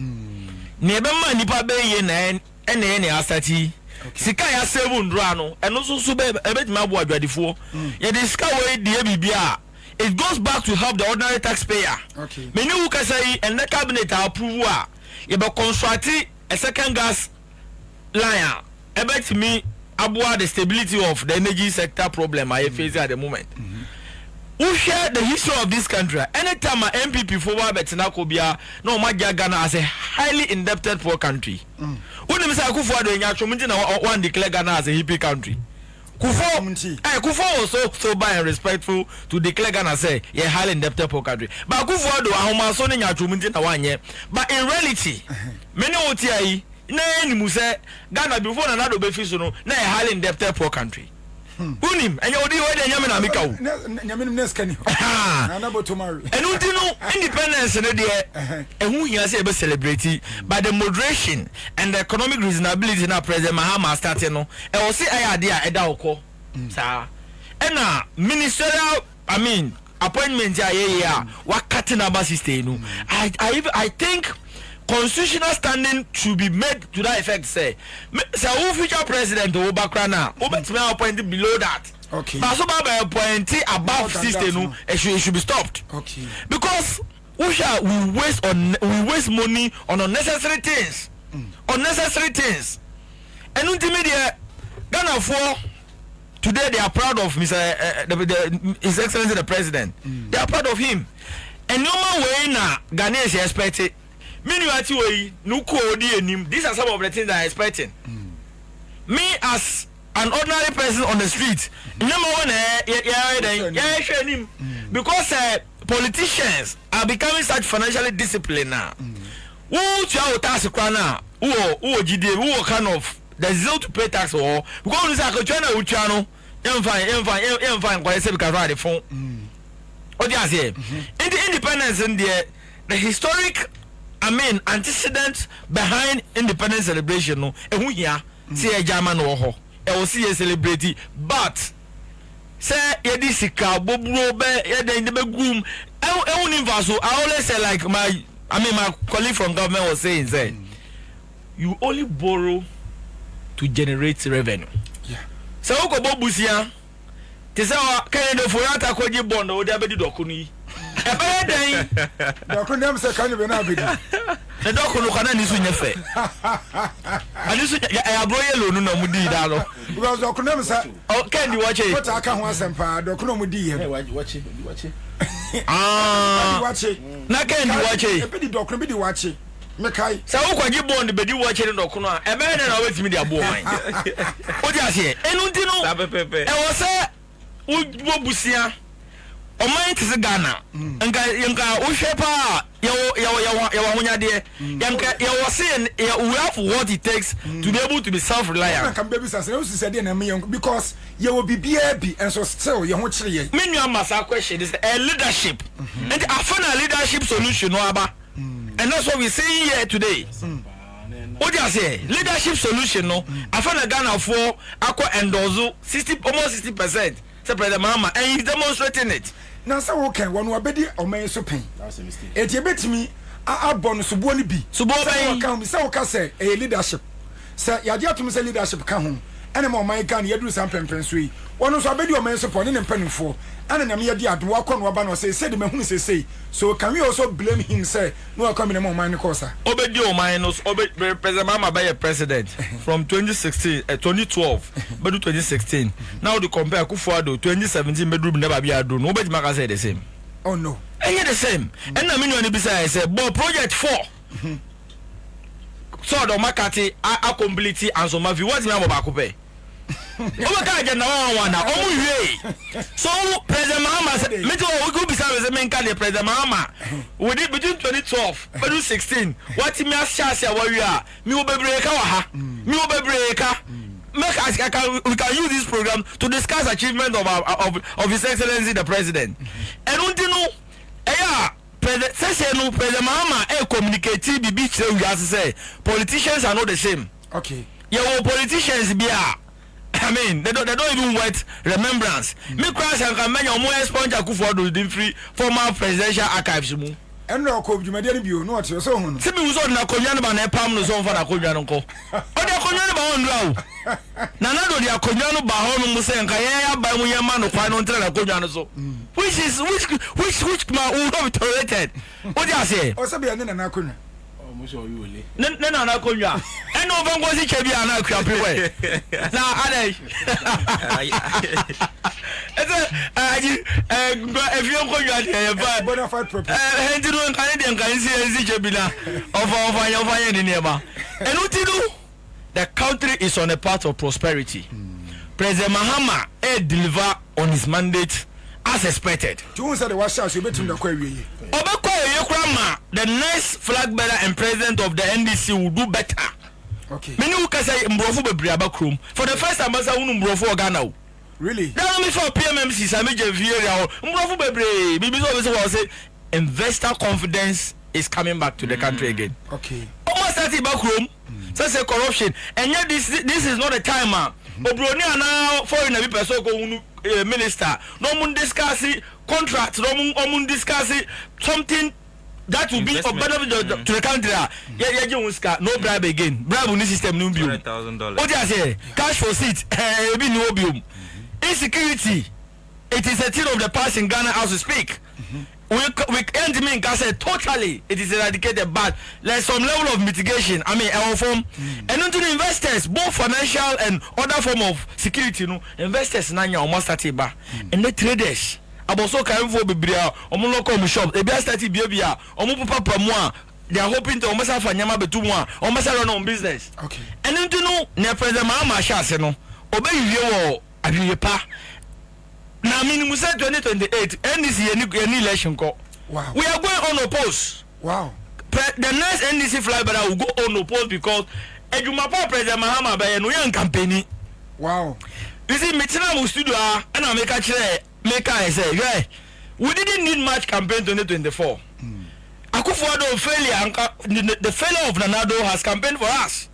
ne be ma nipa be ye na ene ne asati sika ya save ndura no eno so be ebedi ma aboa adwadifo ye the sika we die bibia it goes back to help the ordinary taxpayer. Okay. Many who can say and the cabinet approve ye be construct a second gas line ebet me aboa the stability of the energy sector problem I face at the moment. Who share the history of this country? Anytime an MPP forward Betina Kobia, no Magia Ghana as a highly indebted poor country. When Mr. Akufo-Addo in Yachumunti one declare Ghana as a hippie country. Kufo was so sober and respectful to declare Ghana say a highly indebted poor country. But Akufo-Addo Ahomaso in Yachumunti na one year. But in reality, many OTI na any muse Ghana before another befiso no na a highly indebted poor country. Unim, and you're the Yamanamico. Yamin And you know, independence and who you say about celebrity by the moderation and the economic reasonability now President Mahama started. And we'll see idea at Dauko. Sir, and ministerial, appointment, what cutting about system. I think constitutional standing should be made to that effect. Say, who future president Obakrana, Obatima appointed below that. Okay. But so by appointed above system, it should be stopped. Okay. Because we waste money on unnecessary things, unnecessary things, and ultimately, Ghana for. Today they are proud of His Excellency the President. They are proud of him. And no man way na Ghanaians expected. These are some of the things that I expecting. Me as an ordinary person on the street, because politicians are becoming such financially disciplined now. Who kind of the zeal to pay tax or because China fine quite the phone. What do you say? In the independence in the historic antecedent behind independence celebration no who here see a German or see a celebrity but say yedi sika bobro be yedi in the room I always say like my colleague from government was saying say you only borrow to generate revenue. Yeah. So who go busia? Te say can the forata ko ji bond o dey abedi dokunu yi. E be den. Dokunu dem say can be na abedi. The dokunu kana ni so nyefe. Ani so ya abroye lo nu na mu di da lo. Because dokunu dem say o can di watch it. What aka ho asempa dokunu mu di ye. Watch. Na can di watch it. E be di dokunu be di watch it. Mekai sa wo kwaji bond be di watch no kono a e be na wetimi di abo wan o di ase enu nti no e wo se wo busia o man tse Ghana nka wo hwe pa ya honya de yanka ya wo se we have what it takes to be able to be self reliant kan baby sase no say dey na me because ye will be bi and so still ye ho kire ye me nua masa question is a leadership and after leadership solution no aba. And that's what we say here today. What do you say? Leadership solution no. After Ghana for Aqua endorse 60 almost 60%. Say President Mahama and he's demonstrating it. Now say okay when we bedi o man so pen. That's a mistake. E tie betimi abon subo ni bi. Subo ben. Kan mi say o ka say e leadership. Say ya dia to me say leadership ka ho. Ene mo man Ghana ye do sam pempen so yi. Wono so abedi o man so pon ne mpanimfo. Ane na me ye di ado akọ no aba no say the me hunu say. So can we also blame him say no come in mo man kosa. Obedi o man no President Mahama be president from 2012 bedu 2016. Now the compare Akufo-Addo 2017 bedroom never be ado. No obedi maka say the same. Oh no. And the same. And na me no be say but project 4. So the market a complete and so ma vi what me ababa pay. Oba ka na one na omu hwe so President Mahama me to we go be say me nka the President Mahama we did between 2012 and 2016 what me asiase wa wi a me obebre ka wa ha me obebre ka we can use this program to discuss achievement of His Excellency the President and untinu President Mahama communicate bibi chere wi as say politicians are not the same. Okay. Yeah, politicians be they don't even want remembrance. Me cross and can many more sponge Akufo-Addo the free former presidential archives mu. And no ko djumade ni bio no what so hu. Se mi uzo na konwa ba na pam no so mfa na konwa no ko. O de konwa ba on ra. Na na do de konwa no ba ho no mu se nka ye ya ba mu ye ma no kwa no ntra na konwa no so. Which ma who have tolerated. What do you say? O se be na na konwa. Nena na konwa eno bangozi chebi ana kwa pewe na adai if you konwa de ba bonafide property ndiro kan de kan si chebi na of de neba enu tidu the country is on a path of prosperity. President Mahama deliver on his mandate as expected. You said the washout you betum the query. The next flag bearer and president of the NDC will do better. Okay. Many who can say Mbrofo be Briaba Krum. For the first time, I say Mbrofo Ghana. Really? Now me for PMMC sa me je area mbrofo bebre bibi so say investor confidence is coming back to the country again. Okay. Almost started back home. Say corruption. And yet this is not a time Obroni now foreign be person go minister. No mun discuss contract, no mun discuss something that will be of benefit to the country. Yeah, no bribe again. Bribe in the system no bill. $200,000. What you say? Cash for seat. Be no bill. Insecurity. It is a thing of the past in Ghana as we speak. We end me in Ghana totally. It is eradicated, but there's some level of mitigation. I mean, our form and into the investors, both financial and other form of security. No investors nanya almost started back, and the traders. About so carrying for Bibria, local shop. They be started Bibia, papa moi. They are hoping to almost have a nyama betumwa, almost run on business. Okay. And then to know, near President Mahama Shas, no, obey you or pa. Now, I mean, we said 2028, NDC any election call. Wow. We are going unopposed. Wow. The next NDC flyby will go unopposed because Ejumapa President Mahama by no young campaign. Wow. You see, Metina studio and I make I say, yeah, we didn't need much campaign 2024. Akufo-Addo failure, the failure of Nanado has campaigned for us.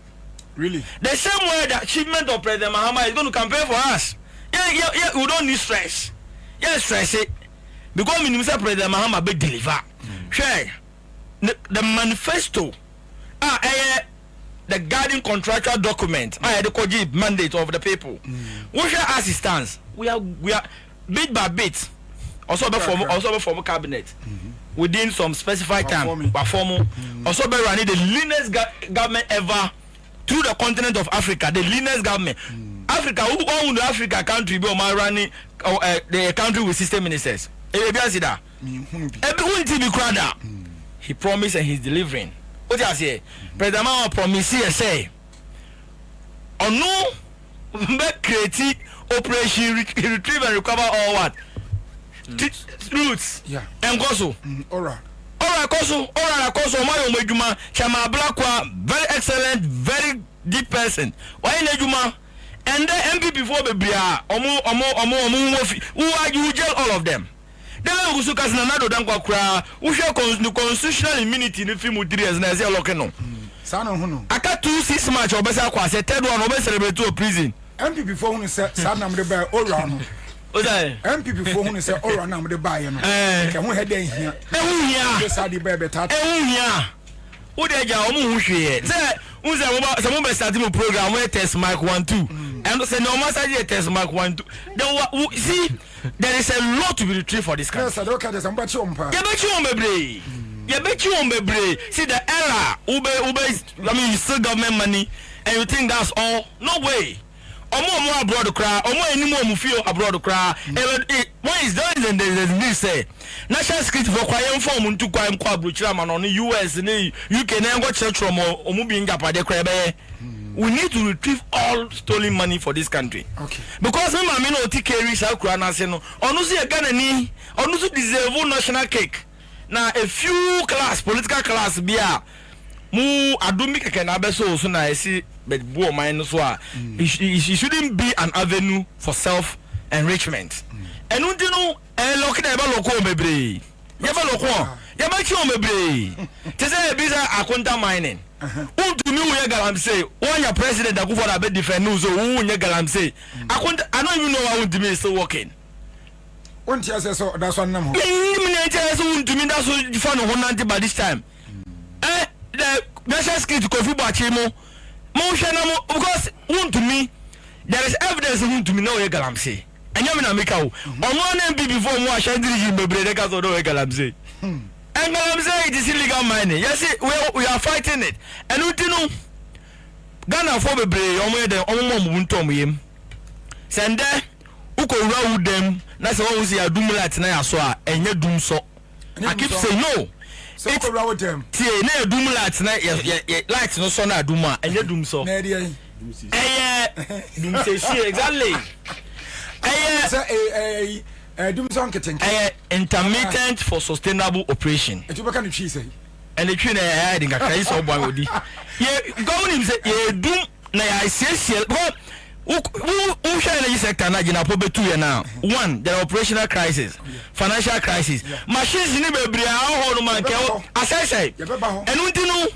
Really? The same way the achievement of President Mahama is going to campaign for us. Yeah, we don't need stress. Yeah, stress it. Because Minister President Mahama be deliver. Share the manifesto. The guiding contractual document. The Koji mandate of the people. We share assistance. We are bit by bit. Also be form cabinet. Within some specified time. Also be running the leanest government ever through the continent of Africa. The leanest government. Africa, who own the Africa country, be running the country with system ministers. He promised and he's delivering. What do you say? President Mahama promised here say, "Oh no, make create operation retrieve and recover all what roots." Yeah. And Koso. Alright. Koso. My Omejuma, Chama Blakwa, very excellent, very deep person. Why Nejuma? And the MP before Bebria, who are you jail all of them? Then we should cast another Dankwa Kra, who shall constitutional immunity in the film with 3 years and I say, Lokeno. Sano Huno. I got 2-6 match or better quas, a third one, or better celebrate to a prison. MP before who said, Sanam the Bear, or Ron. MP before who said, or Ron, the Bayan. Can we head in here? Yes, I did baby. Who they are? Some starting a program where test mic 1-2 and say no matter test mic 1-2. Then see there is a lot to be retrieved for this country. Yes, I don't care. Some bet you on see the error Ube I mean you still government money and you think that's all? No way. Omo abroad the cry, omo anymore mu feel abroad the cry. What is done and there's this say national security for kwayem form ntu kwayem kwa abrochira man on US ni UK na go church from omo bi ngapade cry be. We need to retrieve all stolen money for this country. Okay. Because me mama no tikeri sa kura na se no onu so ye Ghana ni onu so deserve national cake. Na a few class political class bia mu adumi keke na be so na esi but bo man so it shouldn't be an avenue for self enrichment. And you know look at the local bebre. You ba local. You ba chi o bebre. Te say be akunta mining. Who to me we galam say when your president Akufo da be defend news so who nye galam say akunta I don't even know how to me still working. Won't you say so that's one number. To me that's what the fun of by this time. The national security Kofi Boachimo because to me there is evidence to me no galam say. And you na make out. On one MP before more Shandri Bebre de Caso do galam say. And galam say it is illegal mining. Yes, we are fighting it. And you know Ghana for Bebre omo muntom yem. Send uko rawu dem na say won say adumlat na ya so a enye dum so. I keep saying no. So uko rawu dem. Tie na adumlat na light no so na aduma enye dum so. Na dey. Dum say exactly. Intermittent for sustainable operation. And the train I think I so boy would. Yeah, go him say yeah doom na I say who share energy sector na Jinapo betu ye now. One, there are operational crisis, financial crisis. Machines ni bebre a ho no man ke asese. And untinu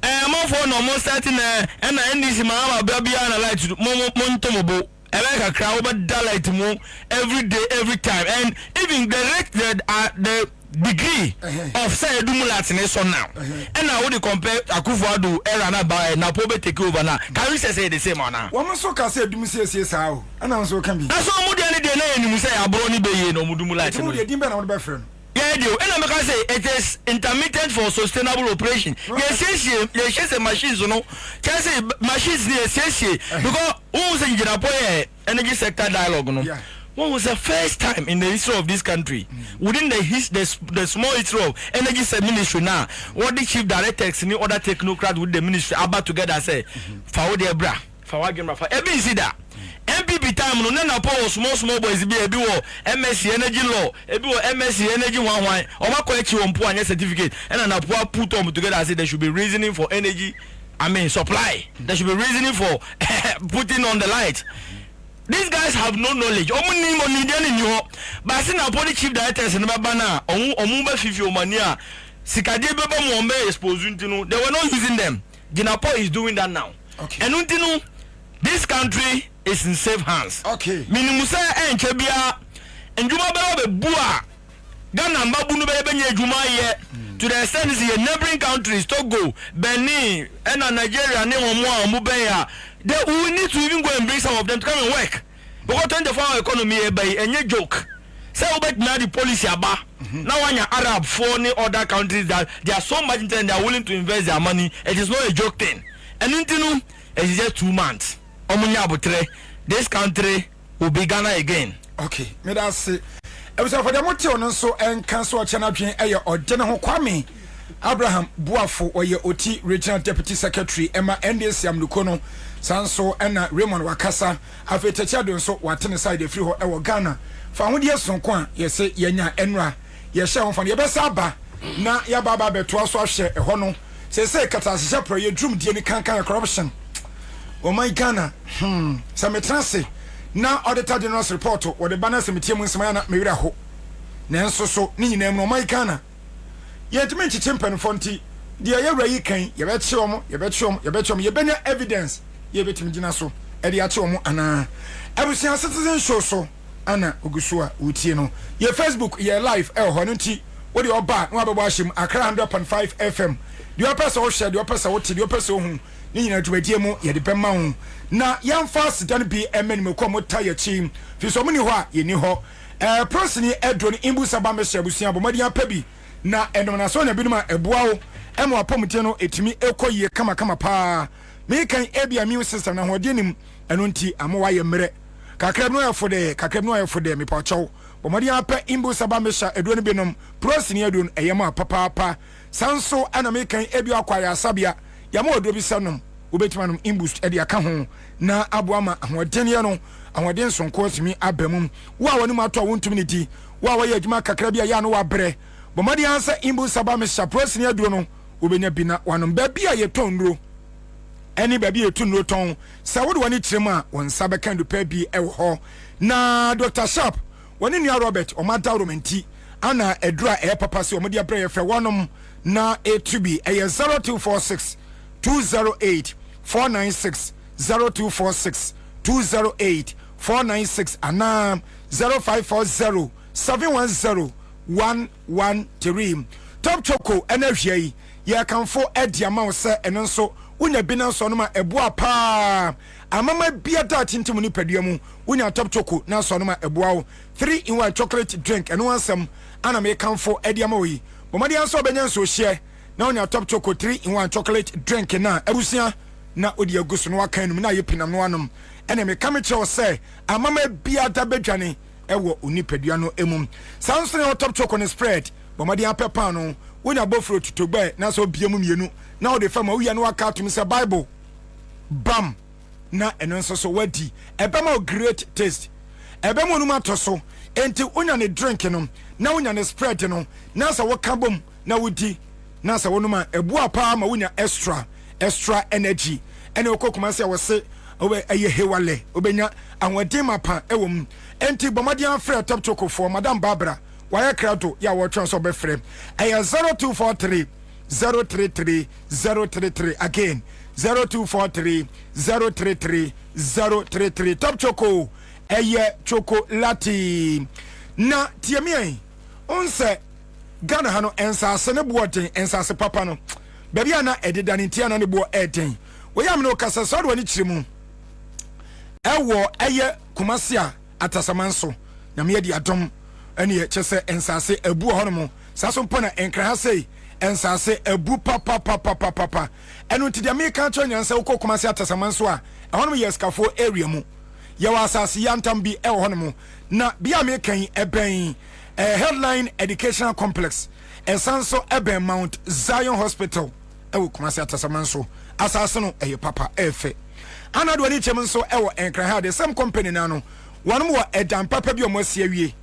man for no mo starting and NDC ma ba bia na light mo ntomobo. Like a crowd light mo every day, every time. And even the degree of say dumulatiness on now. And now would compare Akufo-Addo era na by na Pobe take over now. Can we say the same now? One so can say dumuse how and also can be. That's all mudi any day na you say abroni be no mudumulatin. Mudi dimbe na be friend. Yeah, do. And I say it is intermittent for sustainable operation. Yes, machines, you know. Can say machines near because who say Jinapo energy sector dialogue, no. What was the first time in the history of this country, within the small history of energy ministry now, what the chief directors and the other technocrats with the ministry about together say, for their bra, for what game, for every see that. MPP time no na power small boys be ebi wo MSc energy law ebi wo MSc energy one o ma ko echi wo mpo anya certificate and na poor put them together say there should be reasoning for energy supply. There should be reasoning for putting on the light. These guys have no knowledge. Omu money dey ni ho. But say na police chief directors na ba na omu ba fifi omania sikade beba mo ombe expose ntinu. They were not using them. Jinapo is doing that now. Okay. And ntinu this country is in safe hands. Okay. Minimusa enchebia njuma be bua Ghana mbabu no be nye juma ye to the extent is the neighboring countries Togo, Benin and Nigeria ne omo ben ya. We need to even go and bring some of them to come and work. Because 24-hour economy by any joke. Say about now the policy aba. Now when you're Arab for any other countries that they are so much intent they are willing to invest their money. It is not a joke thing. And it is just 2 months. This country will be Ghana again. Okay, me that's say. I was for the motion so and cancel channel train or General Kwame Abraham Buafo or your OT Regional Deputy Secretary Emma NDC Amlukono Sanso and Raymond Wakasa after Chadon so what side the free or Ghana. Found yes son quan, yes, Yenya Enra, yes, Shawn from your best abba. Na ya baba beto so share a hono. Say Katas Japra, your drum DNA can't corruption. Oh my Ghana, some transit. Now auditor general's report or the banners and Mitiamus Mana Miraho. Nanso so ni name no my Ghana. Yet mention Chimpan Fonti, dear Yara can, you bet chum, you bet evidence, you bet him Ginaso, Ediachom, Anna. Every citizen show so, Anna Ogusua, Utino. Your Facebook, your life, El Honunti, what your back, no other wash him, Accra 100.5 FM. The oppressor or shed, the oppressor, what the oppressor whom. Nina to demo ye depend ma na yam fast dan be emen me komo tire chim fi so mani ho a ye ni ho person edro ni imbu saba me shebusia bomadi apabi na eno na so na binuma eboa wo emo apomte no etimi ekoye kama pa me kan ebia mi system na ho de nim eno nti amowa ye mre kakra no afo de me pa chow bomadi apa imbu saba me sha edro ni binom person edro eyema papa sanso ana me kan ebia kwaya sabia yamo odobi sanom obetimanum imboost e de aka ho na aboama ahoden ye no ahoden sonko timi abamum wo a woni mato wontumi ne di wo a waye adwuma kakra bia ya no wa brɛ bomadi ansa imboost aba me sapros ne aduro no obenya bi na wanom ba bia ye tondro eni ba bia tondro ton sa wo de woni kyerem a won sa be kan do pa bi e ho na Dr. Sharp woni nua Robert o mada romanti ana edura e papa se o modi abrɛ ye frɛ wonom na A2B e 0246 208 496 0246 208 496 and 0540 710 113 Top Choco energy ya kan fo ediama se eno so unya bina so no ma eboa pa amama bia da tintim ni paduamu unya Top Choco na so no ma eboa 3-in-1 chocolate drink eno ansem ana me kan fo ediama wi bomadi anso benya so share na unya Top Choco 3-in-1 chocolate drink na ebusia na odi aguso no aka enum na yepinam no anum ene me kameche say amama bia da bedwane ewo onipadua no emum sanso ne Top Choco ne spread bomadi apepa no unya bofro tutogbe na so biemu mienu na odi fama uya no aka atum say Bible bam na eno nso so wadi ebema great taste ebema onum atoso enti unya ne drink no na unya ne spread no na sa wakabom na wudi na sa wonuma ebua pa ma unya extra energy ene okokuma se wo se obe eye hewale obenya anwade mapa ewom enti bomadian frɛ top choco for Madam Barbara wire krato ya wo tron so be frɛ eye 0243 033 033 again 0243 033 033 top choco eye choco lati na tiemi onse Ghana hano ensase ne boɔden ensase papa no baabi ana ededa ne ntia na ne boɔ eden we yam no kasa so do ani kyire mu ɛwɔ ɛyɛ Kumasi a atasamanso na me yɛ adom ɛne kyese ensase abu hɔ no mu saso mpona enkra ha sei ensase abu papa ɛno nti de me ka kyerɛ nyansa wokɔ Kumasi atasamanso a ɛhɔ no yɛ skafo area mu yɛ wɔ asase yantam bi ɛwɔ hɔ no mu na bia me kan ɛbɛn Headline Educational Complex Esanso Eben Mount Zion Hospital ewo Kumasi atasamanso asase no eye papa efe anado ani chem nso ewo enkran ha the same company na no wonom wo edan papa bi omosi awie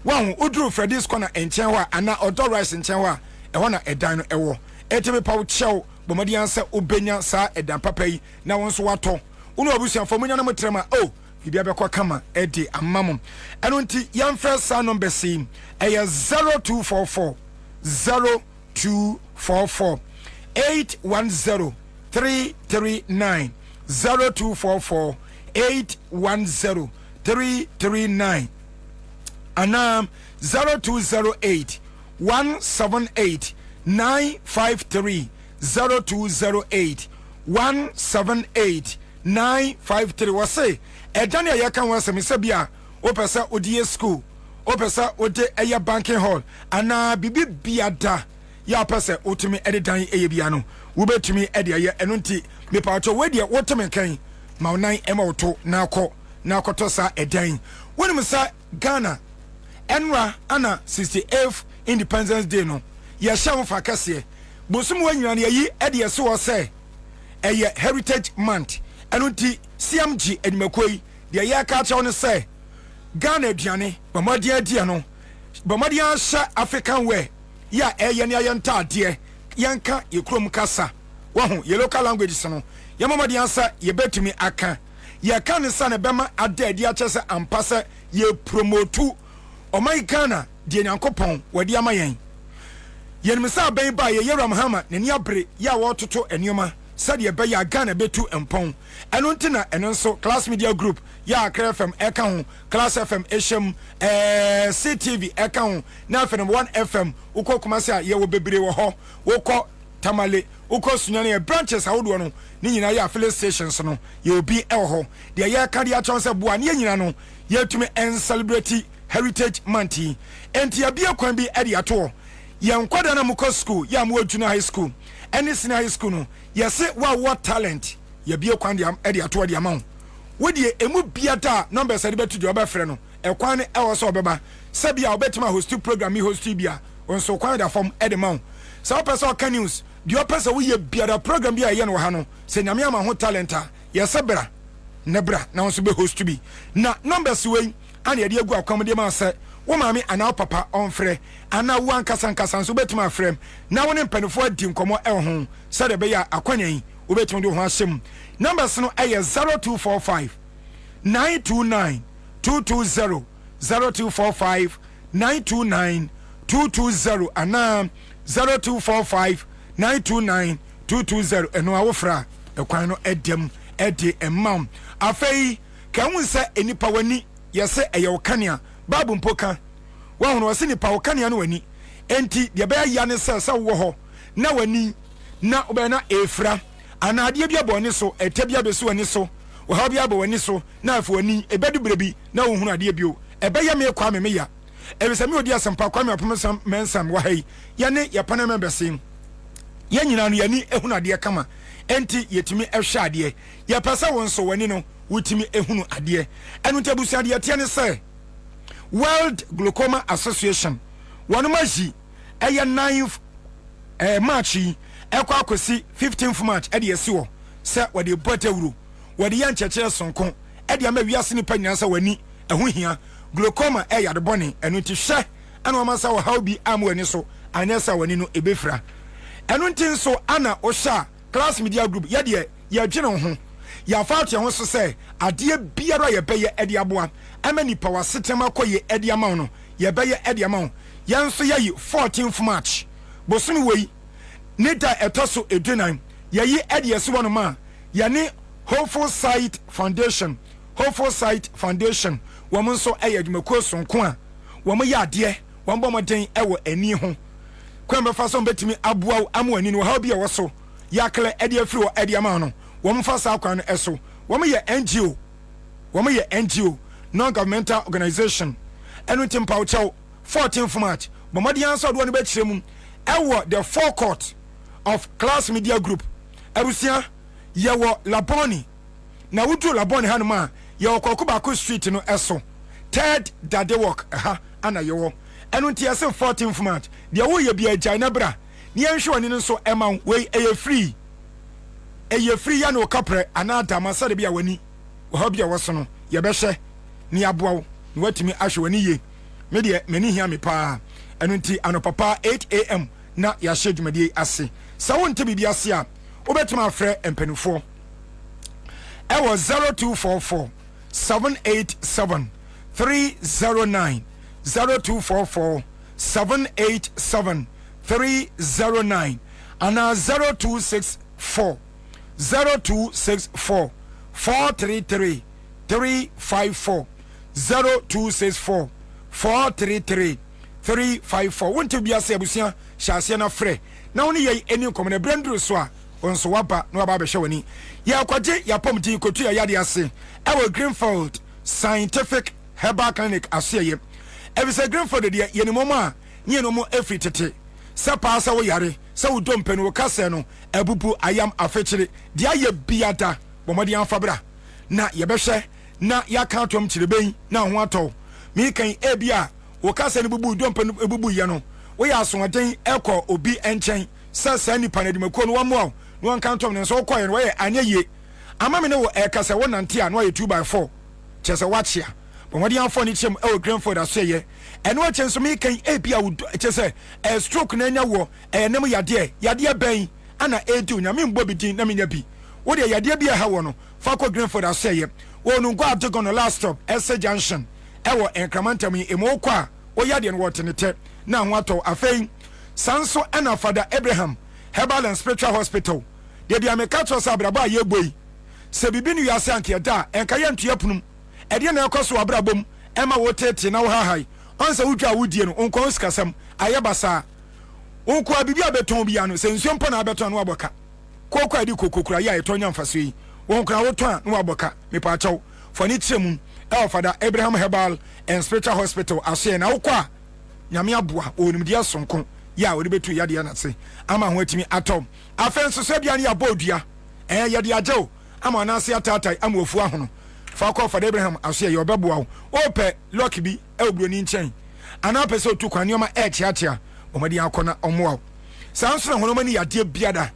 wahu oduru Freddy's corner enchen ho ana Odo Rice enchen ho eho na edan no ewo etebe pawo chew bomadi ansa obenya sa edan papa yi na wonso wato uno abusia fomunya na motrema bibia be kwa kama edi amamum eno nti yamfre sa number C eye 0244 0244 810 339 0244 810 339 anam 0208 178 953 0208 178 953 wase edane ya kan wasem se bia opesa odie school opesa ode eya banking hall ana bibi biada ya pese otumi edidan eye bia no wo betumi ede ye eno nti me pacho we de woteme kan ma onan ema woto na akoto sa edan woni msa Ghana enra ana 68th Independence Day no ye hya fa kase bosum wanyina ne yi ede ye so say eye Heritage Month eno nti CMG animakoi de ya ka cha woni say Ghana aduane bamadian die no bamadian sha African wear ya eye ne ayenta ade yanka yekrom kasa wahu ye local languages no ye mamadian sa ye betumi aka ye kan sa na bema ade ade a chese ampasa ye promote o my Ghana de nyankopon wadi amayen ye nimsa ban ba ye Yewra Mahama ne ni abre ya wo toto enioma said ye be ya Ghana betu empon eno ntina eno nso Class Media Group ya Akra FM eka ho Class FM Esham CTV eka ho na FM 1 FM uko Kumasi a ye wo bebre wo ho uko Tamale uko Sunyane branches awodo no ni nyina ya affiliate stations no ye obi e ho de ye ka dia chonse boa ne nyina no ye tumi en celebrate Heritage Month enti abia kwan bi e de ato ye nkwada na muko school ya mu aduna high school any senior high school no ye say what talent ye bie kwan de e de ato de amount wodi emu biata number se de betu de obefre no e kwan e wo so obeba se bia obetima host program host bia onso kwan da form e de maun se opesa ka news de opesa wo ye biada program bia ye no ha no se nyame ama ho talenta ye sebra nebra na onso be host bi na numbers we ana ye de agu akwam de ma se wo maami ana papa onfre ana wo ankasa so betima frem na wo ne mpanifo adi nkomo e ho se de be ya akwanyan wo betima de ho ahyem numbers no eye 0245 929 220 0245 929 220 ana 0245 929 220 eno awofra ekwan no edem ede emam afei kan se enipa wani yese eye wokania babu mpoka wa hono wase nipa wokania no wani enti de be ya ne se wo ho na wani na obena efra ana ade bia bɔ ne so ete bia beso ani so wo ha bia bɔ wani so na afo ani ebedu brebi na wo hunu ade bio ebɛyɛ me kwa me ya ebisa me odi asampa kwa me apom mensam wa hai ya ne ya pana membersim ya nyina no yani ehunu ade kama enti yetimi ehwe ade ya pasa won so wani no wutimi ehunu ade enu tebusu ade tie ne se World Glaucoma Association wonu maji eye 9th March ekwa akosi 15th March ede yesi wo se wode botawuro wode ya nchechire sonko ede ama wiase ni panyina se wani ehu hia glaucoma yade bone enu ti hwe ana o masa wo how bi am wani so anesa wani no ebefra enu nti so ana o sha Class Media Group yade ya dwene ho ya fa to ho so say ade biara ye beye ede aboa ama nipa wasetema koye ede ama no ye beye ede ama yan so ye 14th March bosom wei nita etoso edunan ye yi ede yeso wono ma ye ne Hopeful Sight Foundation woman so eye adwumako sonko a woman ya ade won bomoden ewo ani ho kwan be fa so betimi aboa amu ani no ha bia wo so yakle ede afiri wo ede ama no woman fa sa kwan no eso woman ye NGO non-governmental organization enu timpa wo 14th March bomodi answer do no be kiremu ewo the forecourt of Class Media Group erusia yewo Laboni na wudu Laboni hanuma yewo Kokobako Street no eso third Dade Walk ana yewo enu ntiase 14th March de wo ye bia agya na bra ne enhwe oni nso ema we eye free ya no kapre ana damasa de bia wani wo ha bia woso no ye behye ni aboa wo ni watimi ahwe wani ye me de mani hia me pa enu nti anopapa 8 am na ya hye ase sa wonte bibia ase a obetuma afre empanufo e was 0244 787 309 0244 787 309 and 0264 433 354 0264 433 354 wonte bia se abusia hyase na frɛ na woni ye eni komene brandru so a onso waba na waba behwe wani ya kwaje ya pomti kotu ya yade ase ewo Greenfield Scientific Herbal Clinic aseye ebise Greenfield de ye ni momo a nye no mo efri tete se pa sa wo yare se wo dompe no kase no ebubu ayam afechire de aye biada bomodi anfabra na ye behwe na ya kan tom kireben na ho atɔ mi kan ebia wo kase no bubu dompe no ebubu ye no wo ya asoden ekɔ obi enchen sasa ni panadimako no wamo no wan kan tom ne so kɔ ye no ye anyeye ama me ne wo ekase wo nante a no ye 2x4 chese wachia bomodi anfo ni chem e Greenfield aseye eno achen so mi kan ebia wo chese stroke na nya wo nem yade ben ana edu nya me mbo bidin na me nya bi wo de yade bia ha wo no fa kɔ Greenfield aseye wo no go adogo no last stop Ese Junction ewo enkramantam emo kɔ a wo yade no wotenete na ho atɔ afei sanso ana Father Abraham Herbal and Spiritual Hospital de bia me ka to sa brabo a yeboi se bibi nu yase anke da enka ye ntua punum ede na ekoso abrabom ema wo tete na wo hahai onse wudwa wudie no onko sikasam ayebasa onko abibi abeton bia no se nsuo mpo na abeton no aboka kokko adi kokokura ya etonya mfaso yi onko awoton no aboka me pa chaw foni tiremu e Father Abraham Herbal and Spiritual Hospital ase na wokwa nyame aboa onimdia sonko ya wo de betu yade na se ama ho atimi atom afenso so bia ne ya bodua yade agyew ama na se atatai ama ofu ahono fa call for Abraham ase ye obeboa wo ope lock bi e obroni nchen ana pese otu kwane oma chiachia omadi akona omoa sanso hono mani yade biada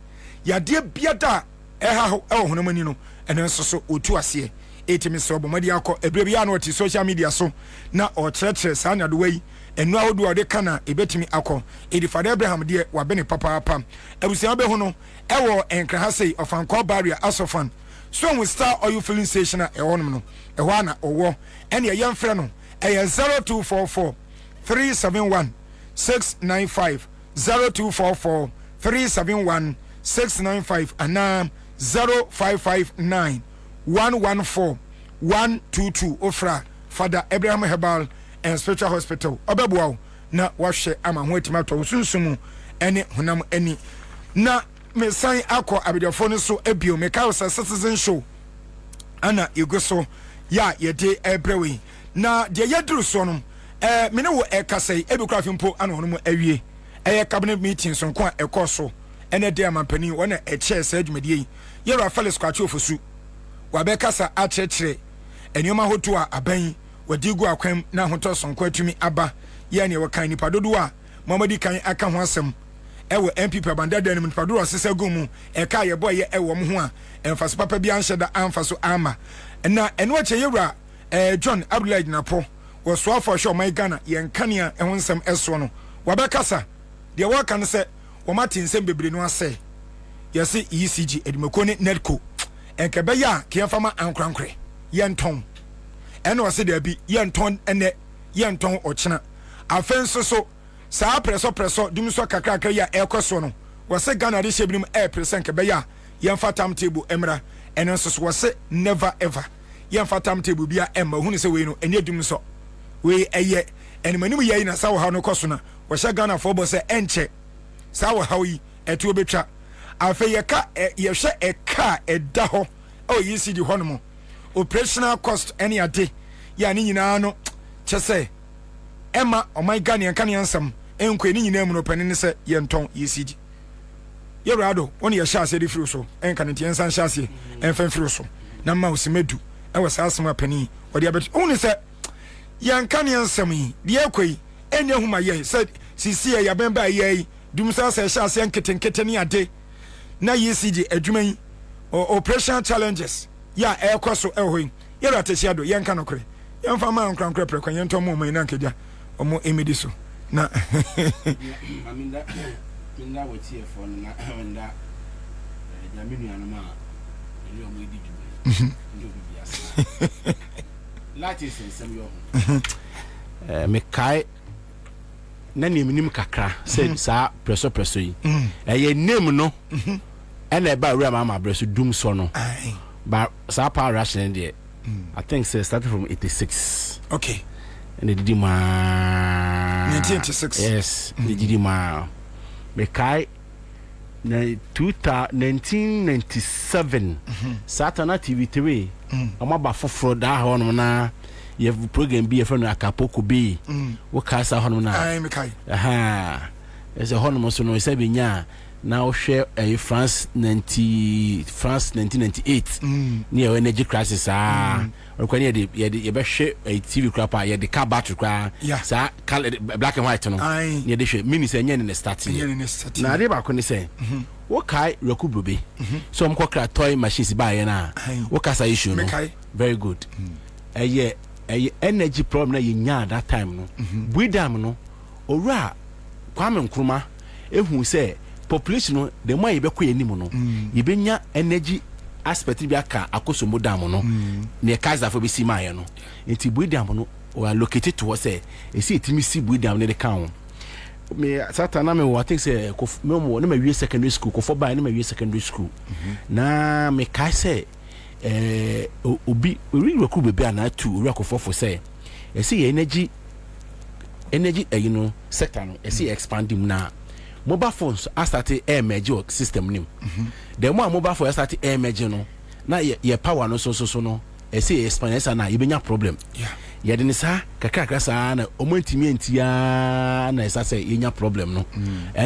ha ho hono mani no ene nso so otu ase etimi so bomadi akọ ebre bia na oti social media so na o kyerɛkyerɛ saa na do wei enu awodu ode kana ebetimi akọ edi Father Abraham de wa bene papa ebusia be ho no ewo enkra ha sei of Anchor Barrier Asofan so we Star Oil filling station a ehonum no ehwa na owo ene ye mfrɛ no 0244 371 695 0244 371 695 and 0559 114 122 ofra Father Abraham Herbal and Spiritual Hospital obeboa na wahwe ama ho etimato sunsumu ene honam ani na me san akọ abidefo no so abio me ka citizen show ana iguso ya yede ebrewe na de yeduru so no me ne wo ekasai ebikura fimpo ana hono mu awie cabinet meeting so nko ekoso ene de amampani wona eche sa adwumadie yero Felix Kwachi ofosu wabekasa akyekere enioma hoto a aban wadigu akwam na hoto sonko atumi aba ye ne wakan nipa dodo a mamadi kan aka ho asem ewo MP pabanda dan nipa dodo asesa gumu eka ye boy ye ewo mo ho a emfaso papa bi anhye da amfaso ama na eno ache yewura John Abdullahi Napo was so for sure my Ghana ye nkania ehon nsem eso no wabekasa de wakan se wo matin nsem bebre no ase yesi ECG edumako ne Nedco enkebeya kiafama ankrankre yenton ene wose da bi yenton ene yenton ochena afenso so saa preso dum so kakrakra ya ekoso no wose Ghana de hyebinim percent kebeya yemfa timetable emra ene nso so wose never ever yemfa timetable bia emma hunu se we no ene dum so we eye ene manim ye na sawo ha no koso na wose Ghana for bo se enche sawo ha yi etu obetwa afa yeka yehwe eka eda ho ECD hono operational cost any ade ya ni nyina no chese Emma o my Ghanaian kan yansam enko ni nyina mu no panini se yenton ECD yerado woni ye sha ase de firi so enka ne tiensan sha ase enfan firi so na ma osimedu e wo sa asema pani wodi abet woni se yan kan yansam yi de akoi enya huma ye se sisi ya bemba ye dum sa se sha ase enketenkete ni ade na ECD adwuma yi operational challenges ya ekoso ehoi yero atesiado yanka no kre yamfa ma nkrankre prekwa yento mo mai na nkeja omo emedi so na aminda minda wati efo na wanda jaminu anuma ele omo edi djube ndo bibiasa lati sensem yo me kai na ni minim kakra say sa preso yi ye name no ene ba ura mama breso dum so no but sa power ration there I think say started from 86. Okay. And the Dima 1986. Yes, the Dima Mekai 1997 Satana TV3 amaba foforo da hono na ye program bi e fe no Akapoko bi wo kasa hono na ai Mekai aha ese hono mo so no se benya na o hwe France 1998 near energy crisis or ye be hwe TV crapa ye de car battery cra sa black and white no ye de hwe mini se nya ne start na de ba ko ne se wo kai rekubube so mko kra toy machines ba ye na wo kasa issue no very good energy problem na ye nya that time no buidam no owura Kwame Nkrumah ehu se population no the more you be ko anim no you be nya energy aspect bi aka akosomo dam no ne kaza fo be si maye no enti buidam no o allocate to say e si etimi si buidam ne de kan me satana me I think say me mo na mawie secondary school ko fo ba na mawie secondary school na me kai say obi reku bebe ana tu ori akofo for say e si energy you know sector no e si expanding na mobile phones are started air merge system nim the more mobile phone started air merge no na ye power no so no e say expand na you benya problem ye de nisa kakra sa na omontimi antia na esa say yenya problem no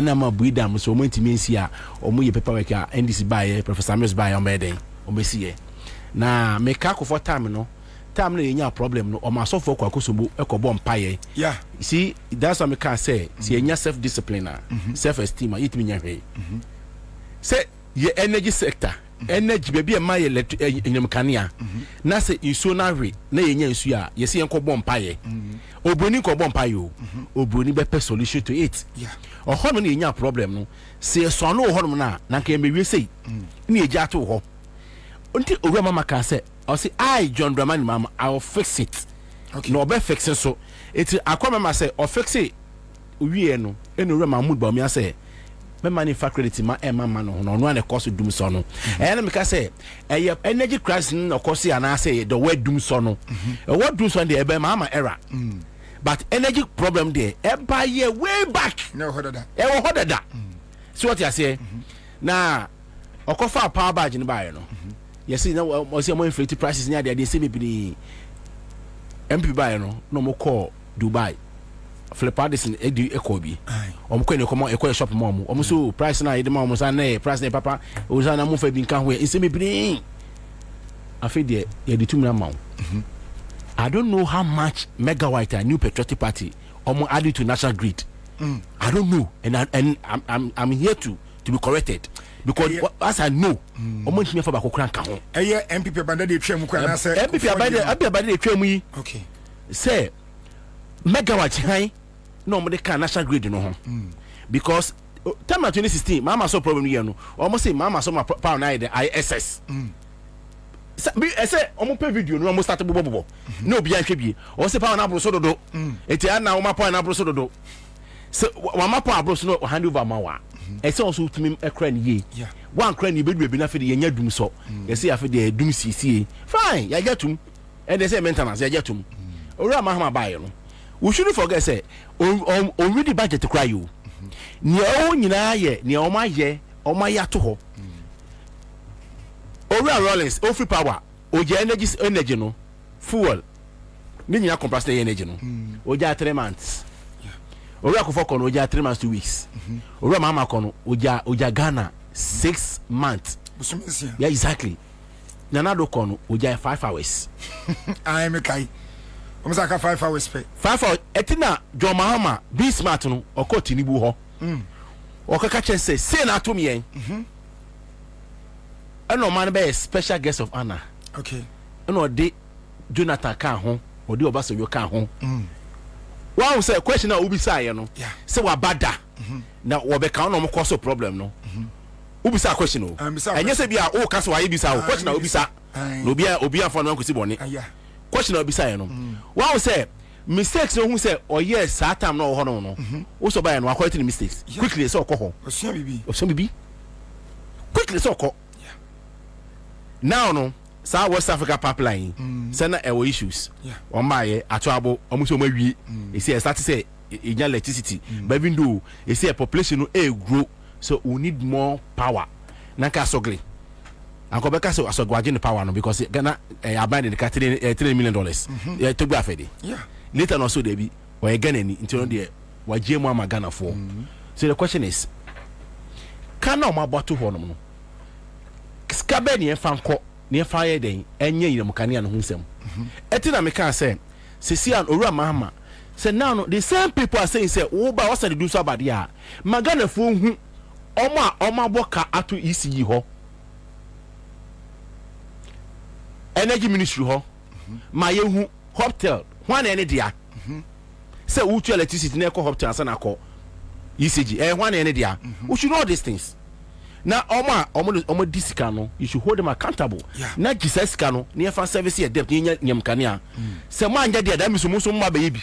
na ma buidam so omontimi ansia omo ye paperwork a NDC buy Professor Amos buy on beden omesiye na make up for time no time na yenya problem no o ma so for kwakosobo ekobo mpaye see that's what me can say see yenya self discipline self esteem it me nya say ye energy sector energy baby ma ye enyam kanea na say insuo na hwe na yenya insuo a ye se yenkobo mpaye obroni ko bo mpaye o obroni be solution to it o hono na yenya problem no say so no hono na nka mewie sei na eja to ho unti owura mama can say I say I John Dramani mama I'll fix it no be fix it so it akwa mama say o fix it wie no eno owura Mahmood ba me say me manufacture credit ma mama no no no na cost dum so no na me ka say energy crisis no cost na say the word dum so no what dum so dey e be mama error but energy problem there e ba ye way back no hodada so what you say na okofa power badge ni ba ye no yes na o say mo inflate prices ni ade say be MP buy no mo call Dubai Flipardison edu ekobi o mo kwen ko shop mo o mo so price na yede mo sa na price na papa o sa na mo fa bi nkan ho e say be afi de ye de tumna ma I don't know how much megawatt a new patriotic party or added to national grid. I don't know, and I'm here to be corrected because as I know, MPP Abanda de Trem MPP Abanda de Trem. Okay. Say megawatt high, no more the national grid no because time 2016, Mama saw problem here no. Almost say Mama saw my power na the ISS. I say omo pe video no mo start bobo no obi an hwe bi o se power na abro so dodo eti ana o ma power na abro so dodo se wa ma power abro so no hand over ma wa I say also tumi ekra ni ye one kra ni bedu na fe de yenya dum so ye say afi de dum sisi fine ya gatum and they say maintenance ya gatum ora ma ha ba ye no we shouldn't forget say already budget cry you ni o nyina ye ni o ma ya to ho ora Rollins o free power o je energy no fuel ni nyina compressed energy no o ja 3 months ora ko foko no o ja 3 months 2 weeks ora mama ko no o ja Ghana 6 months yeah exactly nana do ko no o ja 5 hours I me kai o msa ka 5 hours pe 5 hours etina John Mahama be smart no o ko Tinubu ho o ka ka chese say na to me yen no man be special guest of honor okay no de Jonathan kan ho o de Obasanjo kan ho wow say question na obi say no say wa bada na wo be kan no mo cause problem no obi say question o enye say bia o ka so ayi bi say o question na obi say no obi afọ no nkosi bone question na obi say no wow say mistakes no hu say oh yes that time no ho no o so buy no according to mistakes quickly say okoho osun bibi quickly say okoho now no sa West Africa pipeline say na ewo issues on my atoabo omuso mawie e say start say enya electricity but even though e say population no grow so we need more power na ka sogli anko be ka so asogwaje ne power no because Ghana aband the $3 million to go afede later no so dey be we Ghana ni nti no dey waje mu ama Ghana for so the question is can no ma bottle ho no skabe ne fanko ne fire den enye yirem kane no hunsem etina me kan say sesian owura Mahama say now no the same people are saying say wo ba wasa de do so abade a magana fo hu omo aboka ato ECG ho energy ministry ho ma ye hu hotel hwan ene dia say wo tu electricity na ko hotel asa na ko ECG hwan ene dia we should know all these things. Now, omo disika no, you should hold them accountable. Na Jesus kano, ni fa service ye debt ni nyam kania. Se mo anja dia da mi so ma be yebi.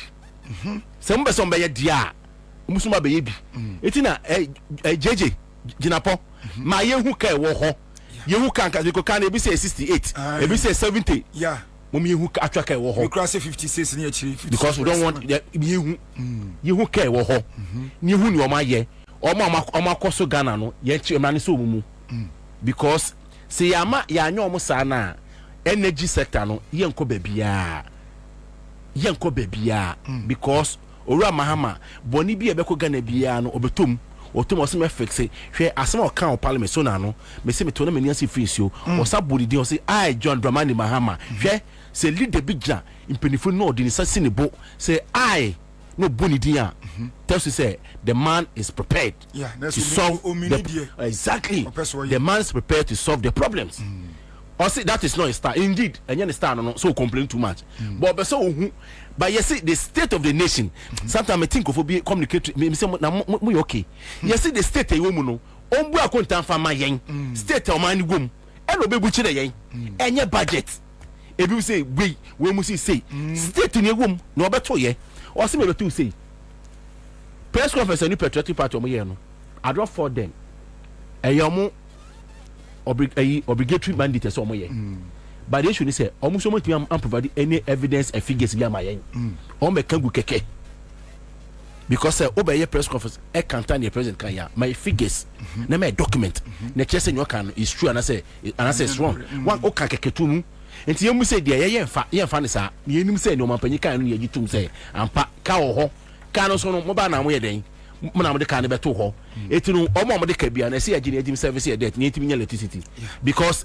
Se mo be so be ye dia, mo so ma be yebi. Etina JJ Jinapo, ma ye hu ka wo ho. Ye hu kan ka ko kan e bi say 68, e bi say 70. Yeah. Mo mi hu atwa ka wo ho. We cross 56 ni achiri. Because we don't want ye hu ka wo ho. Ni hu ni o ma ye. Oma koso Ghana no ye emane so mumu because say yama ya anya omo sa na energy sector no ye nko bebia because owura Mahama boni bi ebeko Ghana bia no obetom osim fixe hwe asema o kan o parliament so na no me se me to na me niasi finsio o sabodi din o say I John Dramani Mahama hwe se leader bigja impenifo no odini sa sinebo say I no boni dia tells you say the man is prepared to solve exactly the man is prepared to solve the problems or say that is not a star indeed and you star no so complain too much but so but you see the state of the nation sometimes I think of be communicate me say na mo okay you see the state e wo mu no ombu akontan fa ma yen state o man gom e no be bu chire yen enye budget e bi say we mu say state ni egom na obeto ye or see me to say press conference any patriotic party omo ye no I drop for them eyomo obligatory mandate so omo ye but the issue is say omo so much am provide any evidence and figures bi am ayen omo kangu keke because obey press conference e can't the president kan ya my figures na my document na chese no kan is true and I say it's wrong one o kan keke tumu enti yemu say de ye mfa ne sa ye nim say no mampanyi kan no ye gitum say ampa ka wo ho ka no so no mo ba na mo ye den mo na mo de ka ne beto ho eti no omo de ka bia na say agine edim service ye debt ni etimi nya electricity because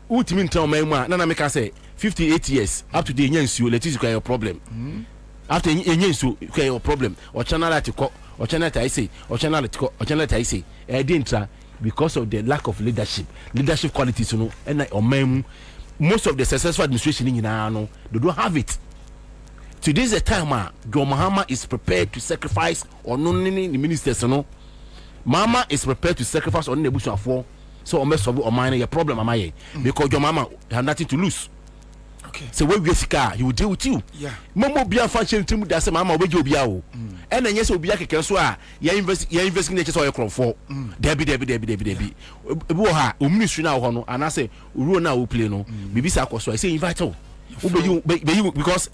ultimate time ma na me ka say 58 years up to the nya nsuo electricity ka your problem after nya nsuo ka your problem o channel atiko o channel I say o channel atiko o channel I say e dey intra because of the lack of leadership qualities no and omam most of the successful administration in no they don't have it. Today is a time John Mahama is prepared to sacrifice on the ministers no. Mama is prepared to sacrifice on the bush for so o me solve o man your problem amaye because your mama have nothing to lose. Okay. So when we sika, he will deal with you. Yeah. Momo bia function team that say mama we obia o. And then yes obia keke so a ya invest in nature so your for. Debi. Ebu ha o ministry na ho no and I say uru na wo play no. Bibi sa akoso I say invite o. Be because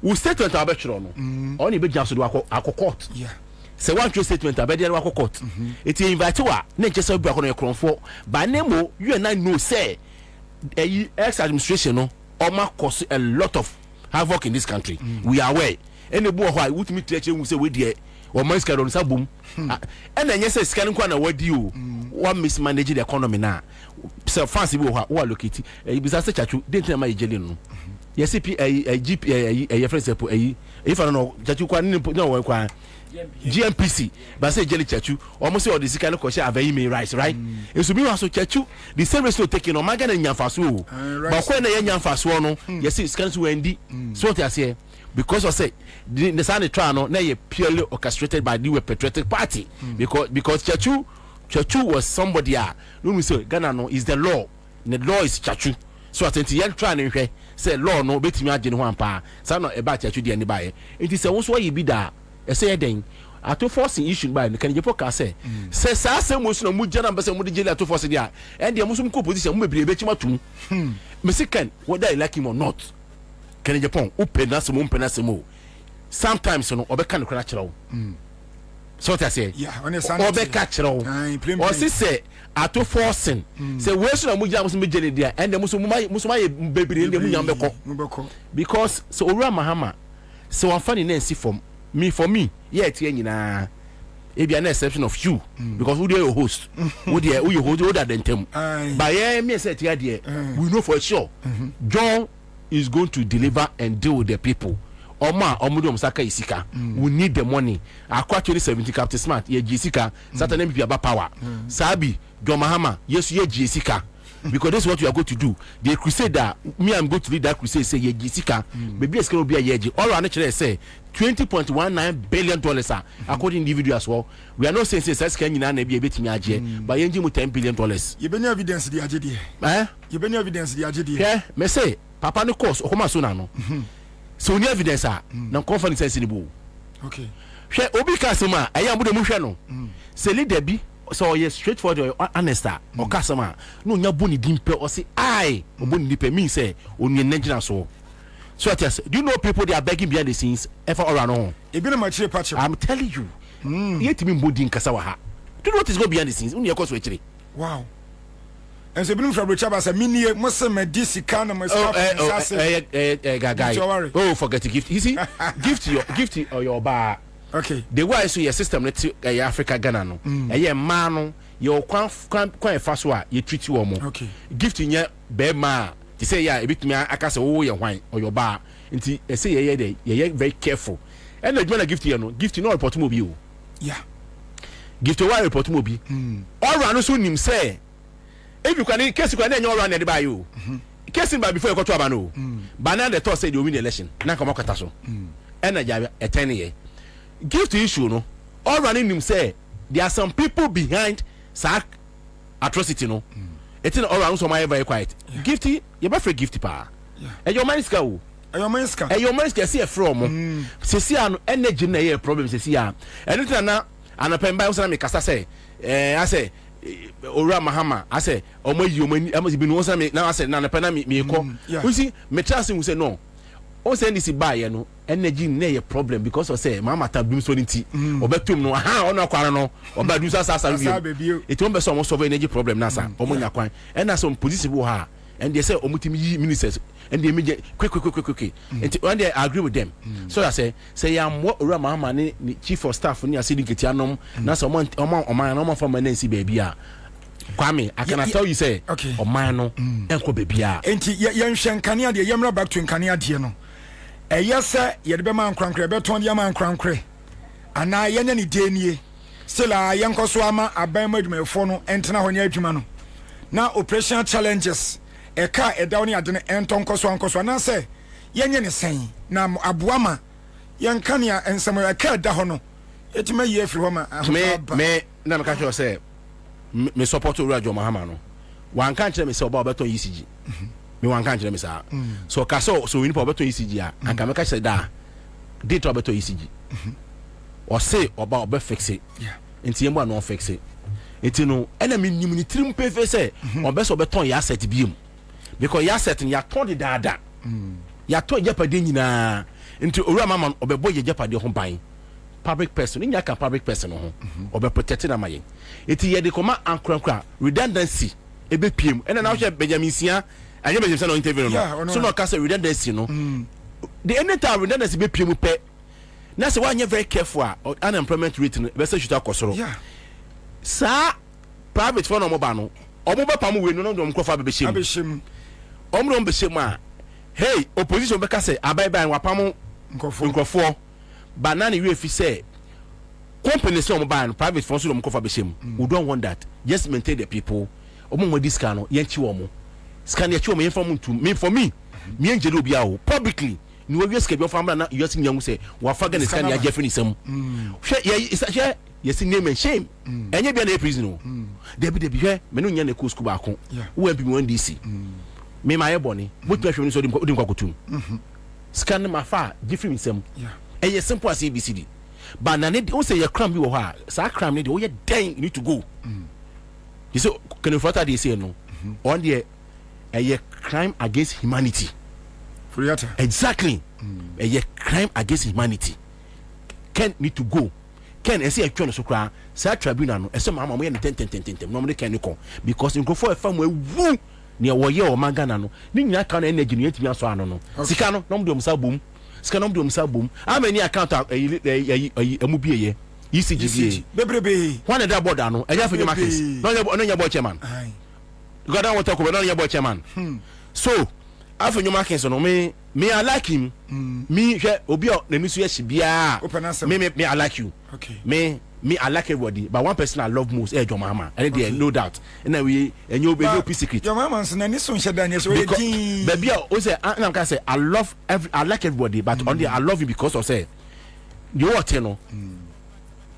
we statement abetro no. Only be janso do akọ Yeah. Say one true statement abedi na akọ court. It invite wa na nche so bia ko no ekronfo. Ba nemo you and I know say ex administration no Oma cause a lot of havoc in this country. We are aware. Any boy who would meet the say we dear or man's car on sabum. And then yes, scanning corner what do you one mismanage the economy now. So fancy who are located. A disaster chachu didn't tell my jelly. Yes, a GP a friend if I don't know that you can't no GMPC, but say jelly chachu almost all this kind of question have email rights, right? It should be also chachu the same resto taking on Magan and Yanfasu. But when a Yanfasu no, yes, it's kind of Wendy. So what I say because I say the Sunday trial no, now purely orchestrated by the patriotic party because chachu was somebody no we say Ghana no is the law. The law is chachu. So I think the trying to say law no bet me agent one pa. So no about chachu the anybody. It is also why you be that. Say then ato forcing issue by the Kanye podcast say say most no mu jana mbese mu de jeli ato force dia and dia musum ko position mu bebre be chimatum Mexican whether you like him or not Kanye Japan open na some open na some sometimes no obeka no kra kira so what I say yeah on Sunday obeka kira o say ato forcing say we so na mu jana musum be jeli dia and the musum bebre dia mu nyam because so Owura Mahama so one funny name see from for me, yeah, nyina. It be an exception of you because who your host, who your host, who that them. But yeah, me say here, we know for sure. John is going to deliver and deal with the people. Oma omudom saka isika. We need the money. Akwa 2070 Captain Smart, ye Jessica, Saturday be about power. Sabi, John Mahama, yes, ye Jessica. Because that's what you are going to do. The crusade that me I'm going to lead that crusade say ye Jessica. Maybe it's going to be a yeji. All our naturally say $20.19 billion according to individual as well. We are not saying say can you na be a bit me aje, but yenji mu $10 billion. You be no evidence the aje there. You be no evidence the aje there. Yeah, me say papa no course okoma so na no. So ni evidence na confidence sense ni bo. Okay. Hwe obi kasema ayi amudo mu hwe no. Say leader bi so yes straightforward or honest or customer no nya boni dimpe or say I boni dimpe mean say onye Nigerian so I tell you, do you know people they are begging behind the scenes ever around home? I'm telling you, yet me bodi nkasa wa ha. Do you know what is going behind the scenes? Only cause we chiri. Wow. And so been from Richard say mini must me this kind of guy. Oh, forget to gift. You see, gift your bar. Okay. The way so your system let Africa Ghana no. Eh man no your kwan fast wa you treat you omo. Okay. Gift in your be ma. They say yeah a bit me aka say oh your wine or your bar. Nti say yeah very careful. And the man gift you no gift no report mo bi o. Yeah. Gift why report mo bi. All run so nim say if you can case you can all run the by you. Case by before you go to abano. Banana the thought say they win the election. Na come okata so. And a 10 year. Gift issue no all running him say there are some people behind sack atrocity no it's all around so my very quiet gifty you better gifty pa and your mind ska o your mind ska see from say see an energy na here problem say see am anything na anapen by so na me kasa say I say Owura Mahama I say omo bi no so na I say na anapen na me ko you see me trust him say no o send this buy no energy na your problem because I say mama tabim so nti obetum no ha ono akwara no obadu so asa review it won't be so solve energy problem na sa omo nya kwan and na some position wo ha and they say omutimi yi ministers and they meje quick and when they agree with them so I say am what Owura Mahama ni chief of staff ni asidi ketianom na so oman from NC baby a Kwame, I can tell you say okay oman no enko baby a enti yenhwe nkane ade yemra back to nkane ade no eyese yede be man krankre be ton de man krankre ana yenya ni denie still yenkoso ama aban madwumefo no entena honya adwuma no na operational challenges eka edaw ne ade ne entonkoso na say yenye ne sen na aboama yenkane a ensem eka da ho no etima ye afri ho ma me na me ka sure say me support owura John Mahama no wan kan kire me say oba obeton ECG me wan kan kire me say so ka so we need obeton ECG a anka me ka say da date obeton ECG o say oba obe fix it enti yembo no fix it enti no ena me nim ni trim pefe say obe so obeton ya asset biem because ya asset ya ton de dada ya ton jepade nyina enti owura Mahama obebo ye jepade ho ban public person in yaka public person ho obe protecting amaye eti ye de koma ankrankra redundancy ebe piem ena na wo Benjamin Sia anye Benjamin no interview no so no ka say redundancy no the anytime redundancy be piem pe na say wanye very careful unemployment rate no be say shoot akosoro sa private for no mo ba no omo be pam we no no mkrofa be shem omro be shem a hey opposition be ka say abai bai wapam nkrofo banana we fi say company say omo ban private funds no mkofa be shem we don't want that just maintain the people omo mo disca no yenchi omo scan ye chi omo inform to me for me me engele obi awo publicly ni we wies ke bi family na you see nyamu say wa faga ne scan ya jefe ni sam hwe ye see name and shame enye bia na prison no debi hwe me no nya na ko school ba ko wo bi me DC me ma ye boni botu ahwe ni so odi nkwakotum scan ma fa jefe ni sam eye simple as ABCD but na ne o say your crime bi wo ha sa crime ne de o ye den you need to go you say can you further dey say no on the a crime against humanity exactly a crime against humanity can need to go can I say a try so cry sa tribunal no e say mama mo ye 10 no mo can you because in go for a farm we wu ne wo ye o magana no ni nyina ka na energy no yetimi aso ano no sika no no mo do msa bom sika no mo do msa bom amani account amu bieye ECG bebrebe one that border no eja for your markets no nya boy chairman god don talk about no nya boy chairman so after your markets no me I like him me obi o na nisu ye bia me I like you okay me I like everybody but one person I love most John Mahama and there no doubt and we and you be no secret John Mahama na ni so nhedanye so ye baby o say I can say I like everybody but on the I love you because of say you what you know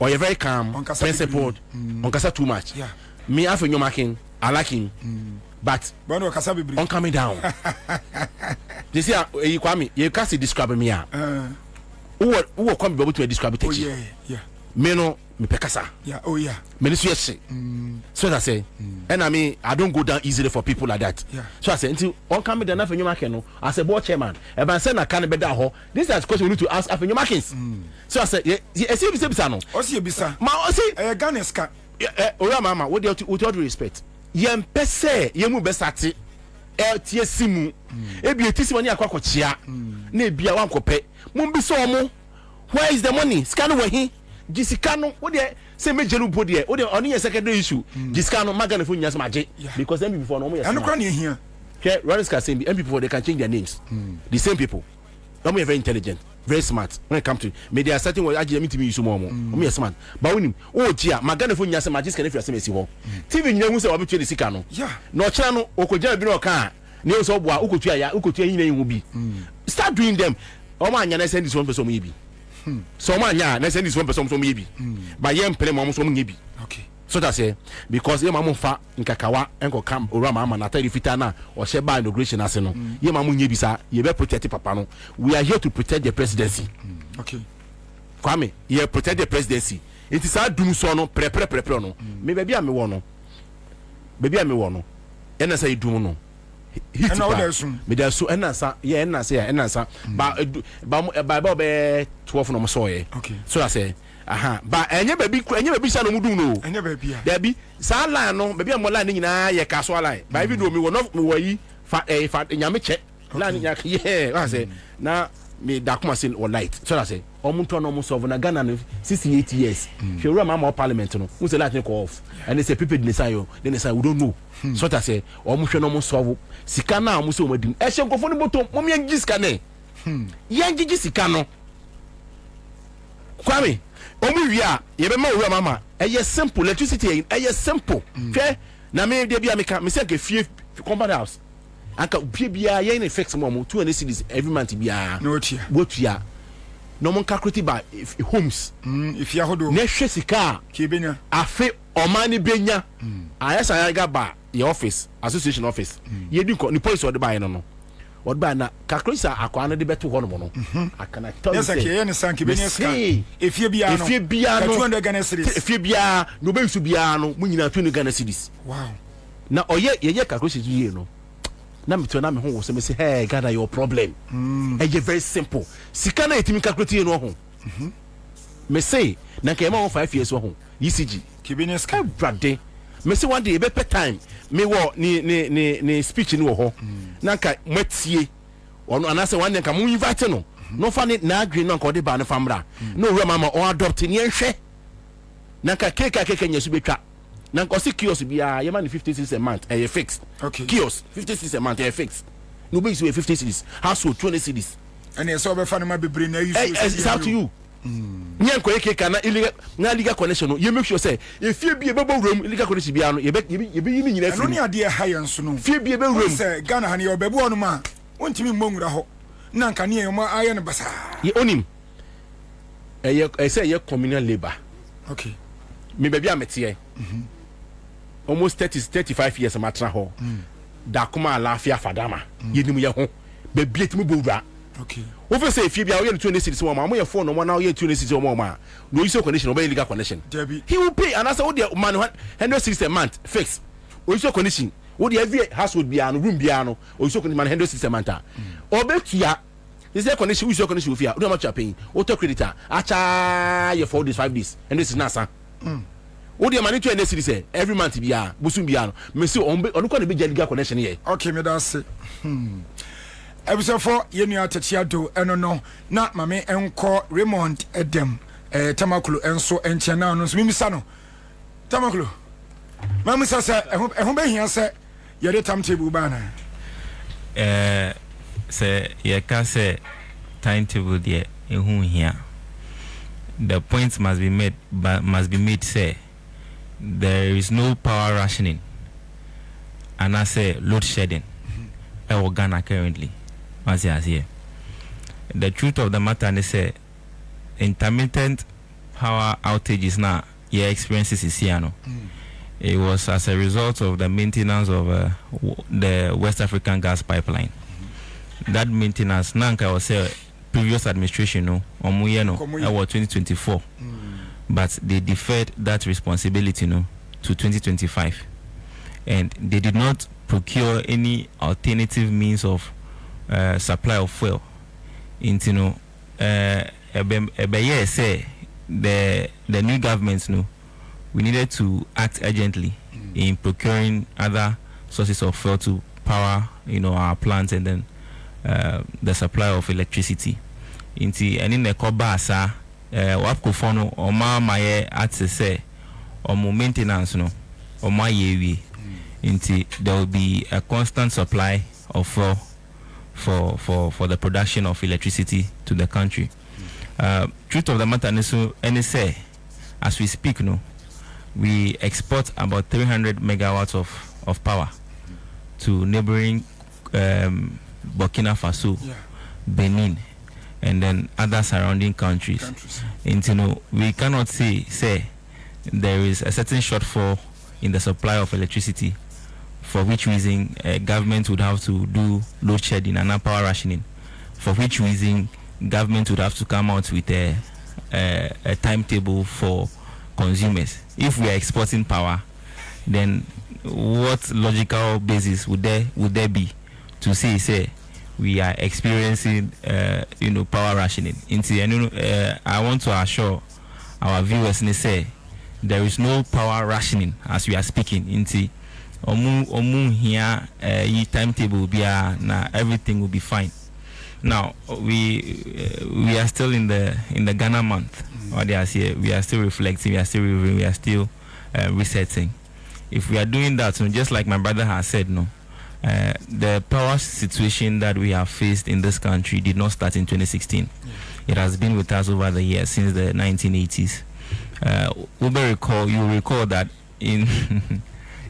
or you're very calm, principled, on too much. Yeah. Me after your marking, I like him, but on coming down. You see, you Kwame, you can't describe me. Who come be able to describe it? Oh yeah. Me no, me pekasa. Yeah. Oh yeah. Me this say. So I say, and I mean, I don't go down easily for people like that. Yeah. So I say, until on coming down after your marking, no, as a board chairman, if I say I can't be that this is a question we need to ask after your markings. So I said, yeah, see no. Osi ebisa. Ma see, Ghana ska. Ora mama, with all due respect. Yem pese, yemu besati. Tie simu. Ebi etisi mani akwakochia. Na ebia wankope. Mumbi so omo. Where is the money? Scan we hin. Gisikano, what dey say major bo dey. O dey oni secondary issue. Gisikano magana fo nyas maje because them before no mo yes. And kwa na here. Okay, Rollins can say them people they can change their names. The same people. Them are very intelligent. Very smart when it comes to media certain way agye me use more me smart but when o gia magana fo nyase magis can if you say ho TV nyina hu say wa betwe de sika no no kira no okogia bi no ka ne o so boa ukotua ya ukotua yin yin hu bi start doing them o ma anya na send this one person ye bi so ma anya na send this one person so ye bi but ye mpele mo so mo ye bi okay so that say because ye mamu fa nkakawa enko kam ora ma na tari fita na o she ba inauguration ase no ye mamu nye bisa ye be protect papa no we are here to protect the presidency okay Kwame ye protect the presidency it is a dum so no pre no me baby am wo no ena say dum no hit me da so ena sa ye ena sa ba be 12 no so ye okay so I say ba enye baby sha no mudun no enye baby a da bi sa line no baby am line nyina ye ka so line ba bi do me wo no me wo yi fa nyame che line nya ye I say na me da kuma say or light so I say omuntu no mo solve na Ghana no 68 years she run my parliament no who say that go off and they say people dey say we don't know so I say omuntu no mo solve sika na mo say o madim e she nkofo no botom mo me ngi sika ne ye ngi sika no Kwame omu wi a ye be ma owura mama eye simple electricity eye simple hwe na me de bia me ka me say ke fie compound house aka bia ye na fix mo 200 cedis every month bia no tia botua no mon calculate by homes if you hold ne hwe sika kibenya afi omani benya ayesa ya ga ba your office association office ye di ni police or the buy no or buy na calculate akwa no de beto ho no no akana tell you yes okay ne san kibenya ska if you bia no 200 Ghana cedis if you bia no be su bia no mu nyina 200 Ghana cedis wow na oye ye calculate you no na me to na me ho wo say hey Ghana your problem very simple sika na etimi calculate you no ho me say na ke ma 5 years ho ECG kibenya ska brade me say one day e be time me wo ni speech ni wo ho na ka matie ono anase one day ka mu invite no no fa ni na adwin no ka ode ba no famra no wura mama o adopt ni enhwe na ka keke nyesu betwa na ko si kiosk bia ye man 50 cedis a month e fixed okay kiosk 50 cedis a month e fixed no be 50 cedis household 20 cedis and so be fa no ma bebre na use it's up to you nyen ko ekeka na illegal na legal connection no you make sure say if you be bebo room illegal connection bia no ye be yimi nyina fi no ni ade ha yen so no fi be room say Ghana ha ne obebu onu ma wontimi mmongura ho na nka ne yema aye ne basa ye onim say ye communal labor okay me be bia mete almost 35 years matra ho da kuma alafia fadama ye nim ye ho be bietimi bowura okay we say if you be away 20 cities one man phone no now you 20 cities one man no use condition obey legal connection he will pay and as all the man 100 cities a month fix o use condition what the every household be an room be an o use condition man 100 cities a month obetua is there condition use condition with you no much paying auto creditor acha you for this 5 days and this is nasa what the money 20 cities every month be a busum be an me say on ko be legal connection here okay me that say ebisefo yenu atachiado eno no na mame enko Raymond Edem Tamakulu enso enchena no so mimisa no Tamakulu mamisa se ehun be hia se yede timetable ba na se ye ka se timetable there ehun hia the point must be made say there is no power rationing and I say load shedding Ghana currently. Here. The truth of the matter is intermittent power outages now experiences is here no. It was as a result of the maintenance of the West African gas pipeline. That maintenance nanka was previous administration no 2024. But they deferred that responsibility no to 2025. And they did not procure any alternative means of supply of fuel into the new governments we needed to act urgently in procuring other sources of fuel to power our plants and then the supply of electricity into and in the kobasa wapko fono oma maye at say omo maintenance no oma yewi into there will be a constant supply of fuel for the production of electricity to the country. Truth of the matter is say as we speak we export about 300 megawatts of power to neighboring Burkina Faso, Benin, and then other surrounding countries. And we cannot say there is a certain shortfall in the supply of electricity, for which reason government would have to do load shedding and power rationing, for which reason government would have to come out with a timetable for consumers. If we are exporting power, then what logical basis would there be to say we are experiencing power rationing? I want to assure our viewers there is no power rationing as we are speaking. Omu here timetable be na everything will be fine. Now we are still in the Ghana month. We are still reflecting, we are still reviewing, we are still resetting. If we are doing that, just like my brother has said, the power situation that we have faced in this country did not start in 2016. It has been with us over the years since the 1980s. You recall that in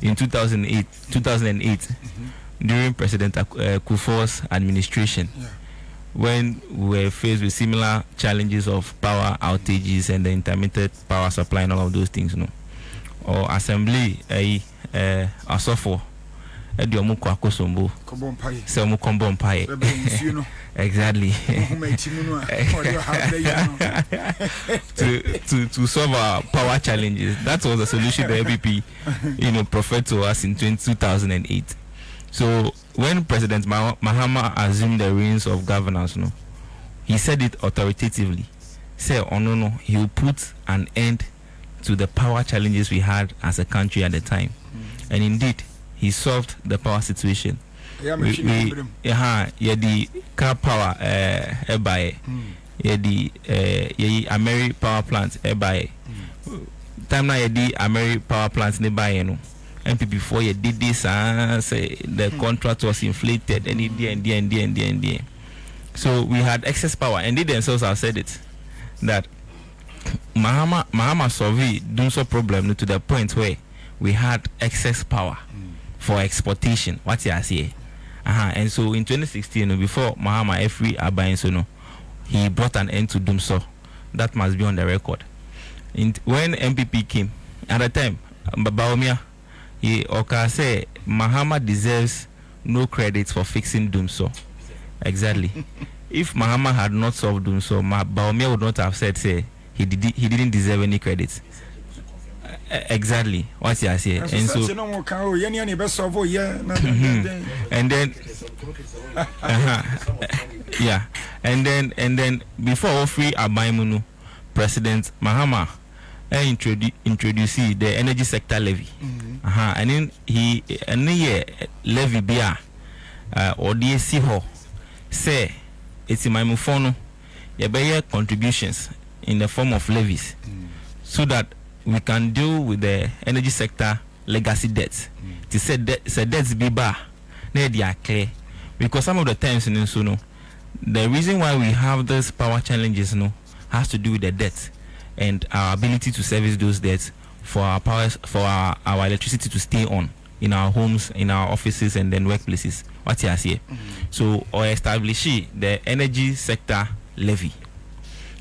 in 2008 during President Kufuor's administration, when we were faced with similar challenges of power outages and the intermittent power supply and all of those things, or assembly, asofo, Ediomu Kwakosombo, Semukombo exactly. to solve our power challenges. That was the solution the ABP, proffered to us in 2008. So when President Mahama assumed the reins of governance, he said it authoritatively. Say, he will put an end to the power challenges we had as a country at the time. And indeed, he solved the power situation. The car power by the Ameri power plant by time now the Ameri power plants nearby and before you did this say the contract was inflated and so we had excess power, and they themselves have said it that Mahama solved Dumso problem to the point where we had excess power for exportation. What you say? And so in 2016, before Mahama Efri Abainsono, he brought an end to Dumso. That must be on the record. When MPP came, at the time, Baumia, he say Mahama deserves no credit for fixing Dumso. Exactly. If Mahama had not solved Dumso, Baumia would not have said, say, he didn't deserve any credit. Exactly what you say, and so and then yeah, and then before Ofri Abaimunu, President Mahama introduced the energy sector levy, and then he levy bia or DSC ho say it's in my mufono you contributions in the form of levies so that we can deal with the energy sector legacy debts. To say debts be bar, they are clear. Because some of the times the reason why we have those power challenges has to do with the debt and our ability to service those debts for our powers, for our electricity to stay on in our homes, in our offices and then workplaces. What you say? So or establish the energy sector levy.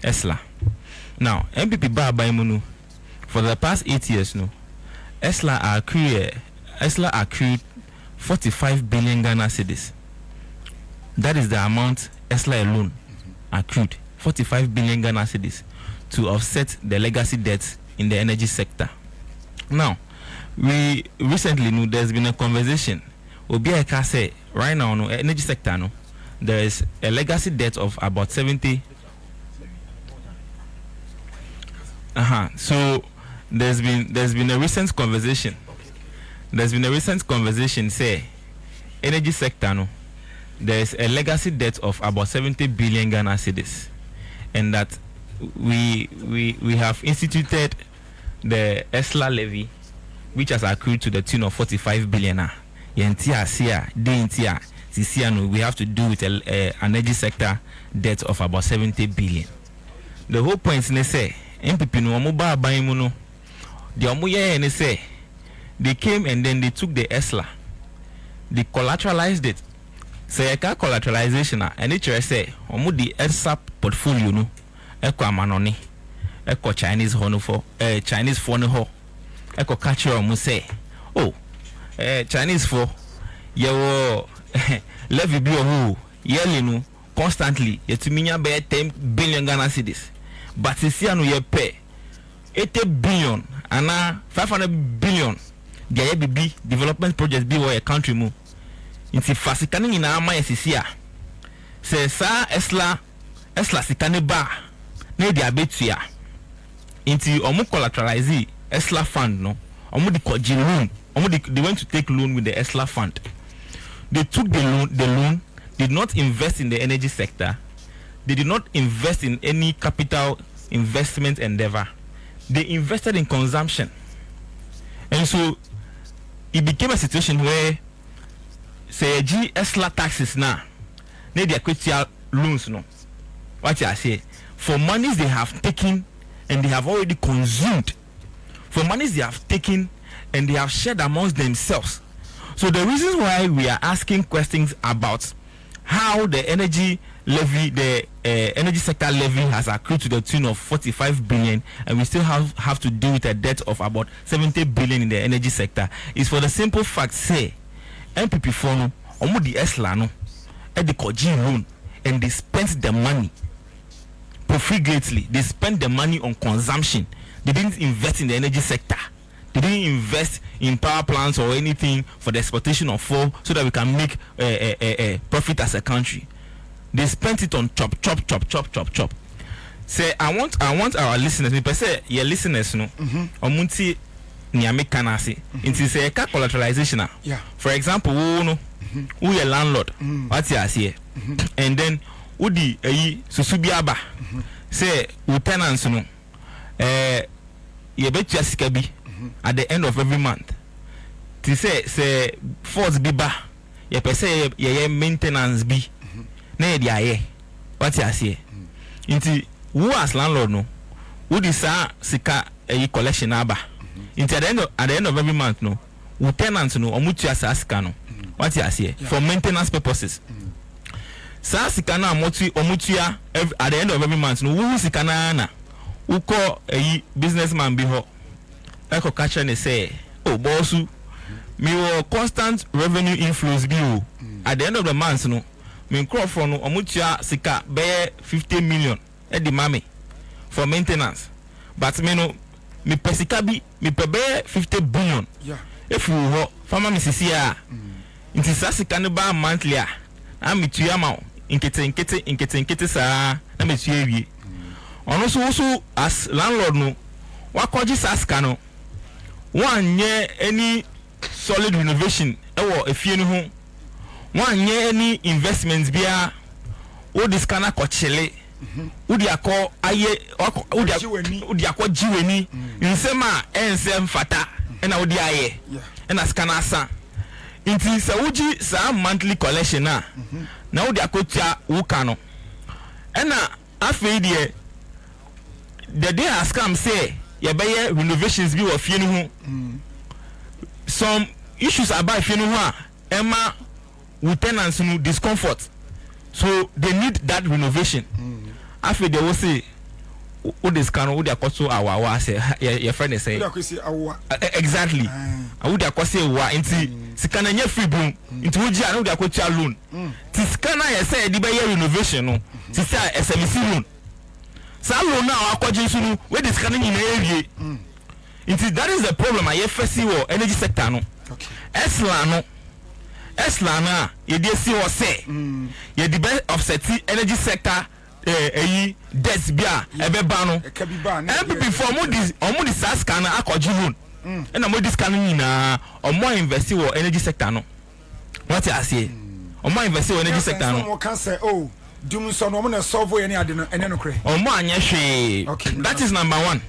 ESLA. Now MPP bar by Munu. For the past 8 years, ESLA accrued 45 billion Ghana cedis. That is the amount ESLA alone accrued, 45 billion Ghana cedis, to offset the legacy debts in the energy sector. Now, we recently knew there's been a conversation. Obiaka say right now, energy sector, there is a legacy debt of about 70. So there's been a recent conversation. Say energy sector there's a legacy debt of about 70 billion Ghana cedis, and that we have instituted the ESLA levy, which has accrued to the tune of 45 billion. We have to do with an energy sector debt of about 70 billion. The whole point is say MPP no mobile buying mono. The Omuye and say they came and then they took the ESLA, they collateralized it. Say a collateralization and it say Omu the ESLA portfolio no Eko Amanoni, Eko Chinese hono for Chinese phone ho Eko catcher Omu say Chinese for your levy be who yearly no constantly yetuminya be 10 billion Ghana cedis, but this year no ye pay 80 billion and 500 billion the ABB development projects be where a country move into fasikani in our mind say sa ESLA sikane ba na dia betua into omu collateralize ESLA fund no omu di koji loan they went to take loan with the ESLA fund. They took the loan did not invest in the energy sector, they did not invest in any capital investment endeavor. They invested in consumption, and so it became a situation where say ESLA taxes now need their critical loans what I say for monies they have taken and they have already consumed, for monies they have taken and they have shared amongst themselves. So the reasons why we are asking questions about how the energy levy, the energy sector levy has accrued to the tune of 45 billion, and we still have to deal with a debt of about 70 billion in the energy sector, is for the simple fact, say, MPP phone, omo di eslano, at the Kojin loan, and they spent the money profligately. They spent the money on consumption. They didn't invest in the energy sector. They didn't invest in power plants or anything for the exportation of fuel so that we can make a profit as a country. They spent it on chop. Say, I want our listeners, me say your listeners no, omunti niame kanasi. Inti say ka collateralization. Yeah. For example, who your landlord, what you say, and then udi susubiaba. Say we tenants no, you bet you sikabi at the end of every month. To say force biba, you per say ye maintenance bi. Na dia ye what you say inti who as landlord no who dis sika collection aba inti at the end of every month no who tenants no omutu asasika no what you say for maintenance purposes sasika na omutu at the end of every month no who sika na who call businessman bi ho eko catch and say oh bossu me wo constant revenue inflows bi o at the end of the month no me crop from omutua sika be 50 million e di mame for maintenance, but me no me pesika bi me pebe 50 billion. Yeah. If you ho farmer me sisi a inti sasika ne ba monthly a me tua ma inkete sa na me tua wie ono so as landlord no wakoji sasika no one year any solid renovation e wo efie no ho one year any investments bia o this kana ko chele udi akọ aye udi akọ jiweni nsema ensem fata na udi aye na skana asa inti sa uji sa monthly collection na udi akotua wuka no na afei de the day has come say ye beye renovations bi wo fie no ho some issues about fie no ho a ema with tenants no discomfort, so they need that renovation. After they will say, "Oh, this can would also our say your friend is saying exactly." I would say wa into sikana nye free boom into uji anu would akwacha loan. Tiskana say the buy renovation no. Tisa SMC loan. Sa loan now akwaje sunu we diskana nyina area. Into that is the problem I first see wo energy sector no. Okay. Eslana ye dey see what say ye the best offset energy sector debts bia ebeba no MPP for omo sas can akoji loan and omo this can nyina omo invest wo energy sector no what you say omo invest wo energy sector no omo can say oh dum so no omo na solve any ade no ene no kre omo anya hwe that is number 1.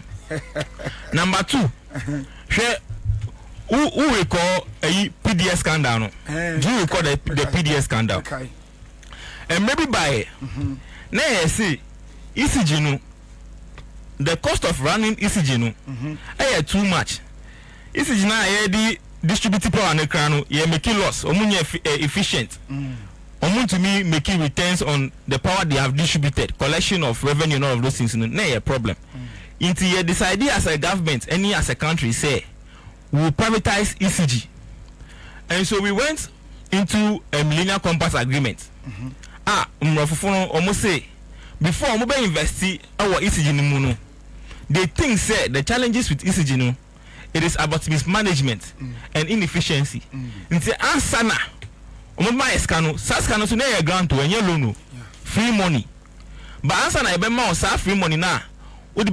Number 2 hwe who recall a PDS scandal? No? Do you recall the PDS scandal? Okay. And maybe by now see ECG no, the cost of running ECG no, too much. ECG now the distributed power on the crown, you making loss, or efficient. To me making returns on the power they have distributed, collection of revenue and all of those things. No, a problem. Into you decide as a government, any as a country say. We will privatize ECG, and so we went into a Millennium Compact Agreement. Almost say before we invest our ECG no, they think say the challenges with ECG no, it is about mismanagement and inefficiency. Nti ansana omoma eskano saskano so na ye grant to enye loan free money, but ansana e be ma sa free money na you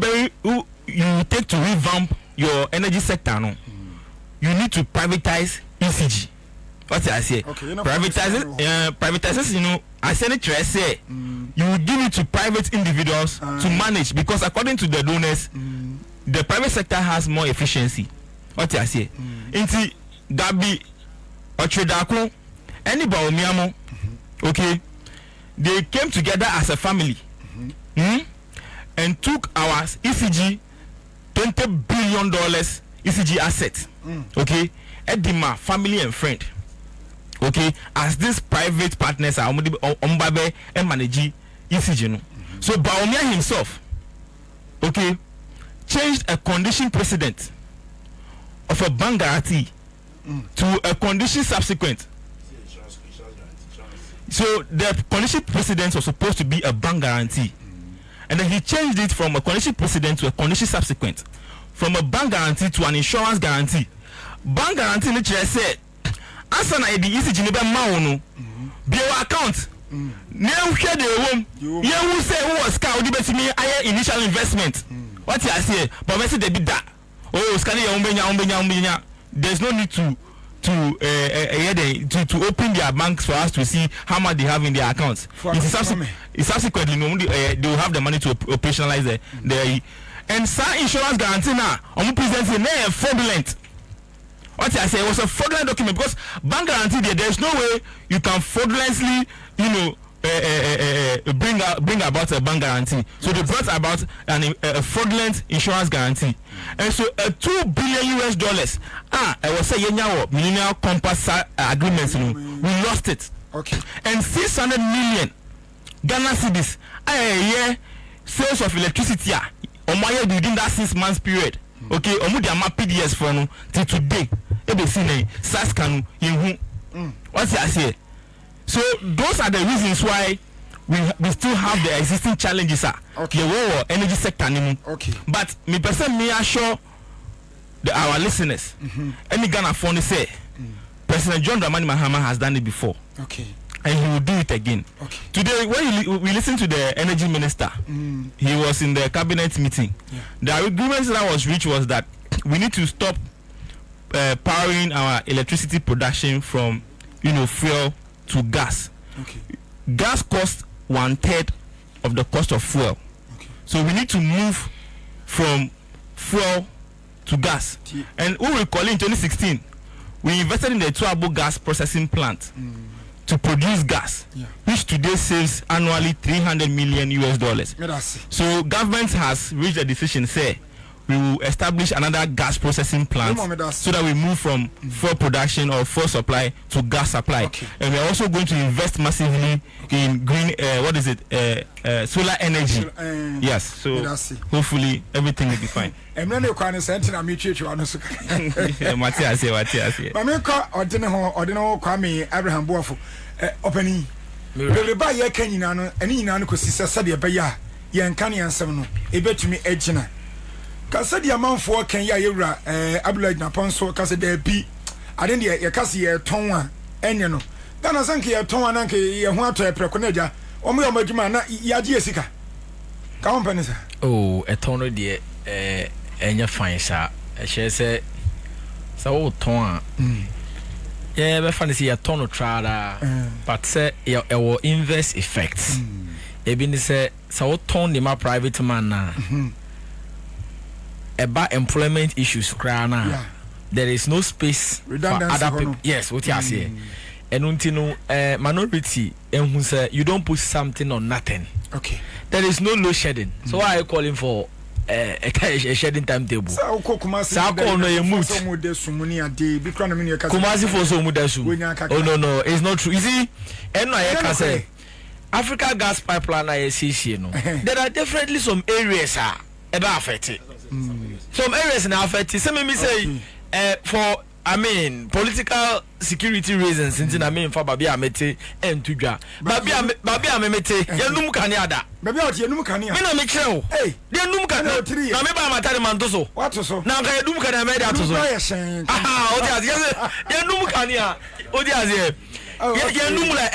take to revamp your energy sector no. You need to privatize ECG. What I say? Okay, privatization, you know, I said it to say you will give it to private individuals to manage because according to the donors, the private sector has more efficiency. What I say? Inti Gabi Ochedako, anybody miamo, okay, they came together as a family and took our ECG $20 billion ECG assets. Okay, Edima family and friend. okay, as these private partners are Ombabe and manage ECG no. So Bawumia himself, okay, changed a condition precedent of a bank guarantee to a condition subsequent. So the condition precedent was supposed to be a bank guarantee, and then he changed it from a condition precedent to a condition subsequent, from a bank guarantee to an insurance guarantee. Bank guarantee literally said, "Asa na the ECG nebe maunu, be your account." Now share the room. You who say who was scout me higher initial investment. What you say? But when they did that, oh, scanning umbenya. There's no need to open their banks for us to see how much they have in their accounts. It's subsequently they will have the money to operationalize the and some insurance guarantee now. I'm presenting fraudulent. What I say, it was a fraudulent document because bank guarantee there's no way you can fraudulently, bring about a bank guarantee. So they brought about a fraudulent insurance guarantee, and so $2 billion US. I was saying millennial compass agreements. We lost it. Okay. And 600 million Ghana cedis. Sales of electricity. Within that 6 months period. Okay. Omudiama PDS for no till today. What's I say? So those are the reasons why we still have the existing challenges. Okay. The war energy sector. Okay. But me person me assure our listeners. Any Ghana phone say President John Dramani Mahama has done it before. Okay. And he will do it again. Okay. Today, when we listen to the energy minister, he was in the cabinet meeting. Yeah. The agreement that was reached was that we need to stop powering our electricity production from fuel to gas. Okay. Gas costs 1/3 of the cost of fuel. Okay. So we need to move from fuel to gas. And we recall in 2016, we invested in the Tuabo gas processing plant to produce gas, which today saves annually $300 million US. So government has reached a decision, say we will establish another gas processing plant so that we move from fuel production or fuel supply to gas supply. Okay. And we are also going to invest massively in green, solar energy. Yes, so hopefully everything will be fine. Matthias, Kwame Abraham Boafo, opening. Everybody, I can you know, any nano could see Sadia Baya, Yan Kanye and Seven, a bet to me edgina. Cassadia amount for Kenya, Abulad Naponso, Cassade P. I didn't hear Cassia Tonwa, and you know. Then I sank here Tonwa Nanke, Yahuata Preconeja, or me or Majumana, Yajiasica. Company. Oh, a tono dear, and your fine, sir. She said, so Tonwa. Yeah, but fancy a tono trada, but say your inverse effects. Ebini say, so ton the my private man now. About employment issues, there is no space for other people. Yes, what you say. And until minority, and who say you don't put something on nothing. Okay. There is no load shedding. So why are you calling for a shedding timetable? Kumasi for so mudasu. Oh no, it's not true. You see, and I can say Africa gas pipeline ICC no. There are definitely some areas about affected. Some areas now affected. Some me say for political security reasons. Since for Babi Amete and Tuja. Babi Amete, Yanum Kanyada. Babi out Yanum Kanya. Me no make sure. Hey, Yanum Kanya. Na me ba matari mantoso. What so? Na ka Yanum Kanya me da toso. Aha, odi azie. Yanum Kanya. Odi azie. Yanum la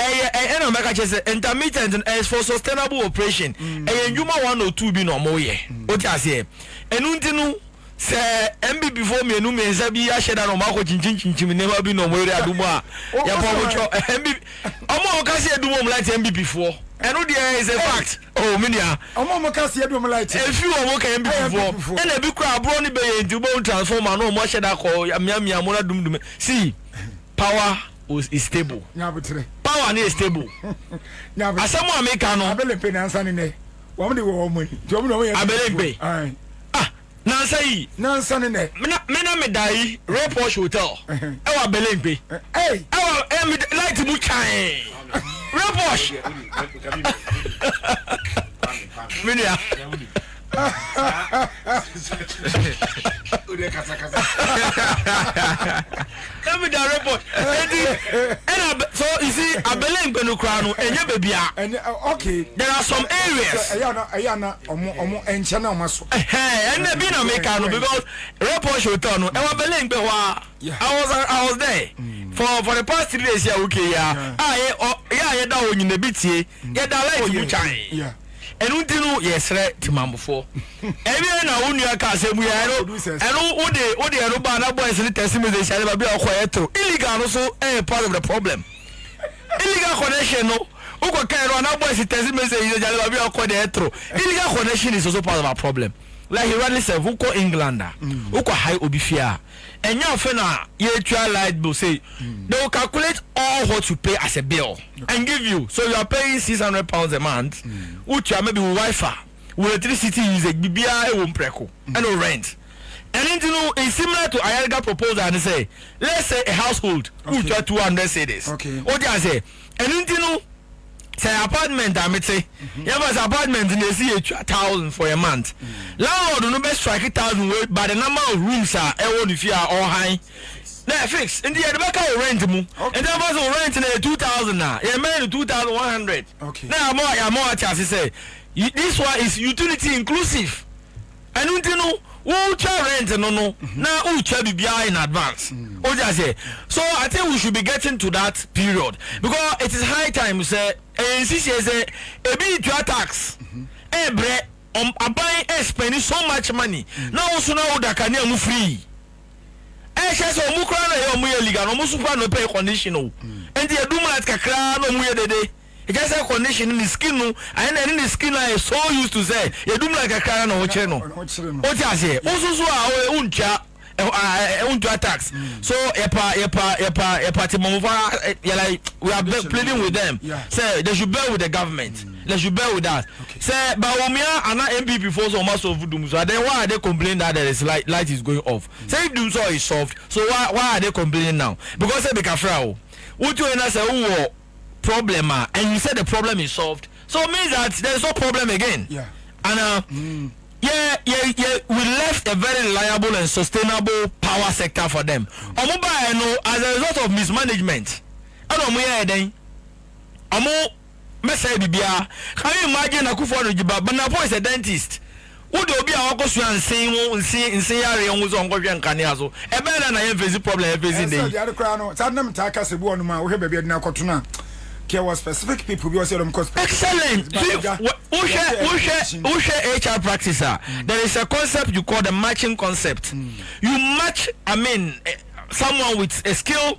na make chese intermittent is for sustainable operation. Yanjuma 1 or 2 bi no mo ye. Odi azie. Enuntinu se MB before me enu me nsabi ya sheda no mako chinchin never be no more adumo a ya po cho MB omo ka se adumo like MB before enu there is a fact oh media omo ka se adumo like if you omo ka MB before and e bi kra abro ni be nti bo transformer no mo sheda ko miamia mo na dum see power is stable power is stable asamo ameka no abelempe na ansa ne wo de wo mo ni abelempe Nansai Nansani ne Mena medai Royal Porsche Hotel Ewa Belempe Hey Ewa say me light mu chan reposh media let me the report and so you see abelen gbenu kra no enye bebia okay there are some areas ayana omo enche na omaso and be na make no because report show turn no e wa belen gbe wa I was there for the past 3 days here okay ya da onyina bitie ya da light mu chan yeah enu ntinu yesre timamfo ebe na wonu aka asemu ya enu wode enu ba na boys ni testimony share ba bi akoyeto illegal no so part of the problem illegal connection no uko kairo na boys testimony share ba bi akoyeto illegal connection is also part of our problem like he rightly said uko Englander uko high obifia enya ofena ye twa light bill say they will calculate all what you pay as a bill and give you, so you are paying £600 a month which are maybe Wi-Fi with electricity use bibia e won preko and no rent and then you know it's similar to Ayaga proposal and say let's say a household which are 200 cedis what I say and then you know say apartment amete you have an apartment in the see 1,000 for a month landlord no be strike 1,000 by the number of rooms are if you are all high na fix in the back rent mu and then was rent na 2,000 na you make 2,100 okay now more chance say this one is utility inclusive and you know who charge rent no now who charge bibia in advance o just say so I think we should be getting to that period because it is high time say say a bit to tax ebre abai spending so much money now also now that can you free just so mu kra na yo mu illegal no mu super no pay conditional and the do mat kakra no mu yedede e just say condition in the skin no and in the skin I so used to say you do like kakra na wo kire no o ti ase o so a uncha uncha tax so epa timomova like we are pleading with them say they should bear with the government they should bear with us say Bawumia and MPP force on mass of doom so then why are they complaining that there is light is going off say doom so is solved so why are they complaining now because say be kafra o to na say who problem and you said the problem is solved so it means that there is no problem again and we left a very reliable and sustainable power sector for them. Omuba no as a result of mismanagement. And omuya eden. Omu message bibia. Can you imagine Akufo-Addo Jiba? But Napo is a dentist. Who do be a wakosu and say yare on uzon go jan kania so. E be na na face problem facing dey. The other crown no. Sad nam ta kase bu onuma wo he baby na kotuna. There was specific people because them cause excellent. Who share HR practice? There is a concept you call the matching concept. You match, someone with a skill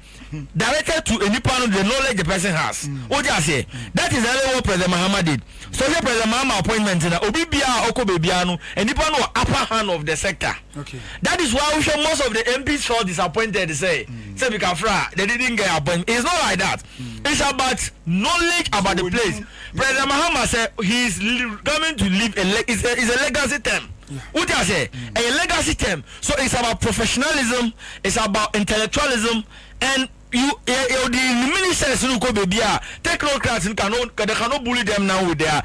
directed to any part of the knowledge the person has. What do you say? That is what President Mahama did. So the President Mahama appointment in Obibia Oko Bebiano and the upper hand of the sector. Okay. That is why we show most of the MPs felt disappointed. Say Bikafra, they didn't get appointment. It's not like that. It's about knowledge about the place. President Mahama said he is coming to leave it's a legacy term. What do I say? A legacy term. So it's about professionalism, it's about intellectualism, and the ministers who go be technocrats cannot bully them now with their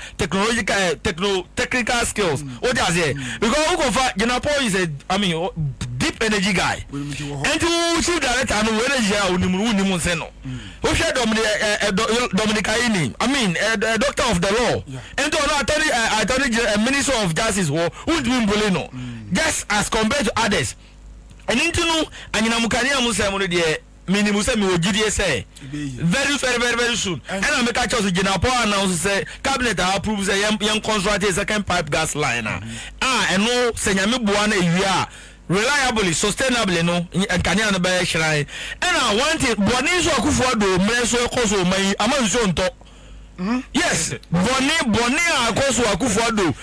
technical skills. What do I say? Because Janapo is a deep energy guy. And to chief director and when Seno. Who said Dominic Aini, a doctor of the law. And to attorney minister of justice who doing Bolino. Just as compared to others. And into and Namukania Musa minimum say me GDA say very soon and I make a choice Janapo announce say cabinet approves a young construct a second pipe gas line and no senyame buana ewia reliably sustainably no and kanya na be shrine and I want it boni so Akufo-Addo mreso koso mai amanso nto yes boni akoso Akufo-Addo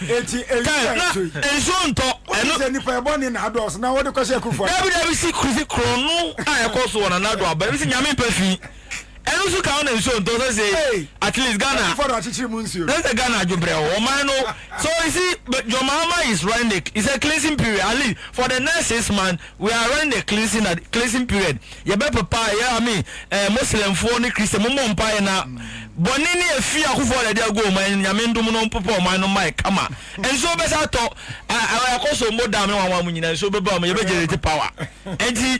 enso nto eno ni pa boni na ados na wo de kwase Akufo-Addo David see kronu akoso na nado aba bi se nyame pafi eno also count and so don't say at least Ghana. That's the Ghana Jubreo. So you see, but your mama is running it's a cleansing period. At least for the next 6 months, we are running the cleansing period. You better pay, I mean, Muslim phone Christian Mumon Pie now. Bonini a fear who for the go man, Yamin Dumon Popo, man, my come on. And so best I thought, I also more damn one minute, so bomb, you better power. And he,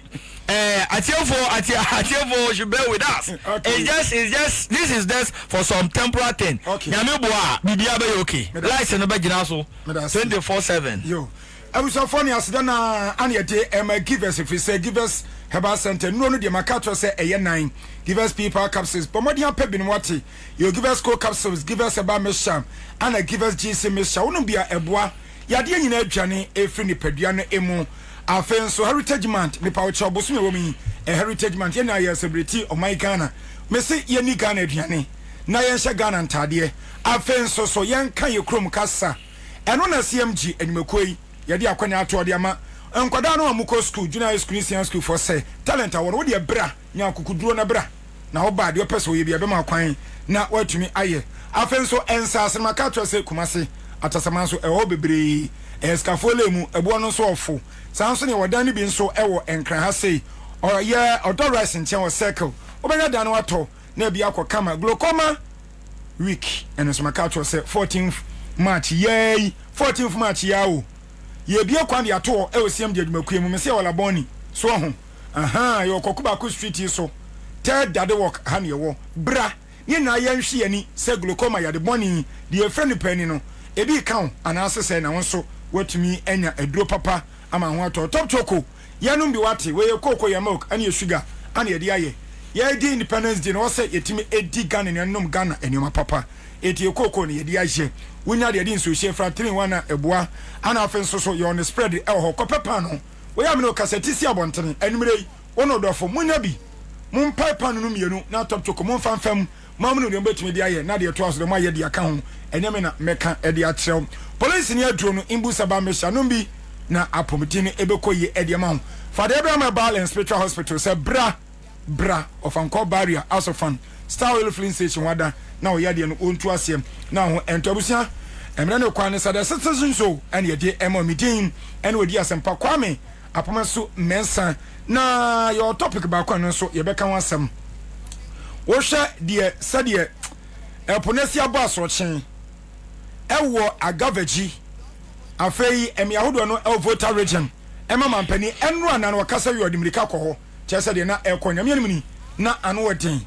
I tell for should bear with us. Okay. It's just, this is just for some temporary thing. Okay. Yamibua, Bibiabe, okay. Lights in the bed, also 24/7. Yo. I was so funny as then Anya day give us if we say give us Herbal Center no the Makato say a 9 give us people capsules but more than pebin wati you give us co capsules give us about mesham and I give us GC mesha won't be a eboa yade nyina adwane efri ni padua no emu afen so heritage month me pa cho bosu me wo mi a heritage month ye na ye celebrity o my Ghana me say ye ni Ghana aduane na ye hye Ghana ntade afen so ye nka ye krom kasa eno na CMG animekoi yadi akwanya ato de ama enkwada no amuko school junior school senior school for say talent awon wo de bra nya akukuduro na bra na wo ba de opeso ye bia be ma kwan na watumi aye afenso ensase makato se kumase atasama so ewo bebre escafole mu ebo no so ofo sanso ne wodan bi nso ewo enkran ha sei or ye odorous nchen wo circle obenya dan no ato na bia akokama glaucoma week enso makato se 14th March yay 14th March yawo ye bia kwan de ato e osiem de adwumakue mu me se wala boni so ho aha yo kokuba ku street so third dade work ha ne wo bra ni na ya nhwe ani se glaucoma ya de boni de efreni pani no ebi kan anase se na wonso watumi enya aduro papa ama ho ato top choco yanum bi wate we kokko ya milk ani sugar ani ye de aye ye di Independence Day no se yetimi edi Ghana ne nom Ghana enioma papa eti kokko ne ye de aye wunya de din so she fra 3-1 na eboa ana afen so you on the spread e ho kopepa no we am no kaseti si abontene enumere wono dofo munya bi mun pipe no mienu na top choko mun fanfam mam no de betumi de aye na de to aso de ma ye de aka ho enyame na meka e de akyerem police ni aduro no imbusa ba mesha no bi na apomtini ebekoye e de ma ho Father Abraham Balance Spiritual Hospital say bra of Anko barrier as of fun Star Oil Filling Station wada na o yade no ontu asem na ho entobusia emre no kwane sada citizen so and ye de emo meeting and we di asempa kwame apomaso mensa na your topic ba kwane so ye beka wasem wo hwe de sade eponesi abo asochen ewo agavaji afei emiahodo no voter region ema mampani enro anan wakasa wi odimrika kɔ chese de na ekonya mianimni na anwoden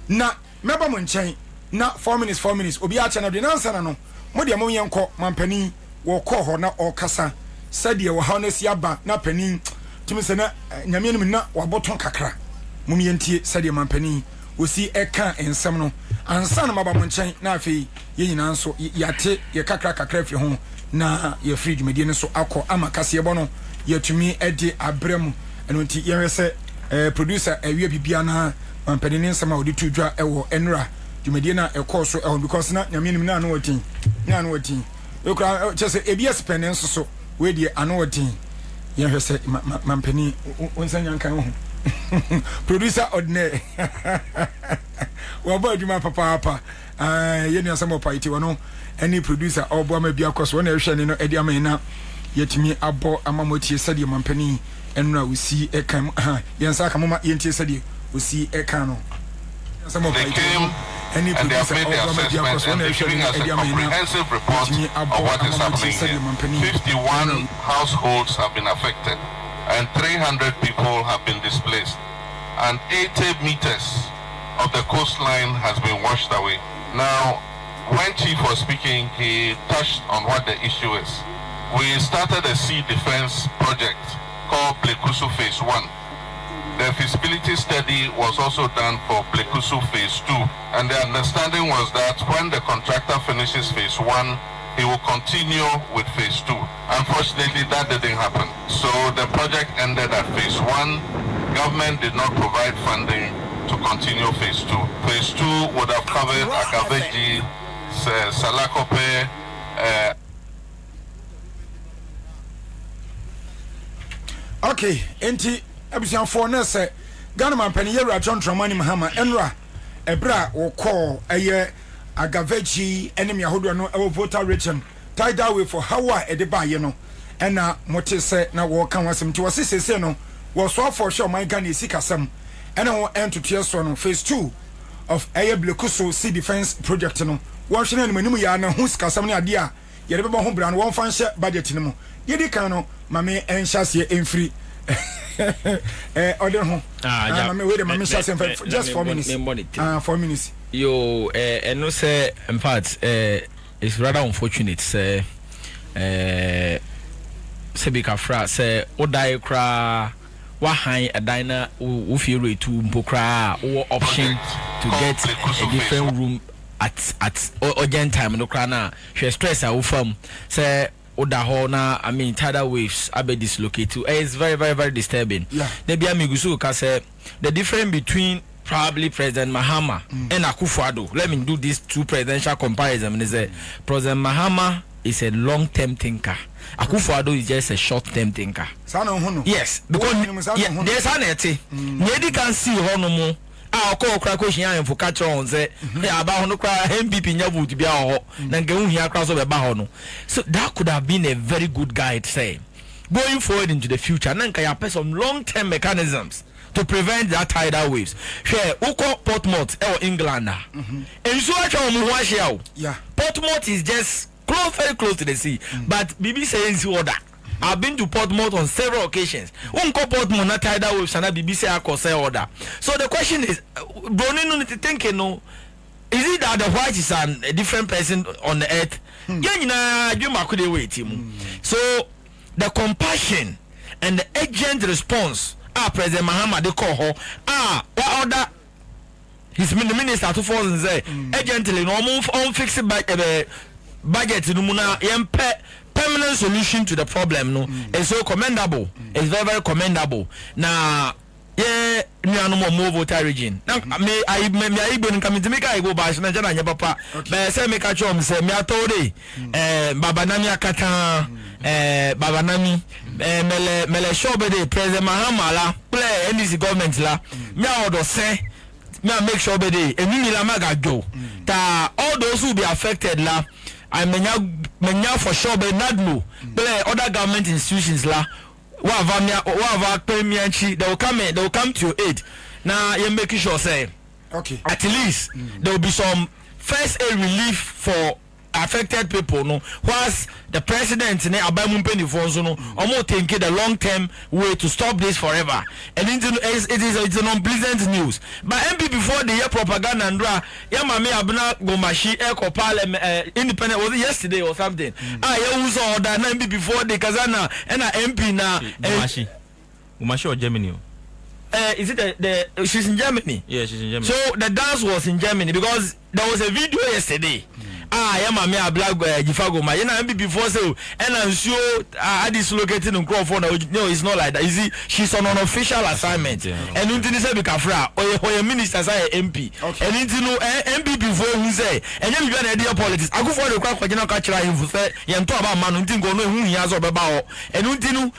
na meba mo nchen na 4 minutes obi a chana de na ansana no mo de mo yenko mampani wo kɔ hɔ na okasa sade wo ha na si aba na pani tumi se na nyamianim na waboton kakra mo mientie sade mampani osi eka ensem no ansa na maba mo nchen na afei ye nyina nso yate ye kakra fi ho na ye fridge medie ne so akɔ ama kase ebo no yetumi edi abrem enonti ye hwese producer ewie bibia na mampani ne nsema odi tudwa ewo enra dwumedie na ekɔ so eho because na nyamianim na anotin ekra chese ebia spend nso so we die anotin ye hwese mampani onsanya nkan ho producer ordinary wabo adwuma papa ye ni asemo paiti wono any producer obo ma bia koso na ehwe ne no edi amena yetimi abo amamotie sade mampani enra usi ekam yensa kamoma yentie sade usi ekano asemo paiti any producer obo ma bia koso na ehwe ne edi amena comprehensive report of what is happening. 51 households have been affected and 300 people have been displaced, and 80 meters of the coastline has been washed away. Now, when Chief was speaking, he touched on what the issue is. We started a sea defense project called Blekusu Phase 1. The feasibility study was also done for Blekusu Phase 2, and the understanding was that when the contractor finishes Phase 1, he will continue with Phase 2. Unfortunately, that didn't happen. So the project ended at Phase 1. Government did not provide funding to continue Phase 2. Phase 2 would have covered Akaveji, Salakope. Okay, enti abusian for na se Ghana man pani yewra John Tramani Mahama enra ebra wo call eye Agaveji enemy ahodo no e voter region tidal way for how e de ba ye no ena mote se na wo kan wasem ti wose sese no wo so for sure my Ghana sikasem ena wo entoto so no phase 2 of eye Blekuso sea defense project no wo hwe na manimu ya na hu sikasem ne ade a ye de be ho bra no wo fan hye budget ne mu ye di kan no mame enhyase emfiri order ho mame we de mame hyase just 4 minutes 4 minutes yo and no say in fact it's rather unfortunate say Sebika Fra say Odai Kra Wahan a diner who feel to Mpokra or option to get a different room at urgent time no crana. She stress our firm say Odahona, I mean tidal waves abe dislocated. It's very, very, very disturbing. Yeah. Debi Amigusu ka say the difference between probably President Mahama and Akufo-Addo. Let me do this two presidential comparison. President Mahama is a long-term thinker. Akufo-Addo is just a short-term thinker. Yes, because there's an ete. Nobody can see honomo. I'll call crack question for catch on say about no cry MPP nyabu to be our nangu here across over bahono. So that could have been a very good guide say going forward into the future. Nanka ya some long-term mechanisms to prevent that tidal waves. Share Uko Portsmouth or England. And so yeah. Portsmouth is just close, very close to the sea. But BBC says order. I've been to Portsmouth on several occasions. Unko Portsmouth na tidal waves and BBC say order. So the question is, Bronin thinking no, is it that the white is a different person on the earth? So the compassion and the urgent response President Mahama de call her what order his minister to fall and say urgently no move on fix it budget no muna permanent solution to the problem no is so commendable. It's very, very commendable. Now yeah, me anu mo voter region. Now me I go come to make I go back na jana nya papa. Be say me catch am say me atore baba na mi akata baba nami mele shobe de President Mahama la play NDC government la me odo say me make sure be de emi la maga go ta all those who be affected la I menya for sure be nadno play other government institutions la wa premianchi they will come to your aid now you make sure say okay at least there will be some first aid relief for affected people no whilst the president ne abamu mpenifonso no omo think the long term way to stop this forever and it's an unpleasant news but MP before the year propaganda ndra ya mame abna gomashi eko parliament independent was it yesterday or something ya uso order na MP before the kazana and MP na Gomashi or Germany is it the she's in Germany? Yeah, she's in Germany. So the dance was in Germany because there was a video yesterday. Yeah, mama, a black Jifago, my MB before so, and I'm sure I dislocated in Crawford. No, it's not like that. You see, she's on an official assignment, and until this Bikafra or your minister say MP, and into no MP before who say, and then you got idea politics. I go for the crack for general culture him for say, and talk about man until go know who he has about, and until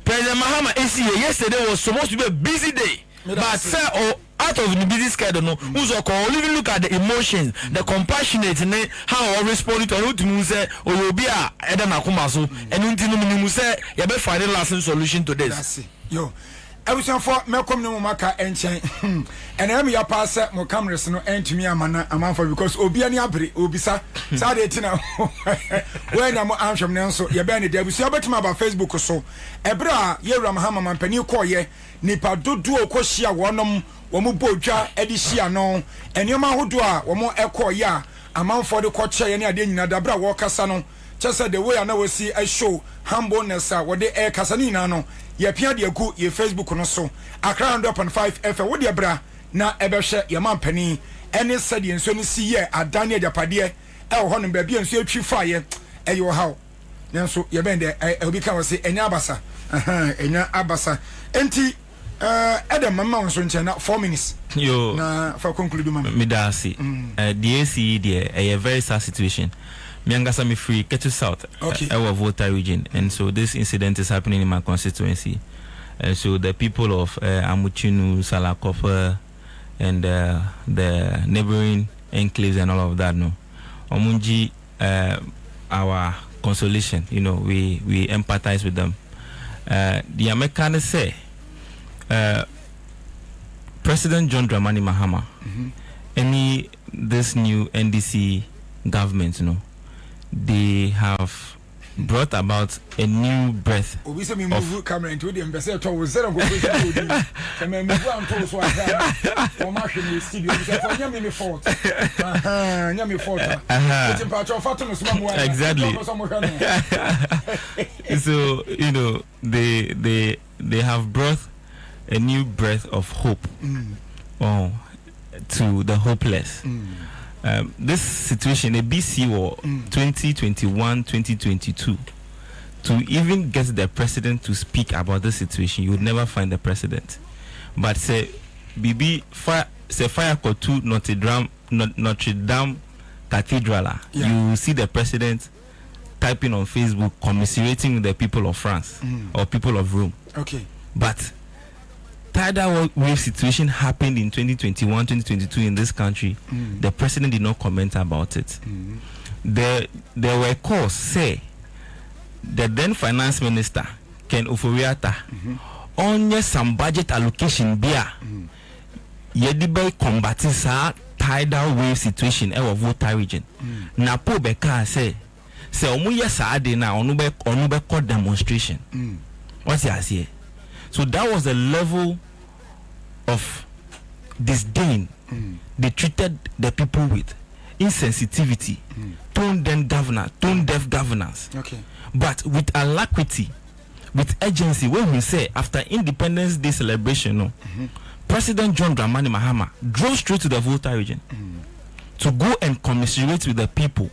President Mahama yesterday was supposed to be a busy day, but sir, out of the busy schedule, no, who's even look at the emotions, the compassionate, and how I responded to what you say, or you'll be a Eden Akumaso, and until you say, you better find a lasting solution to this. That's it. Yo. I was for Malcolm no Maka and Chain, and I'm your passer, more cameras no end to me a man for because Obiani Abri, Obisa, Saturday, when I'm from Nelson, you're banning there. We see about Facebook or so. Ebra, Yeram Hammer, Penny Koye, Nipa do Koshia, one Wamuboja, Edishia no, and your man who do one more echo ya, a man for the coach, and I didn't Dabra Walker Sano. Just said the way I know see a show, humbleness, what they air Casanina no. Ye pia de ku ye Facebook no so Accra 100.5 FM wo de bra na ebehwe ye man pani ene sade enso ni si ye adane ajapade e ho no ba bia enso atwi fa ye e yo haw nenso ye ben de obi ka wo se enya abasa enya abasa enti Adam mama won so nche na 4 minutes yo na for conclude mama me da see the ACE there a very sad situation. Miangasa me free get to south our voter region, and so this incident is happening in my constituency, and so the people of Amuchinu, Salakofa, and the neighboring enclaves and all of that. No, Omunji, our consolation. You know, we empathize with them. The Americans say, President John Dramani Mahama, this new NDC government, you know, they have brought about a new breath of exactly. So you know they have brought a new breath of hope to the hopeless. This situation, a BC war 2021-2022, to even get the president to speak about this situation, you would never find the president. But say, Bibi fire to Notre Dame Cathedral, you see the president typing on Facebook, commiserating with the people of France or people of Rome. Okay. But tidal wave situation happened in 2021-2022 in this country. The president did not comment about it. There were calls, say, the then finance minister, Ken Ofori-Atta, on some budget allocation beer, yedibe combating sa tidal wave situation in Volta region. Na po beka say omuye sa ade na onube call demonstration. What's he say? So that was the level of disdain they treated the people with. Insensitivity, tone-deaf governance. Okay. But with alacrity, with urgency, when we say after Independence Day celebration, President John Dramani Mahama drove straight to the Volta region to go and commiserate with the people,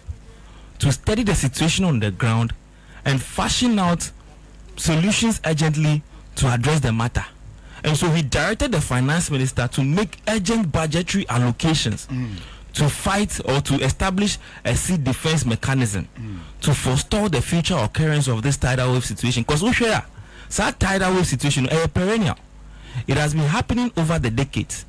to study the situation on the ground and fashion out solutions urgently to address the matter. And so he directed the finance minister to make urgent budgetary allocations to fight or to establish a sea defense mechanism to forestall the future occurrence of this tidal wave situation. Because we share that tidal wave situation is perennial. It has been happening over the decades.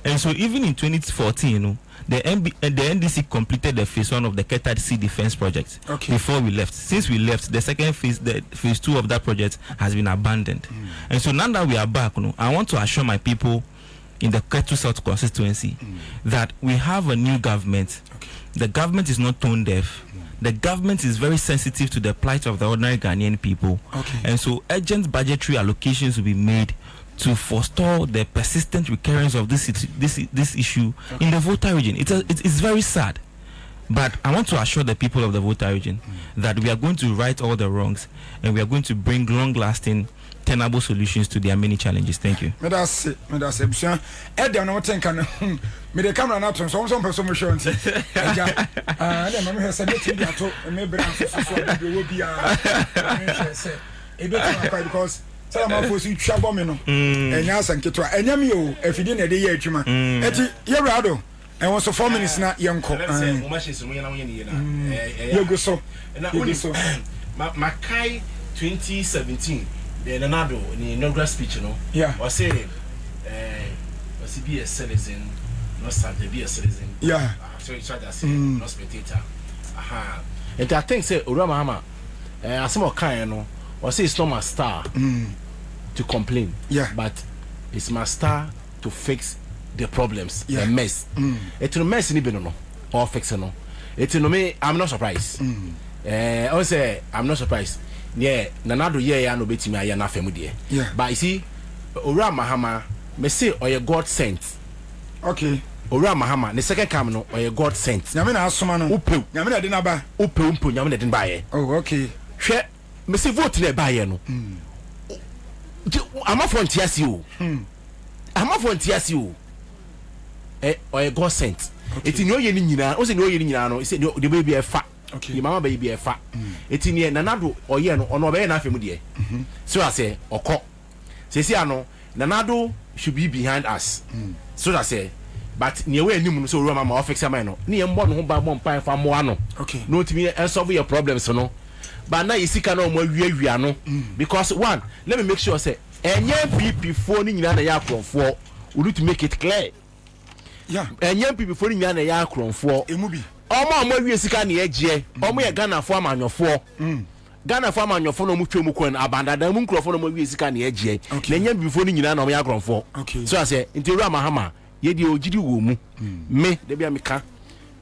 And so even in 2014, you know, the NDC completed the phase 1 of the Ketad Sea Defense project before we left. Since we left, the second phase, the phase 2 of that project has been abandoned. And so now that we are back, you know, I want to assure my people in the Ketu South constituency that we have a new government. The government is not tone deaf. The government is very sensitive to the plight of the ordinary Ghanaian people. And so urgent budgetary allocations will be made to forestall the persistent recurrence of this issue in the Volta region. It's very sad. But I want to assure the people of the Volta region that we are going to right all the wrongs and we are going to bring long-lasting, tenable solutions to their many challenges. Thank you. Because Salama for you Chabomino, and Yasan Ketra, and Yamio, if you didn't a day, Eti, Yerado, and was so 4 minutes not young cock. You go so, and I so. Makai 2017, the Nanado in the inaugural speech, you know, was saying, was he be a citizen, not Santa be a citizen. So each other say, no spectator. Aha. And I think, say, Uramahama, as some kind, you know. Or say it's not my star to complain, but it's my star to fix the problems, the mess. It's no mess in no or fix no. It's no me. I'm not surprised. I say I'm not surprised. Yeah, Nanado yeah no beti me aya na femu de. But you see, Ora Mahama, me say or your God sent. Okay. Ora Mahama, the second come no or your God sent. Nyame na asoma no. Upe. Nyame na de na ba. Upe nyame na de ba ye. Oh, okay. Hwe me say vote na ba ye no. Ama for ntiasi o. Ama for ntiasi o. Or God sent. Eti no ye ni nyina, o se no ye ni nyina no, se the baby e fa. Okay. Mama baby e fa. Eti ne Nanado oye no ono be na afemu de. So I say okọ. Se si ano Nanado should be behind us. So I say but near where anim no so Roma ma fix am no. Ne ye mbo no ho ba mbo mpan fa mo ano. Okay. No timi solve your problems no. But now you see can no mo wiawia no because one let me make sure say enye PP4 ni nyina na ya krofo we need to make it clear ɛnyɛ mpipifoɔ no nyinaa na ɛyɛ akorɔmfoɔ ɔmo awie sika ne ɛgyeɛ ɔmo yɛ ghanafoɔ amanyɔfoɔ ghanafoɔ amanyɔfoɔ na ɔmo twɛ mu kɔn abandada mu nkurɔfoɔ na ɔmo awie sika ne ɛgyeɛ na ɛnyɛ mpipifoɔ no nyinaa na ɔmo yɛ akorɔmfoɔ so asɛ nti ewura mahama yɛdeɛ ogyidi wɔ mu me debi a meka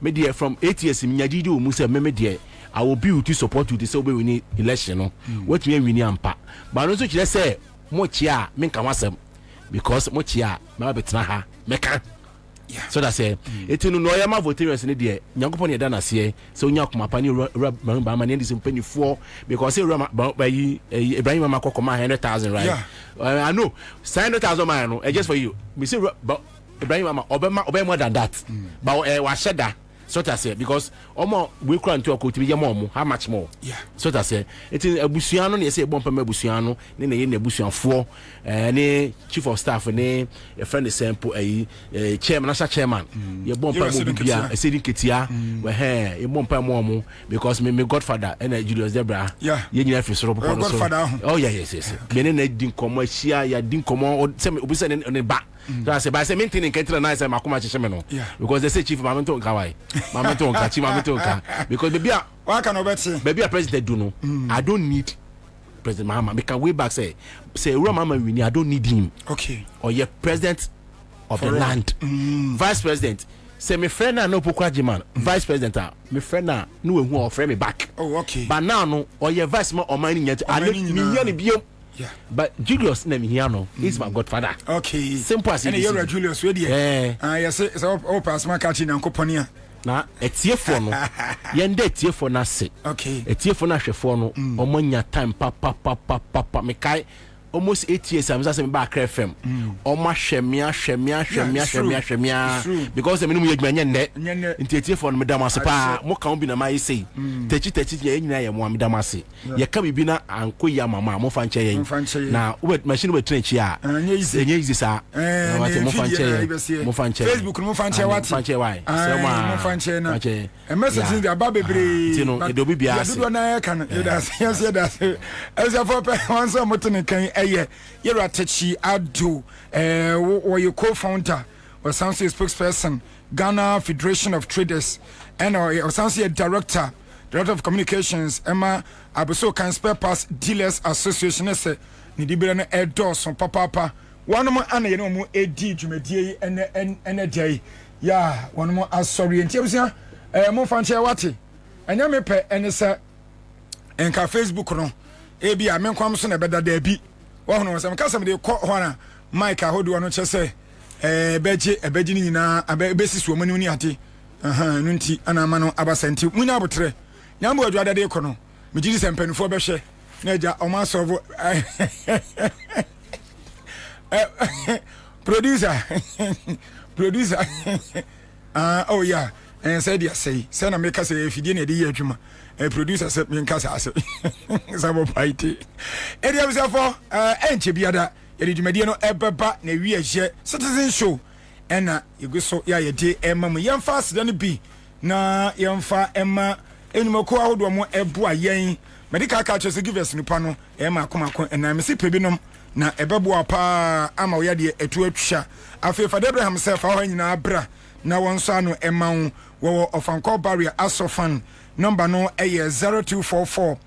me deɛ from 8 years mi nyagidi wɔ mu sɛ me deɛ I will be with you support you to say we win election no what me win ampa but no so kyerɛ sɛ mo chia me nka wasɛm because mo chia ma betena ha meka so that say etinu no ya ma voters ne de nyankopon ne da na se so nya akoma pa ne ba ma ne ndisem panifoɔ because Ibrahim mama kokoma 100,000 right I know 100,000 man no just for you me say Ibrahim mama obema more than that but wa sheda so that say because omo we kura nto akotimi ye mo how much more so that say etin abusua no ne say bompa ma abusua no ne na ye na abusuafo ne chief of staff ne a friend sample chairman national chairman ye bompa mo bia e say ketia we ye bompa mo because me godfather and Julius Debra ye nyina fi soro popo no so oh yes me ne na din komo ahia ya din komo say obi say ne ba so I say by say maintain ketra na say makoma chese me no because they say chief mamento kawai mamento nka because baby a president do no I don't need President Mahama because way back say Mama Winnie I don't need him or your president of the land vice president say me friend na no pokwaji man vice president me friend na no ehu or friend me back but now no or your vice man or mine nyet I don't me biom. But Julius Nemiano is my godfather. Simple as it is. And you're Julius, ready? Yes, it's all past my catching and coponia. Na etie for no yende etie for na se etie for na hwefo no omonya time papa me kai almost 8 years I'm just back FM oma hwemia because me no mu yedwanya nne nti etie for no me damase pa mo kan bi na mai sei techi ye nyina ye mo damase ye ka bibi na anko ya mama mo fa nche yen na machine we train chi a enye easy sa na wate mo fa nche Facebook mo fa nche wate why so mo fa nche na e message bi aba bebre ti no e do bibia ase do na ya kan e da se as for one so mo tin kan Yera Techi Ado, or your co-founder, or sounds a spokesperson, Ghana Federation of Traders, and or sounds a director of communications, Emma Abuso can spare parts dealers association, Nidibran Edos on Papa, one more and no more AD Jumedi and a day. Yeah, one more as sorry and Tiosia, more fancy wati, and Yamepe and a and Facebook no, AB, I mean, comes on a better day be. One of them custom they call one Mike hold one which say beji a beji nyina a basis woman ni ati nunti anamano abasenti munya botre nyambo adwada de kono me gidi sempanfo be hwe na ja o ma solve producer oh yeah and said yes say na make say fidie na de ye adwuma producer said me nka say sabo paiti area be for enche biada ye dwumadie no ebeba na wi ahye citizen show ena yeguso ya ye de emam yemfa aseda no bi na yemfa ema enumako ahodo mo ebo ayen medical culture givers nipa no ema akomako ena me se pebinom na ebebo apa ama wo ya de etu atwa afi Father Abraham self aho nyina abra na wonso ano ema wo ofanko barrier asofan number no 0244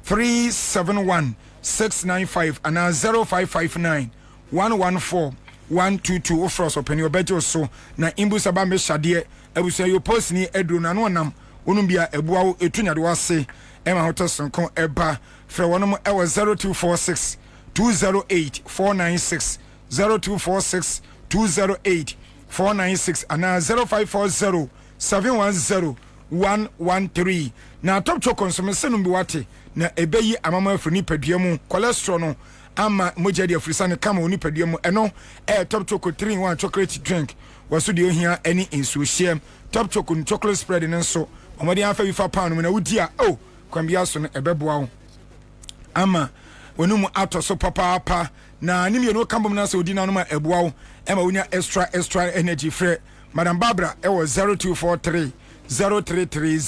371 695 and 0559 114 122 ofros open your bejo so na imbusa ba me shade abusa yo post ni edru na no nam wonum bia ebua wo etunya de wase ema hotoson kon eba fra wonom 0246 208 496 0246 208 496 and 0540 710 113 na top cho consumption no bi wate na ebeyi amama afrini padua mu cholesterol no ama moja de afrisane kama oni padua mu eno top choco 3 in 1 chocolate drink waso de ohia any insu share top choco chocolate spread no so omode afa wi fa pan no na wudi a oh kwambia so no ebeboa wo ama wonu ato so papa na nim ye no kambom na so odi na no ma eboa wo ema wonya extra energy free Madam Barbara was 0243 033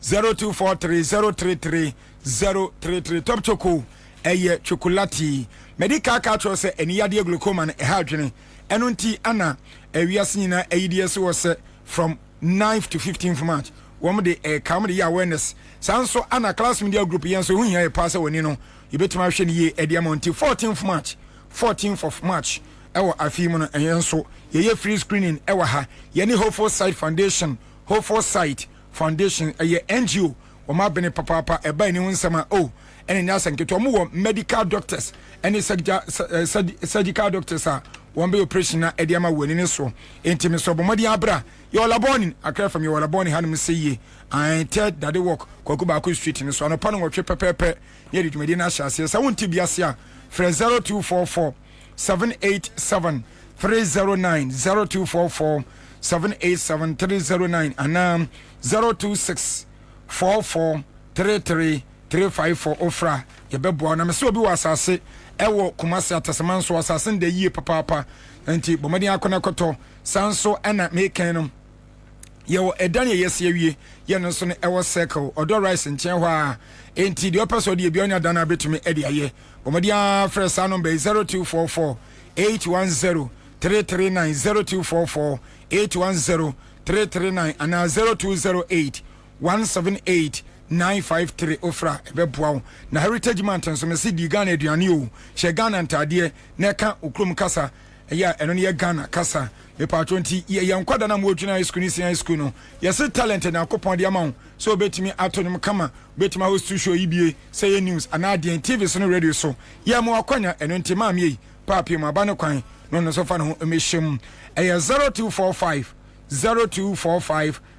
0243 033 top choco eye chocolate medical culture say eni yade glaucoma na e ha dwene ɛno nti ana ewiase nyina ADS was from 9th to 15th March wɔn de come the awareness sanso ana class media group yɛn so hu hia pass woni no yɛbɛtuma ahwɛ ne yie ɛde amonti 14th of March ɛwɔ afi mu no ɛyɛn so yɛyɛ free screening ɛwɔ ha yɛne Hopeful Sight Foundation ɛyɛ NGO wɔn abene papa ɛba ni nsɛm a ɛne nyasa nketo wɔn wɔ medical doctors ɛne surgical doctors a wɔn bɛ operation na ɛde ama wɔn ani so ntumi so bɔmɔden abra yɛ ɔlabɔni akra fam yɛ ɔlabɔni hanom sɛ yie third dade walk kɔkɔ baako street ni so anɔpa no wɔtwe pɛpɛɛpɛ yɛ de dwumadi na ahyɛ aseɛ sɛ wɔnti bi ase a frɛ 0244 787 309 0244 787 309 anaa 026 44 33 354 ofra yɛbɛboa na mɛsɛ obi wɔ asase ɛwɔ Kumasi Atasaman so asase nda yie papaapa nti bɔmɔden akɔna kɔtɔ sanso ɛna mekan no yɛwɔ ɛdan yɛ yɛsɛ awie yɛ no nso no ɛwɔ circle ɔdɔ rice nkyɛn hɔ a enti deɛ ɔpɛ sɛ ɔde ebi ɔnya dan abɛtumi ɛde ayɛ bɔmɔden afrɛ saa number 0244 810 339 0244 810 339 ana 0208 178 953 ofra ebeboa na Heritage Mountain so me se di Ghana aduane o hye Ghana ntade na ka okrom kasa eya eno ne ye Ghana kasa me pa 20 ye nkwada na mo odwina school ni senior school no yes talent na akopon de ama so betimi atonim kama betimi host show ibie say news ana de TV so no radio so ye mo akwanya eno ntima am ye papi mo aba no kwan no so fa no emehim eya 0245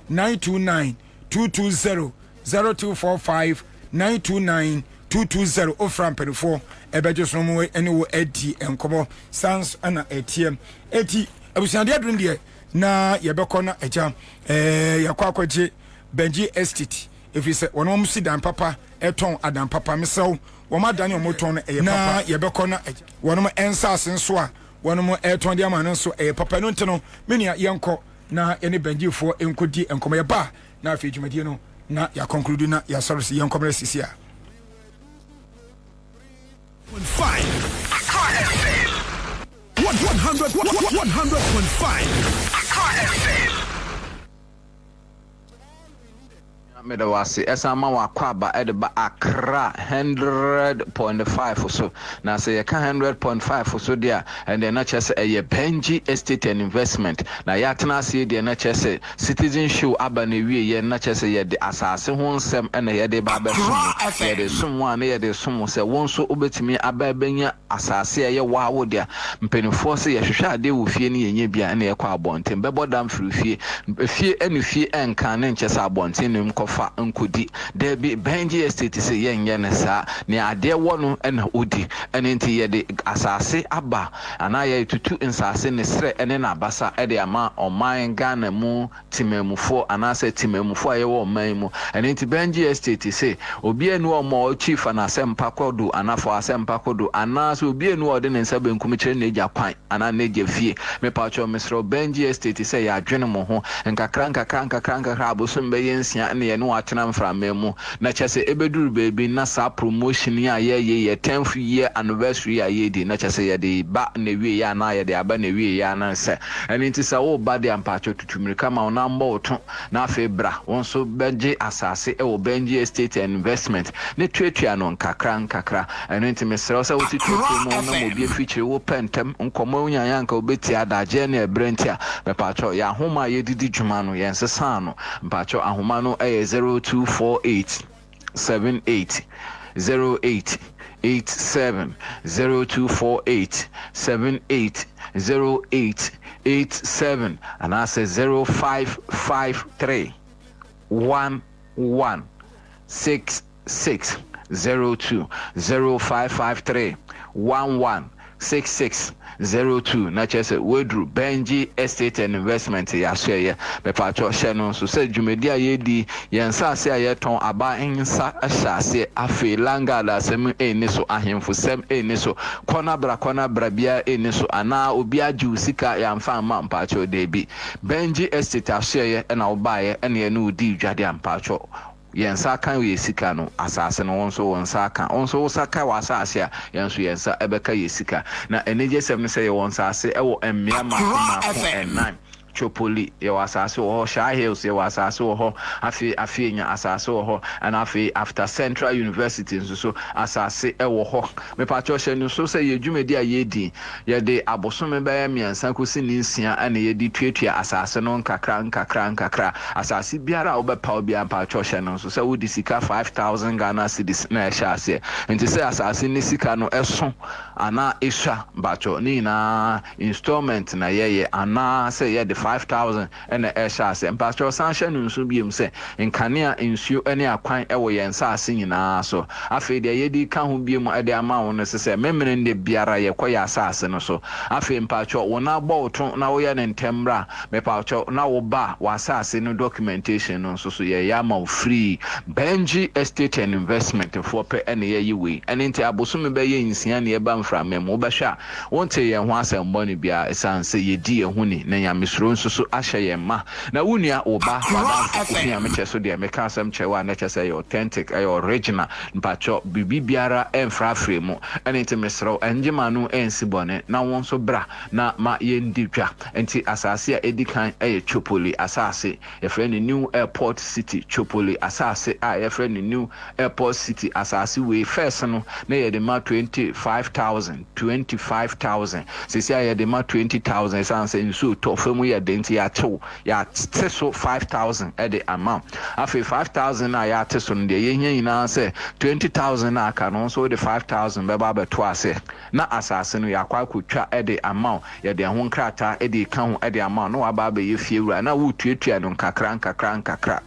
929 220 0245 929 220 ofra mpedifo ebejo so mo ene wo edi enkomo sans ana atm eti abusiande adun de na yebekɔ na agya yakɔ akɔgye Benji Estate efise wono mo sidan papa eton adan papa mesew wo ma dan mo ton no eye papa na yebekɔ na agya wono mo ensase nso a wono mo eton de ama no nso eye papa no ntino menia yenkɔ na ene Benji fo enkodi enkomo ye ba na afi dwumadie no na ya conclude na ya sorry yan komre sisi a 100.5 Medawasi esama wa kwaba edeba Accra 100.5 so na say 100.5 so there and then not just a Benji Estate and Investment na ya tena say there not just citizen show abane wie ye not just ye the asase ho nsem na ye de ba ba so ye de someone ye de someone say won so obetimi ababenya asase ye wa wo there mpenifo say ye hwehwe ade wo fie ne yenye bia na ye kwa abonten bebo dam firi fie enu fie enkan ne nkyesa abonten nem kofa nkodi there be Benji Estate say yenye ne sa ne ade wo no na odi enti ye de asase aba ana ye tutu nsase ne sre ene na basa ede ama oman Ghana mu timemufo ana se timemufo aye wo oman mu enti Benji Estate say obi enu omo chief ana sempa kodo anafo asempa kodo ana so obi enu ode ne nsa benkum kire ne Japan ana ne je fie me pa cho misro Benji Estate say ya adwene mo ho nkakra abosum be yensia ne ye no atena mframemu na chese ebeduru baby na sa promotion ya ye 10th year anniversary ya ye di na chese ye de ba na wie ya na ye de aba na wie ya na se enti sa wo ba de ampacho tutumirika ma ona mba oto na febra wonso Benji asase e wo Benji Estate and Investment ne tuatua no nkakra enti mesere se wo tututu no na mo bie feature wo pentem nkomo unyanya nka obeti adaje na ebrentia mepacho ya homa ye didi dwuma no ye nsesa no mpacho ahoma no e 0248 78 08 87 0248 78 08 87 and I say 0553 11 66 02 0553 11 66 02 na chese wedru Benji Estate and Investment ya share me pacho share so say dwumedi aye di yensa ase aye ton aba ensa ahase afi langa da sem eni so ahemfo sem eni so kona bra bia eni so ana obi aju sika ya mfa ma mpacho debi Benji Estate ashare na obaye ene udi dwade ampacho yensa kan we sika no asase no won so wonsa kan won so wosa kai wa asase a yenso yensa ebeka ye sika na enije sem ne say ye wonsa ase ewo emmia ma ko Chopoli, your assassin or Shy Hills, your assassin or Afia assassin or and after Central University, so assassin or me patrocian, so say you media yedi, ye de abosume by me and Sankusin Insia and ye di treaty assassin on kakra, assassin biara over power be and patrocian, so say would disika 5,000 Ghana cedis na shase, and to say assassin Nisicano Esson, Anna Isha Bacho Nina installment na ye, Anna say ye the 5,000 and the air shas and Pastor Sunshine nso bi say in Kania insu any akwan ewo yen sase nyina so afi de yedi ka ho bi mu ade ama won se se memene de biara ye koya asase no so afi mpacho wona gbo na wo ye ne ntembra me pacho na wo ba wa asase no documentation no so ye ya free Benji Estate and Investment for pe ene ye yiwe ene nti aboso be ye nsia ne ye ba mfra mem wo be hwa wonte ye ho asem boni bia esanse ye di ye hu ni na nyamesro so ahye ma na wunia oba wadamfo me so de me ka asem chewa na che say authentic original mpacho bibi biara emfra free mu ene nti mesro enjema no ensi bone na won so bra na ma ye nditwa enti asase a edikan Chopoli asase ye friend New Airport City Chopoli asase a ye friend New Airport City asase we first no na ye de ma 25,000 se sia ye de ma 20,000 sanse nso to famu ye denti ya chew ya teso 5,000 at the amount afi 5,000 na ya teso no de ye nyina se 20,000 na aka no so the 5,000 be ba beto ase na asase no ya kwa kotwa at the amount ye de ho nkrata e de ka ho at the amount no aba ba ye fie wura na wo tuatua no nkakra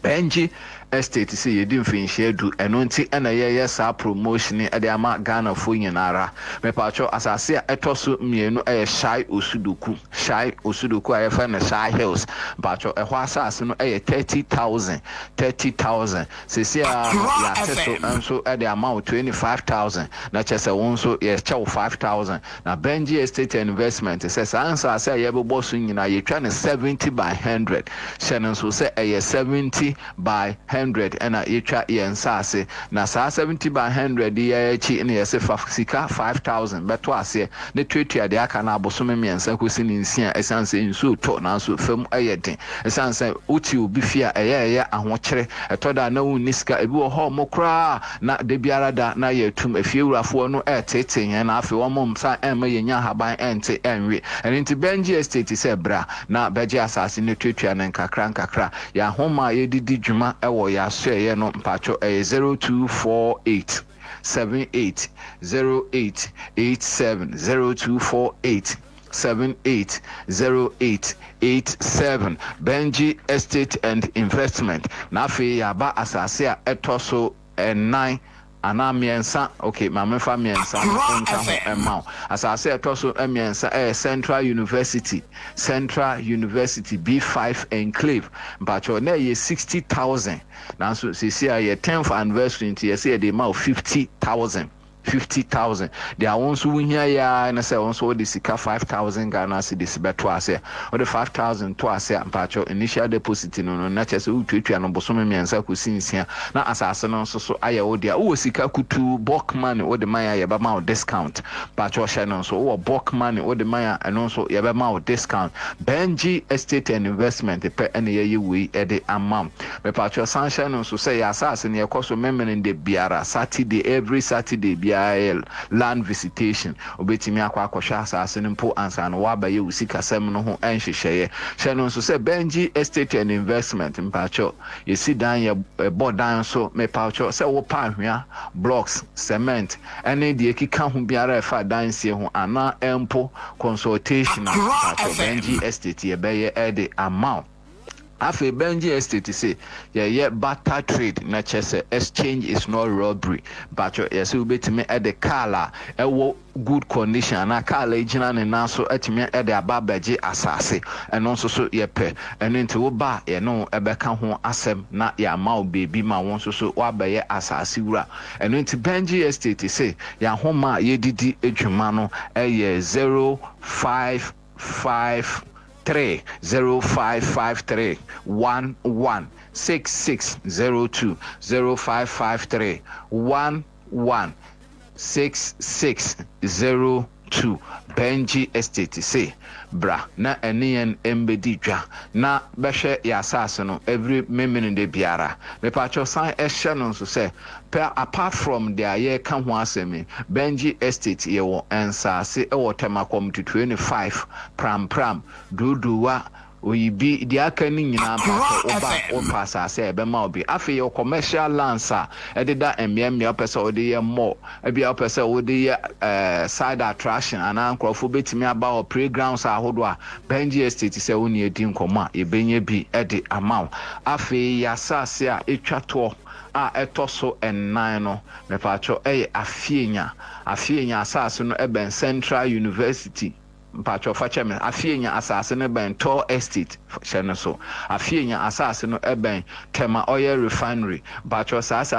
Benji Estate say ye dim fin share do eno nti ena ye sa promotion e de ama Ghana fo nyinara me pacho asase a etoso mienu Shy Osudoku a fa na Shy Hills pacho e ho asase no 30,000 se se a ya teso enso e de ama 25,000 na chese won so ye chew 5,000 na Benji Estate and Investment say sansa say ye bebo so nyina ye twa ne 70 by 100 shenen so say e 70 by 100 and a yecha yensase na sa 70 by 100 ye chi ne yese sika 5,000 beto ase ne twetua de aka na abosome miensa kosi ne nsia esanse nsu to na so fam ayeden esanse uti obi fia eye ahokere etoda na wu niska ebi wo ho mokra na de biara da na ye tum afiewurafo no tete na afi wo mom sa ema yenya haban ente enwe enti Benji Estate se bra na beji asase ne twetua ne nkakra ya homa ye didi dwuma ewo ya share no mpacho 0248 780887 0248 780887 Benji Estate and Investment na afi ya ba asase a etoso 9 ana miensa okay mamefa miensa nka ho emma asase etoso miensa Central University B5 enclave but na ye 60,000 na so sisi a ye 10th anniversary nti ye say dey ma 50,000 they are also win here and say also the sika 5,000 Ghana cedis beto ase or the 5,000 to ase ampacho initial deposit no na chese utwetwa no bosome miensa kosinsia na asase no so aye odia wo sika kutu bulk money o de maya ye ba ma discount pacho she no so wo bulk money o de maya and so ye ba ma discount Benji Estate and Investment pe ene ye we e de amount me pacho sunshine no so say asase ne ekoso memene de biara every Saturday land visitation obetimi akwa asase mpo ansa no waba ye usika sem no ho enhyehyeye no so say Benji Estate and Investment mpacho ye si dan ye bodan so me pacho say wo pa hwea blocks cement ene de ekika ho biara fa dan sie ho ana empo consultation pacho Benji Estate ye be ye the amount afi Benji Estate say yeah barter trade na chese exchange is not robbery but yes we betime e de kala e wo good condition na kala ejina ne naso etime e de ababaje asase eno nso so ye pe eno nti wo ba ye no e beka ho asem na ya ma obebi ma won nso so wa baye asase wura eno nti Benji Estate say ya homa ye didi edwuma no e ye 055 0553 116602 0553 116602 Benji Estate say bra na eniyen embedi dwa na behwe ya asase no every minute de biara me pacho san ehye no so say apart from the aye kan ho asemi Benji Estate ye wo ensase e wo temakom to 25 pram duduwa oyibi di aka ni nyina pa o pasa say be ma obi afi your commercial lands a ededa emmia pesa odi ye more ebia pesa odi ye side attraction and ankrofo betimi aba o playgrounds ahodo a Benji Estate say woni edi nkoma e benye bi edi amount afi ya sase a etwato a etoso en9 no me pacho afienya asase no eben Central University mpacho facheme afienya asase no ben Tor Estate chene so afienya asase no eben Tema Oil Refinery mpacho asase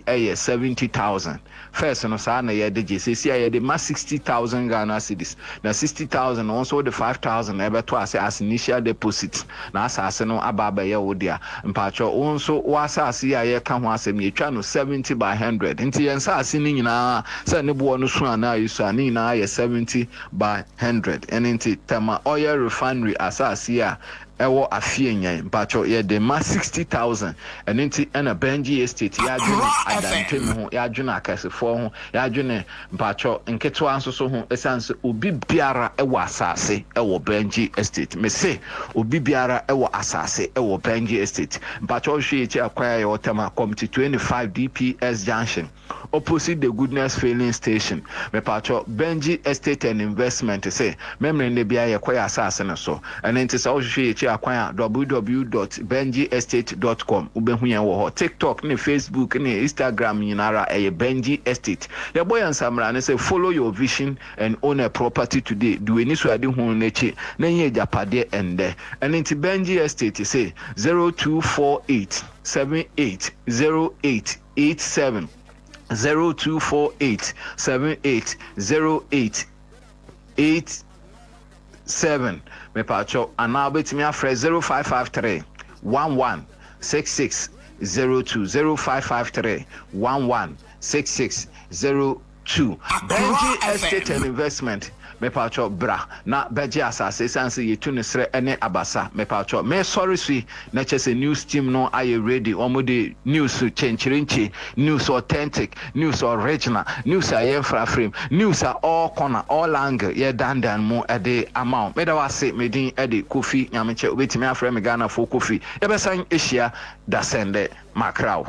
70,000 first no sa na ye de GCC ye de ma 60,000 Ghana cedis na 60,000 also the 5,000 ebe to as initial deposit na asase no ababa ye wodia mpacho also wasase ye ka ho asem ye twa no 70 by 100 nti ye asase ni nyina se ne bo no so ana yiso ani na ye 70 by 100 and into Tema Oil Refinery asase a ewo afienya mpacho ye de ma 60,000 and into na Benji Estate ya dwene adantem ho ya dwene akasefo ho ya dwene mpacho nketo anso so ho esanse obi biara ewo asase ewo Benji Estate me say obi biara ewo asase ewo Benji Estate mpacho hwe echi akwaya yo Tema Committee 25 DPS Junction opposite the Goodness Filling Station me pacho Benji Estate and Investment say memre ne bia ye kwaya asase no so and into so hwe echi akwan www.benjiestate.com ubehu yen wo ho TikTok ne Facebook ne Instagram nyinara Benji Estate ye boy ansamra ne say follow your vision and own a property today do any so ade hu nechi na yen japade ende and into Benji Estate say 0248 780887 0248 780887 me pacho ana betimi afre 0553 116602 0553 116602 Benji Estate and Investment me pacho bra na beji asase sanse yetu ne sre ene abasa me pacho me sorry sui na chese news team no aye ready omode news chenchirinchi news authentic news original news aye frame news all corner all angle ye dandan mo ede amount me da wase me din ede Kofi nyameche obetimi afre me Ghana for Kofi ye besan ehia da sende makraw